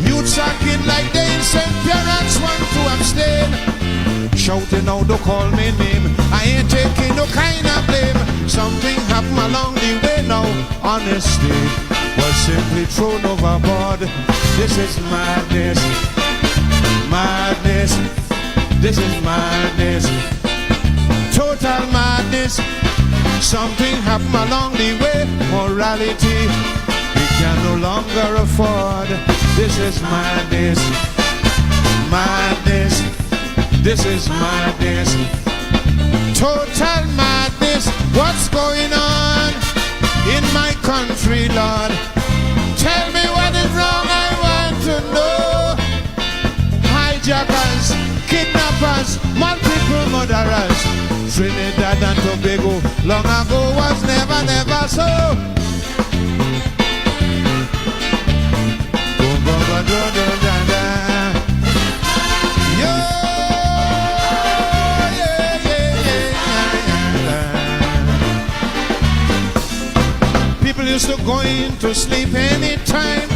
Youths are kid like they insane. Parents want to abstain. Shouting out, don't call me name. I ain't taking no kind of blame. Something happened along the way now. Honesty was simply thrown overboard. This is madness, madness, this is madness, total madness. Something happened along the way, morality we can no longer afford. This is madness, madness, this is madness, total madness. What's going on in my country, Lord? Tell me what is wrong, I want to know. Hijackers, kidnappers, multiple murderers. Trinidad and Tobago long ago was never, never so. People used to go in to sleep anytime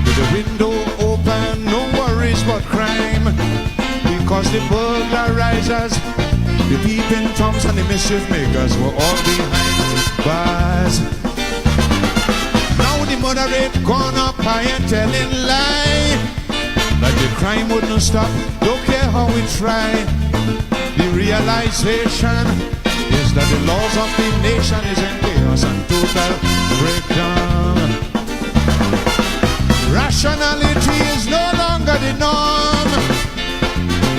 with the window open, no worries but crime. Because the burglarizers, the peeping toms and the mischief makers were all behind bars. Now the murder rate gone up, I ain't telling lie. Like the crime wouldn't stop, don't care how we try. The realization is that the laws of the nation is in chaos and total breakdown. Rationality is no longer the norm.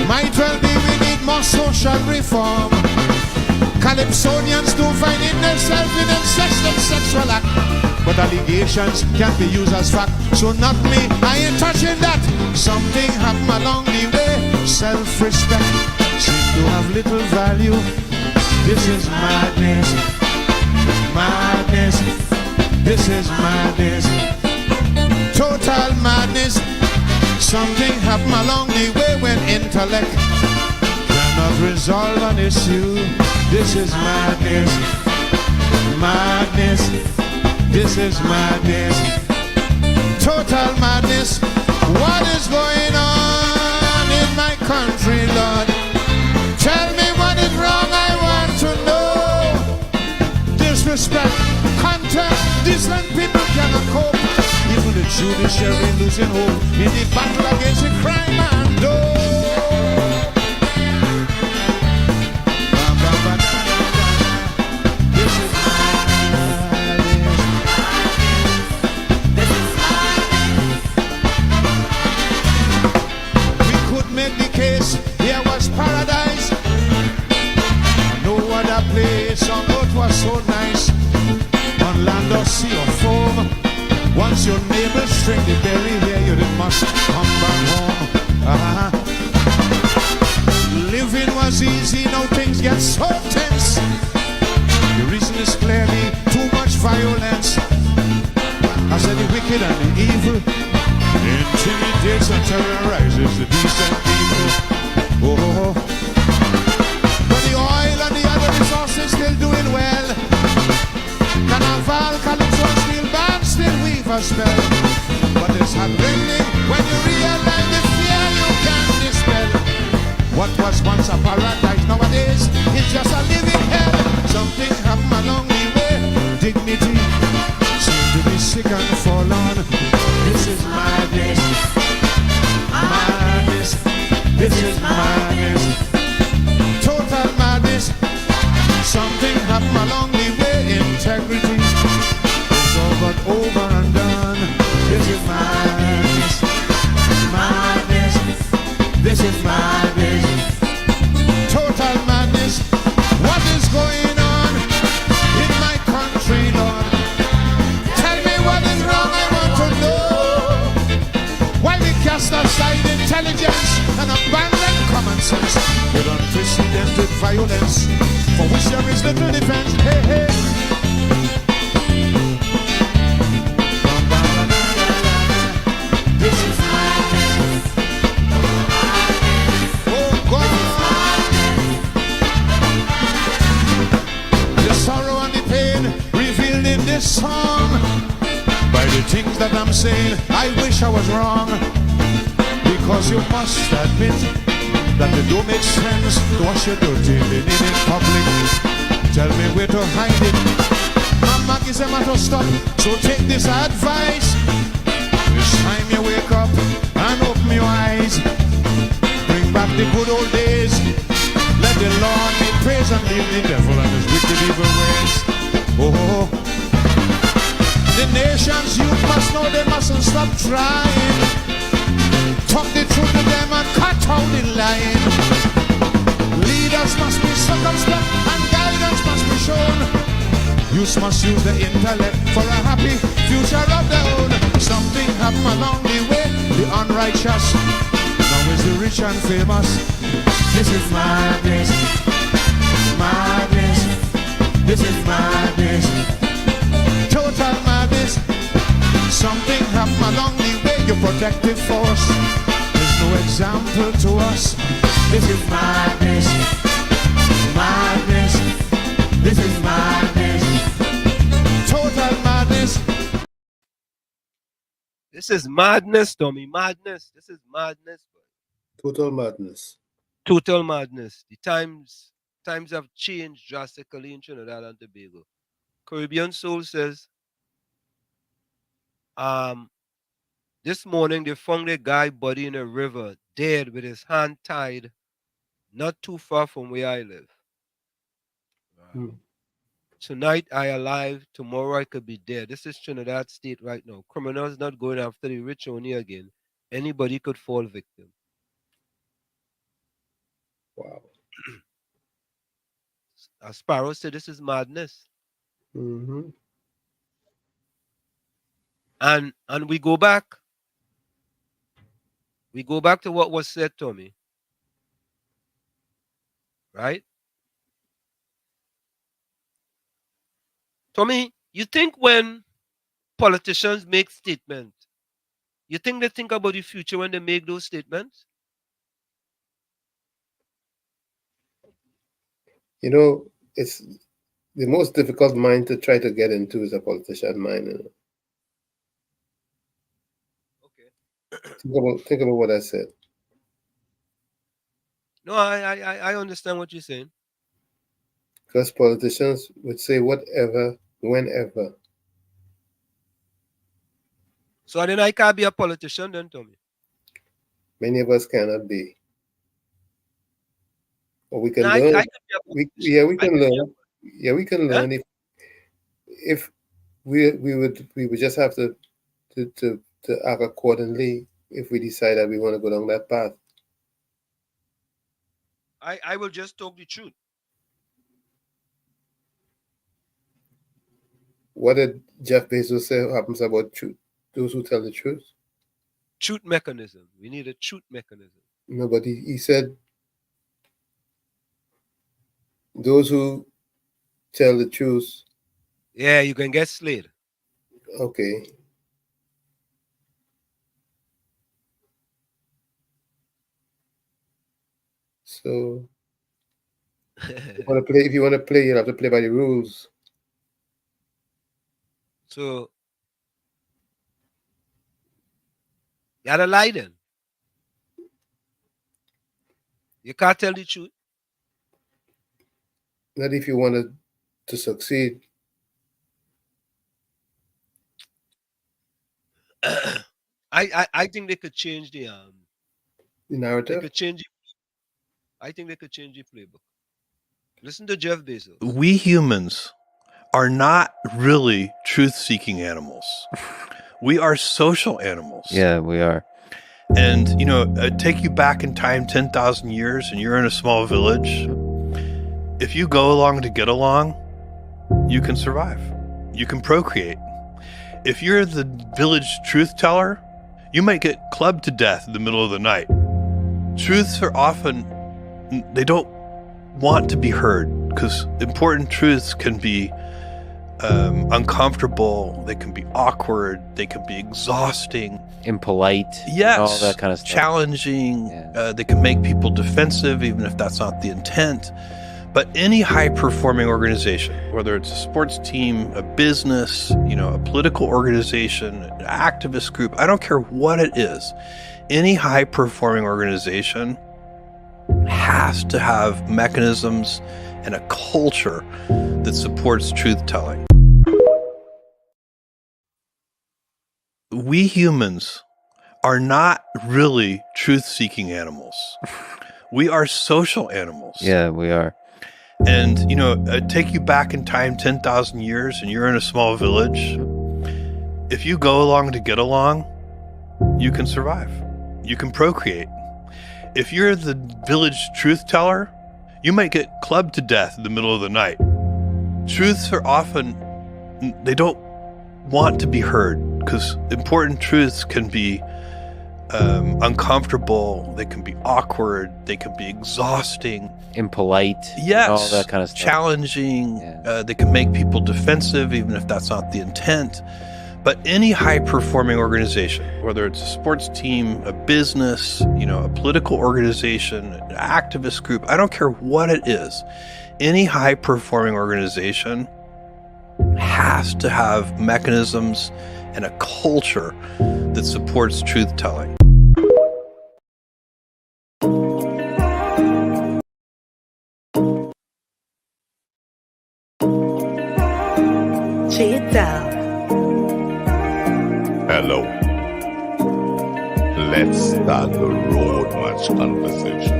Might well be we need more social reform. Calypsonians do find in themselves in incessant sexual act, but allegations can't be used as fact. So not me, I ain't touching that. Something happened along the way. Self-respect seems to have little value. This is madness, madness, this is madness, total madness. Something happened along the way when intellect cannot resolve an issue. This is madness, madness, this is madness, total madness. What is going on in my country, Lord? Tell me what is wrong, I want to know. Disrespect, contempt, decent people cannot cope. Even the judiciary losing hope in the battle against the crime and dope. This is we could make the case here was paradise. No other place on earth was so nice. On land or sea or foam. Once your neighbors string the berry here, you must come back home. Living was easy, now things get so tense. The reason is clearly too much violence. I said the wicked and the evil intimidates and terrorizes the decent people. Oh, but the oil and the other resources still doing well. Carnival, calypso, steel band still weave a spell. But it's happening when you realize the fear you can't dispel. What was once a paradise nowadays is just a living hell. Something happened along the way. Dignity seems to be sick and forlorn. This is madness. Madness. This is madness. Total madness. Something happened along the way. Integrity is all but over and done. This is madness. Madness. This is madness. Total madness. What is going on in my country, Lord? Tell me what is wrong, I want to know. Why we cast aside intelligence and abandon common sense with unprecedented violence, for which there is little defense. Hey, hey. This is madness. Oh God. The sorrow and the pain revealed in this song. By the things that I'm saying, I wish I was wrong. Because you must admit that it don't make sense to wash your dirty linen in public. Tell me where to hide it. Mama is a matter stop, so take this advice. It's time you wake up and open your eyes. Bring back the good old days. Let the Lord be praised and leave the devil and his wicked evil ways. Oh, the nation's youth must know they mustn't stop trying. Talk the truth to them and cut out the lying. Leaders must be circumspect and guidance must be shown. Youth must use the intellect for a happy future of their own. Something happened along the way, the unrighteous. Now is the rich and famous. This is madness. Madness. This is madness. Total madness. Something happened along the way, your protective force. There's no example to us. This is madness. Madness. This is madness. Total madness. This is madness, Tommy. Madness. This is madness. Total madness. Total madness. The times have changed drastically in Trinidad and Tobago. Caribbean Soul says, this morning they found a guy body in a river, dead with his hand tied, not too far from where I live. Tonight I alive, tomorrow I could be dead. This is Trinidad State right now. Criminals not going after the rich only again. Anybody could fall victim. Wow. As Pharaoh said, this is madness. Mm-hmm. And we go back. We go back to what was said, Tommy. Right? Tommy, you think when politicians make statements, you think they think about the future when they make those statements? You know, it's the most difficult mind to try to get into is a politician mind. You know? Okay. Think about what I said. No, I understand what you're saying. Because politicians would say whatever, whenever. So then I can't be a politician then, Tommy. Many of us cannot be. Or we can No, learn. We can learn. Yeah, we can learn if we would just have to act accordingly if we decide that we want to go down that path. I will just talk the truth. What did Jeff Bezos say happens about truth? Those who tell the truth? Truth mechanism. We need a truth mechanism. No, but he said those who tell the truth. Yeah, you can get slayed. Okay. So if you want to play, you'll have to play by the rules. So you gotta lie then. You can't tell the truth. Not if you wanted to succeed. I think they could change the narrative. They could change it. I think they could change the playbook. Listen to Jeff Bezos. We humans are not really truth-seeking animals. We are social animals. Yeah, we are. And, you know, take you back in time 10,000 years and you're in a small village. If you go along to get along, you can survive. You can procreate. If you're the village truth teller, you might get clubbed to death in the middle of the night. Truths are often, they don't want to be heard because important truths can be uncomfortable, they can be awkward, they can be exhausting, impolite, yes, all that kind of stuff. Challenging. They can make people defensive, even if that's not the intent. But any high-performing organization, whether it's a sports team, a business, you know, a political organization, an activist group, I don't care what it is, any high-performing organization has to have mechanisms and a culture that supports truth-telling. We humans are not really truth-seeking animals. We are social animals. Yeah, we are. And, you know, take you back in time 10,000 years and you're in a small village. If you go along to get along, you can survive. You can procreate. If you're the village truth teller, you might get clubbed to death in the middle of the night. Truths are often, they don't want to be heard because important truths can be uncomfortable, they can be awkward, they can be exhausting, impolite, yes, all that kind of stuff. Challenging. They can make people defensive, even if that's not the intent. But any high-performing organization, whether it's a sports team, a business, you know, a political organization, an activist group, I don't care what it is, any high-performing organization has to have mechanisms and a culture that supports truth-telling. Hello. Let's start the road march conversation.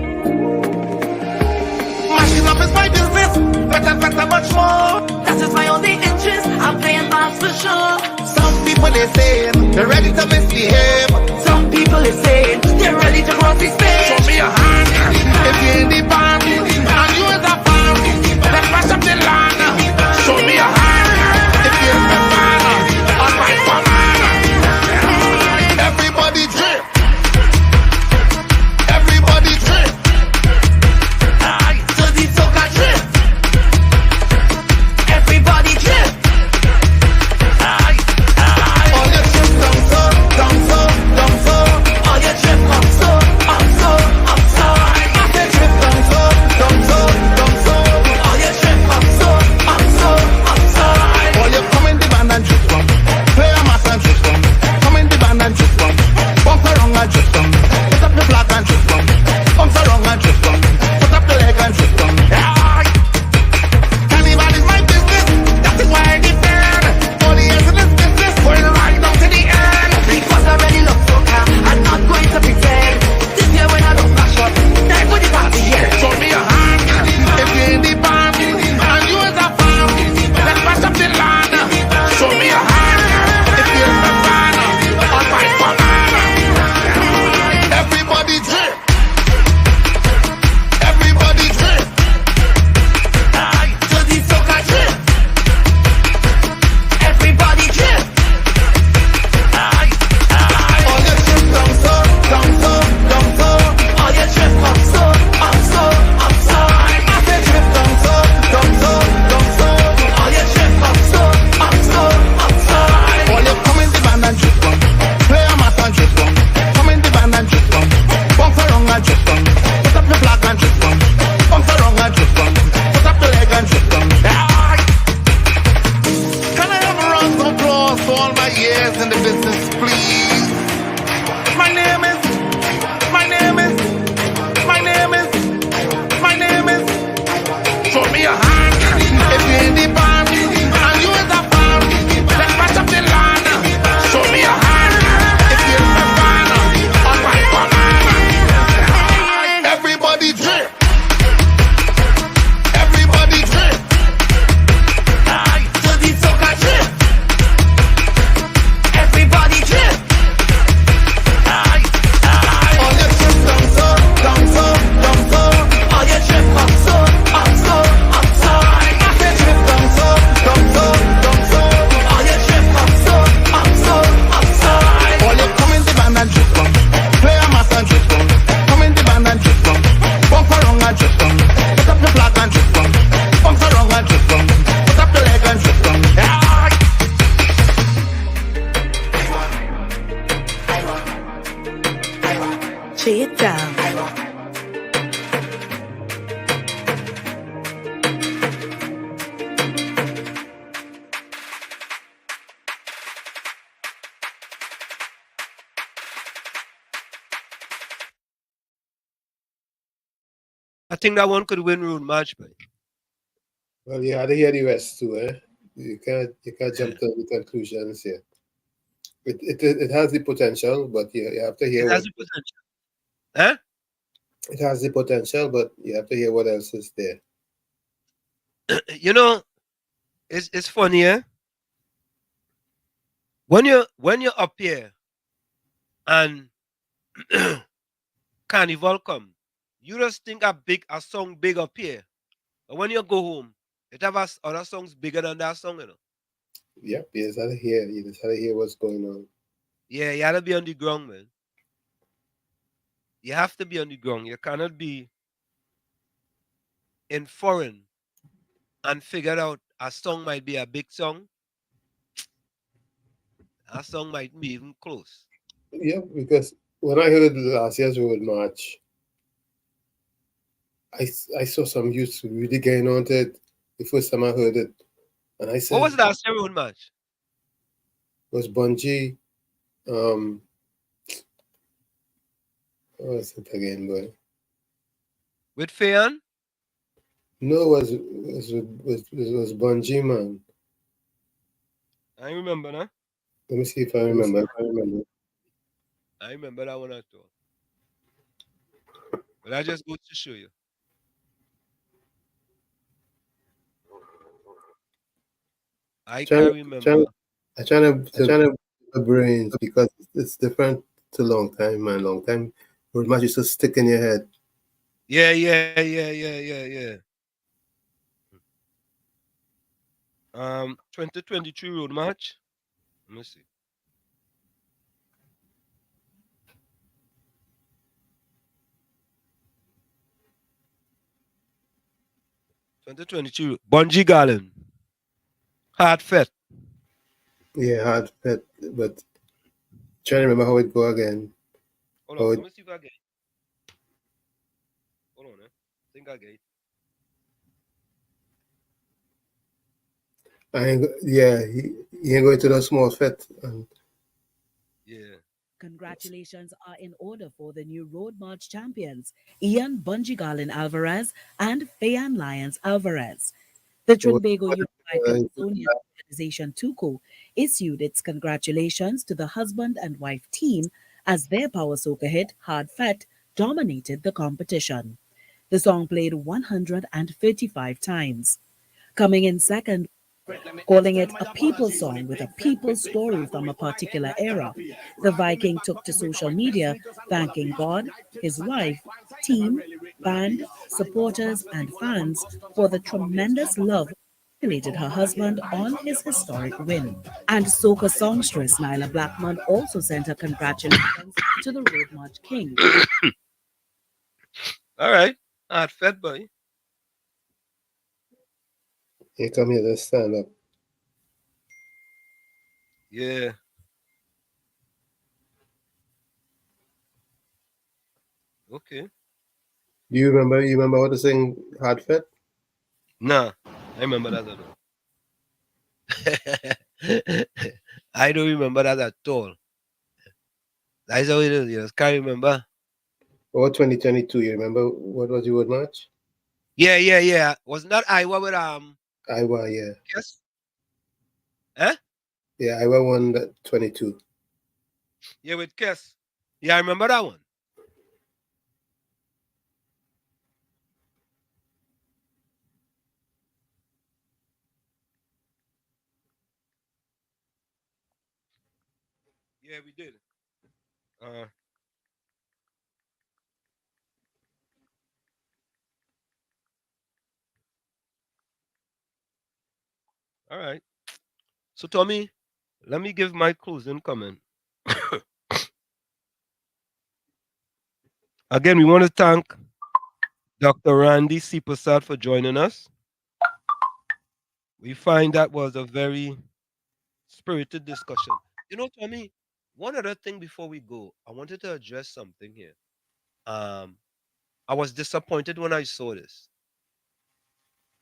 Mashing up is my business, better, much more. That is my only interest, I'm playing balls for sure. Some people they saying, they're ready to misbehave. Some people they saying, they're ready to cross the stage. Show me a hand, if you're in the band, and you is a fan, let's mash up the land. Show me a hand, if you're in the band, on my command. Everybody drip. Everybody drip. Aye, to the soca drip. Everybody drip. Aye, aye. All your drip down so, down so, down so. All your drip up so, up so, up so. I said drip down so, down so, down so. All your drip up so, all my years in the business, please. My name is, my name is, my name is, my name is. Show me a hand if you're in the band and you is a fan. Let's match up the land. Show me a hand if you're a fan on my banana. Everybody drip. Everybody drip. To the soca drip. Everybody drip. All your drip down so, down so, down so. All your drip up so, up so, up so. I said drip down so, down so, down so. All your drip up so, up so, up so. All you come in the band and drip down. Play a mass and drip down. Come in the band and drip down. Bump around and drip down. Put up the flag and drip down. Bump around and drip down. Put up the leg and drip down. Cheat down. I think that one could win road match, but Well, you had to hear the rest too, eh? You can't jump to the conclusions here. It has the potential, but you have to hear it has the potential. Huh? it has the potential, but you have to hear what else is there. You know, it's funny, eh? When you're up here and Carnival come, you just think a song big up here. But when you go home, it have other songs bigger than that song, you know. Yep, you just had to hear. You just had to hear what's going on. Yeah, you gotta be on the ground, man. You have to be on the ground. You cannot be in foreign and figure out a song might be a big song. A song might be even close. Yeah, because when I heard last year's road march, I saw some youths really getting on it the first time I heard it. And I said, What was last year road match? was Bungie, what was it again, boy? With Fayan? No, it was Bungie, man. I remember, nah? Let me see if I remember. I remember that one at all. But I just go to show you. I can't remember. I trying to brains because it's different to long time, man. Long time road match used to stick in your head. Yeah. 2023 road match. Let me see. $2022 Bungie Garland. Hard Fet. Yeah, hard fit, but trying to remember how it go again. Hold on, let me see if I get it. Hold on, I think I get it. He ain't going to the small fit. Yeah. Congratulations are in order for the new Road March champions, Ian Bungie Garland Alvarez and Fayan Lyons Alvarez. The Trinbago Unified Calypsonian Organization TUCO issued its congratulations to the husband and wife team as their power soca hit Hard Fet dominated the competition. The song played 135 times. Coming in second, calling it a people song with a people story from a particular era, the Viking took to social media thanking God, his wife, team, band, supporters, and fans for the tremendous love congratulated her husband on his historic win. And soca songstress Nyla Blackman also sent her congratulations to the Road March King. All right. Hard Fet, boy. Here come here, let's stand up. Yeah. Okay. You remember how to sing Hard Fit? Nah, I remember that at all. I don't remember that at all. That's how it is. You just can't remember. Or 2022, you remember what was your match? Yeah. Wasn't that Iowa with Iowa, yeah. Yes? Huh? Yeah, Iowa won that 22. Yeah, with Kiss. Yeah, I remember that one. Yeah, we did. All right. So, Tommy, let me give my closing comment. Again, we want to thank Dr. Randy Seepersad for joining us. We find that was a very spirited discussion. You know, Tommy, one other thing before we go, I wanted to address something here. I was disappointed when I saw this.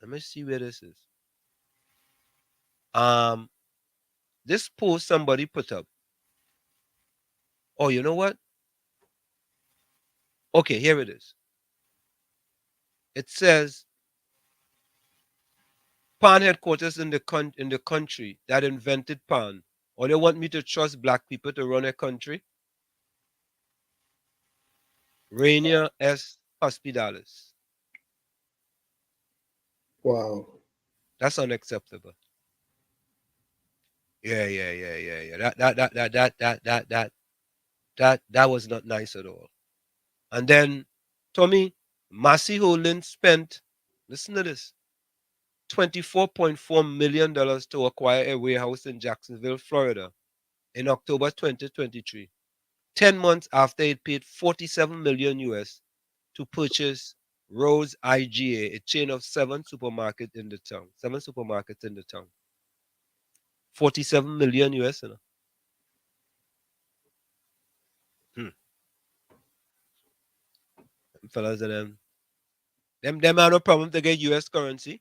Let me see where this is. This post somebody put up. Oh, you know what? Okay, here it is. It says Pan headquarters in the country that invented Pan. Or they want me to trust black people to run a country? Rainier S. Hospitales. Wow. That's unacceptable. Yeah. That was not nice at all. And then, Tommy, Massey Holdings spent, listen to this, $24.4 million to acquire a warehouse in Jacksonville, Florida in October 2023, 10 months after it paid $47 million US to purchase Rose IGA, a chain of 7 supermarkets in the town. 7 supermarkets in the town. 47 million US. You know? Fellas and them have no problem to get US currency.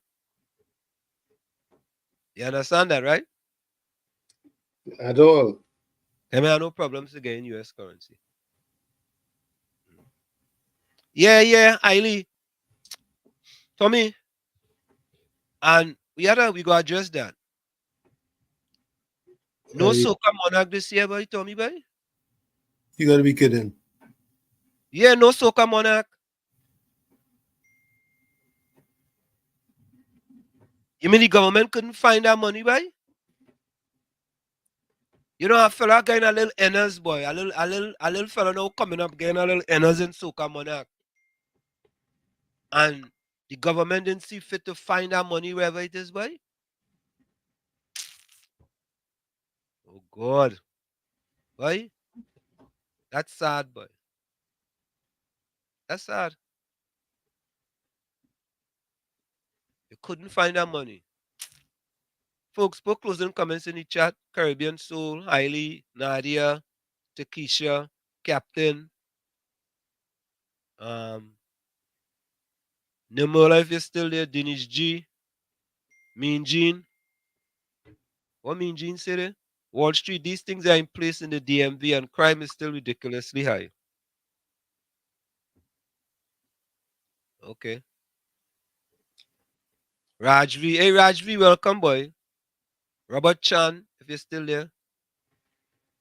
You understand that, right? At all. Them have no problems to get in US currency. Yeah, Eiley. Tommy. And we go address that. No soca monarch this year, boy, Tommy, boy. You gotta be kidding. Yeah, no soca monarch. You mean the government couldn't find that money, boy? You know, a fella getting a little enners, boy. A little fella now coming up getting a little enners in soca monarch. And the government didn't see fit to find that money wherever it is, boy. Oh God. Boy. That's sad, boy. That's sad. You couldn't find that money. Folks, put closing comments in the chat. Caribbean Soul, Hailey, Nadia, Takesha, Captain. Nemola, if you're still there, Dinesh G. Mean Gene. What Mean Gene say there? Wall Street, these things are in place in the DMV and crime is still ridiculously high. Okay. Rajvi. Hey, Rajvi, welcome, boy. Robert Chan, if you're still there.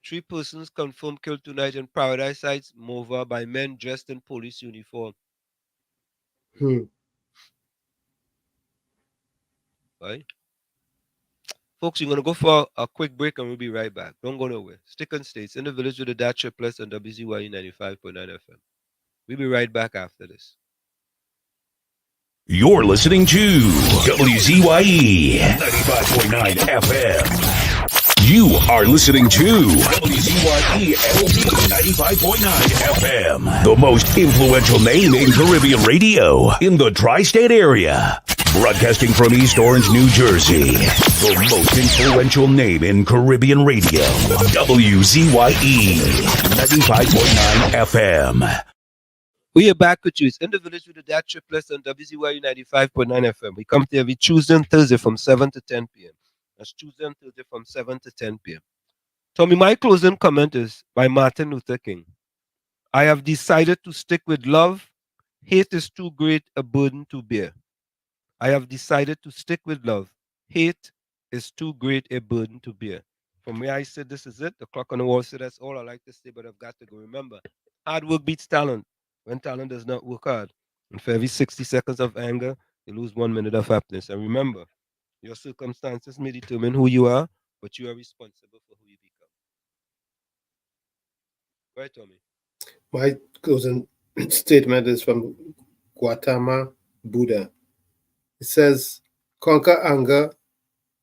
3 persons confirmed killed tonight in Paradise Heights, Mova, by men dressed in police uniform. Right? Folks, we're going to go for a quick break and we'll be right back. Don't go nowhere. Stick on states in the village with the DAT Triplets on WZYE 95.9 FM. We'll be right back after this. You're listening to WZYE 95.9 FM. You are listening to WZYE LP 95.9 FM, the most influential name in Caribbean radio in the tri-state area. Broadcasting from East Orange, New Jersey, the most influential name in Caribbean radio. WZYE 95.9 FM. We are back with you. It's in the village with the DAT Triplets on WZYE 95.9 FM. We come to every Tuesday and Thursday from 7 to 10 p.m. That's Tuesday and Thursday from 7 to 10 p.m. Tommy, my closing comment is by Martin Luther King. I have decided to stick with love. Hate is too great a burden to bear. I have decided to stick with love. Hate is too great a burden to bear. From where I said this is it, the clock on the wall said that's all I like to say, but I've got to go. Remember, hard work beats talent when talent does not work hard. And for every 60 seconds of anger, you lose 1 minute of happiness. And remember, your circumstances may determine who you are, but you are responsible for who you become. Right, Tommy? My closing statement is from Gautama Buddha. It says, conquer anger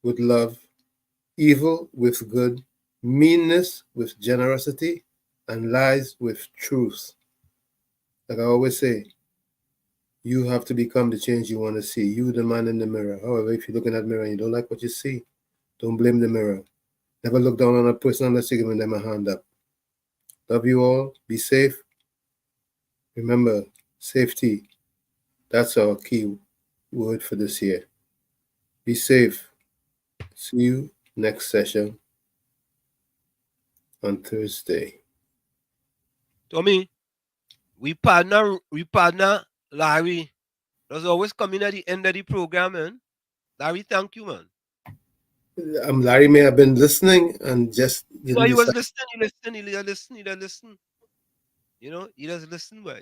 with love, evil with good, meanness with generosity, and lies with truth. Like I always say, you have to become the change you want to see. You, the man in the mirror. However, if you look in that mirror and you don't like what you see, don't blame the mirror. Never look down on a person unless you're giving them a hand up. Love you all. Be safe. Remember, safety. That's our key word for this year. Be safe. See you next session on Thursday. Tommy, we partner Larry. Does always come in at the end of the program, man. Larry, thank you, man. Larry may have been listening and just No, he was listening. He listen. You know, he does listen, boy.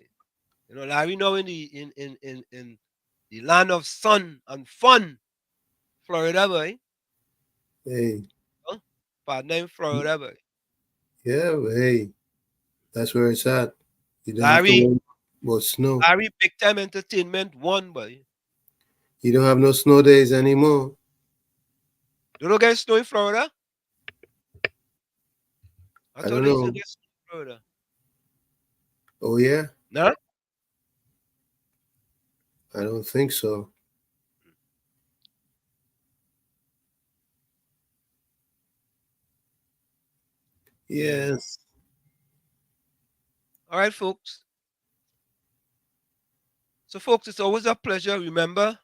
You know, Larry now in the land of sun and fun, Florida, boy. Hey. Huh? Partner in Florida, boy. Yeah, hey. That's where it's at. You don't Larry, have to worry about snow. Larry, big time entertainment one, boy. You don't have no snow days anymore. You don't get snow in Florida? I don't thought know. you get snow in Florida. Oh, yeah? No? I don't think so. Yes. All right, folks. So, folks, it's always a pleasure. Remember,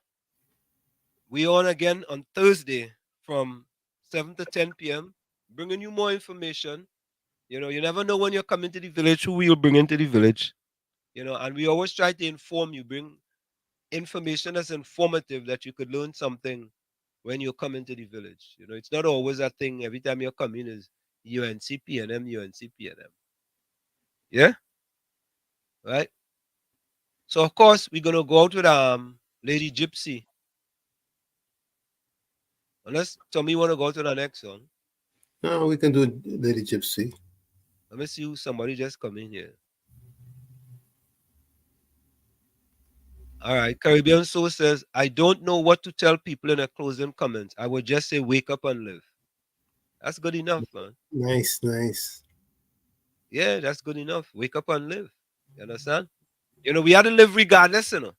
we on again on Thursday from 7 to 10 p.m., bringing you more information. You know, you never know when you're coming to the village who we'll bring into the village. You know, and we always try to inform you, bring information that's informative that you could learn something when you come into the village. You know, it's not always a thing every time you come in is UNC PNM, UNC PNM. Yeah? Right? So, of course, we're going to go out with Lady Gypsy. Unless Tommy want to go to the next song. No, we can do Lady Gypsy. Let me see who somebody just come in here. All right. Caribbean Soul says, I don't know what to tell people in a closing comment. I would just say, wake up and live. That's good enough, man. Nice, nice. Yeah, that's good enough. Wake up and live. You understand? You know, we have to live regardless, you know.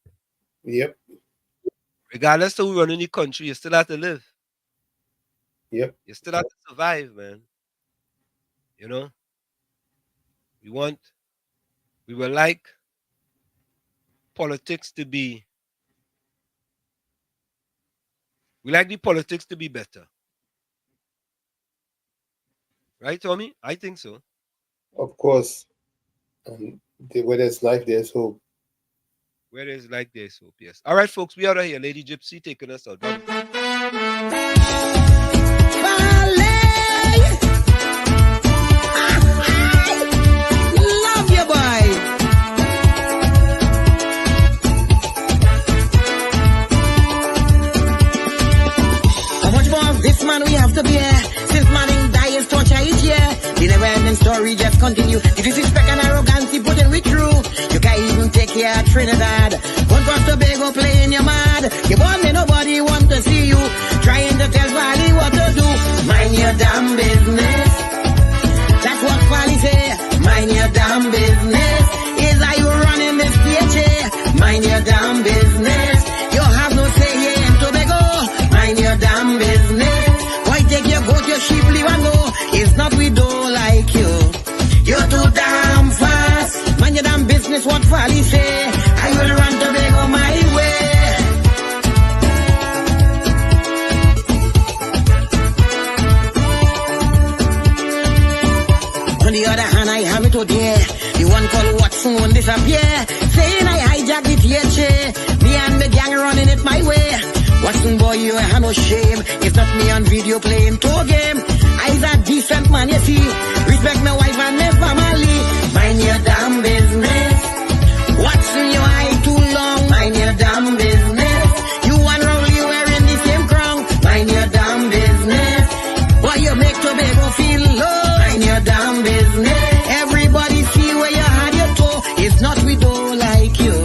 Yep. Regardless of who run in the country, you still have to live. Yep. You still have to survive, man. You know? We would like politics to be, we like the politics to be better. Right, Tommy? I think so. Of course. Where there's life, there's hope. Where there's life, there's hope, yes. All right, folks, we out of here. Lady Gypsy taking us out. Love you, boy. How much more of this man we have to bear? Since man in dying torture is here. The never-ending story just continue. The disrespect and arrogance he put in with true. You can't even take care of Trinidad. One cross Tobago playing your mad. You want me, nobody want to see you. Trying to tell Valley what to do. Mind your damn business. That's what Valley say. Mind your damn business. Is how you running this PHA. Mind your damn business. You have no say here in Tobago. Mind your damn business. Why take your goat, your sheep, leave and go? It's not we don't like you. You're too damn fast. Mind your damn business, what Valley say. I will run Tobago my way. today. The one called Watson won't disappear. Saying I hijacked the THA. Me and the gang running it my way. Watson boy, you have no shame. If not me on video playing tour game. I's a decent man, you see. Respect my wife and my family. Mind your damn business. Watson, your eye too long. Mind your damn business. You and Rowley wearing the same crown. Mind your damn business. Why you make Tobago feel low? Mind your damn business. Everybody see where you had your toe. If not, we don't like you.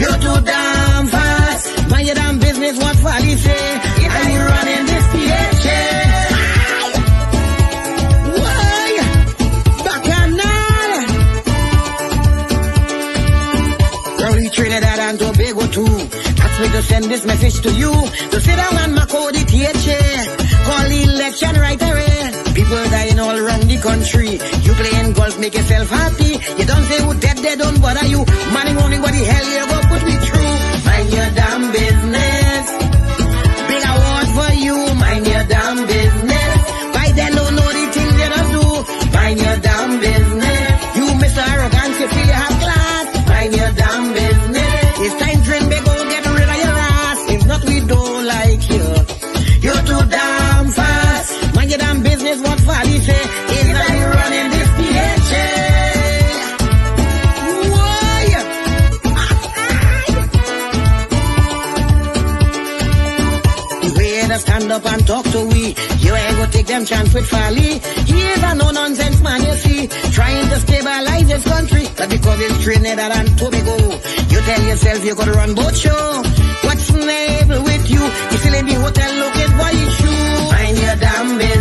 You're too damn fast. Mind your damn business, what Fally say. And you running this THA. Why? Bacchanal. Rowley, Trinidad and Tobago too. Ask me to send this message to you. To sit down and mark out the THA. Call the election right away. People dying all around the country. You playing golf, make yourself happy. You don't say who dead, they don't bother you. Money only what the hell you go put me through. Mind your damn business. Big award for you. Mind your damn business. By then don't know the things they don't do. Mind your damn business. You Mr. Arrogant, you feel you have class. Mind your damn business. It's time Trinbago get rid of your ass. If not, we don't like you. You're too damn fast. Mind your damn business, what Fally say. Is that you running this THA? Why? The way to stand up and talk to we. You ain't go take them chance with Fally. He is a no-nonsense man, you see. Trying to stabilize his country. But because it's Trinidad and Tobago, you tell yourself you gotta run both show. What's able with you? You still in the hotel looking for your shoe. Mind your damn business.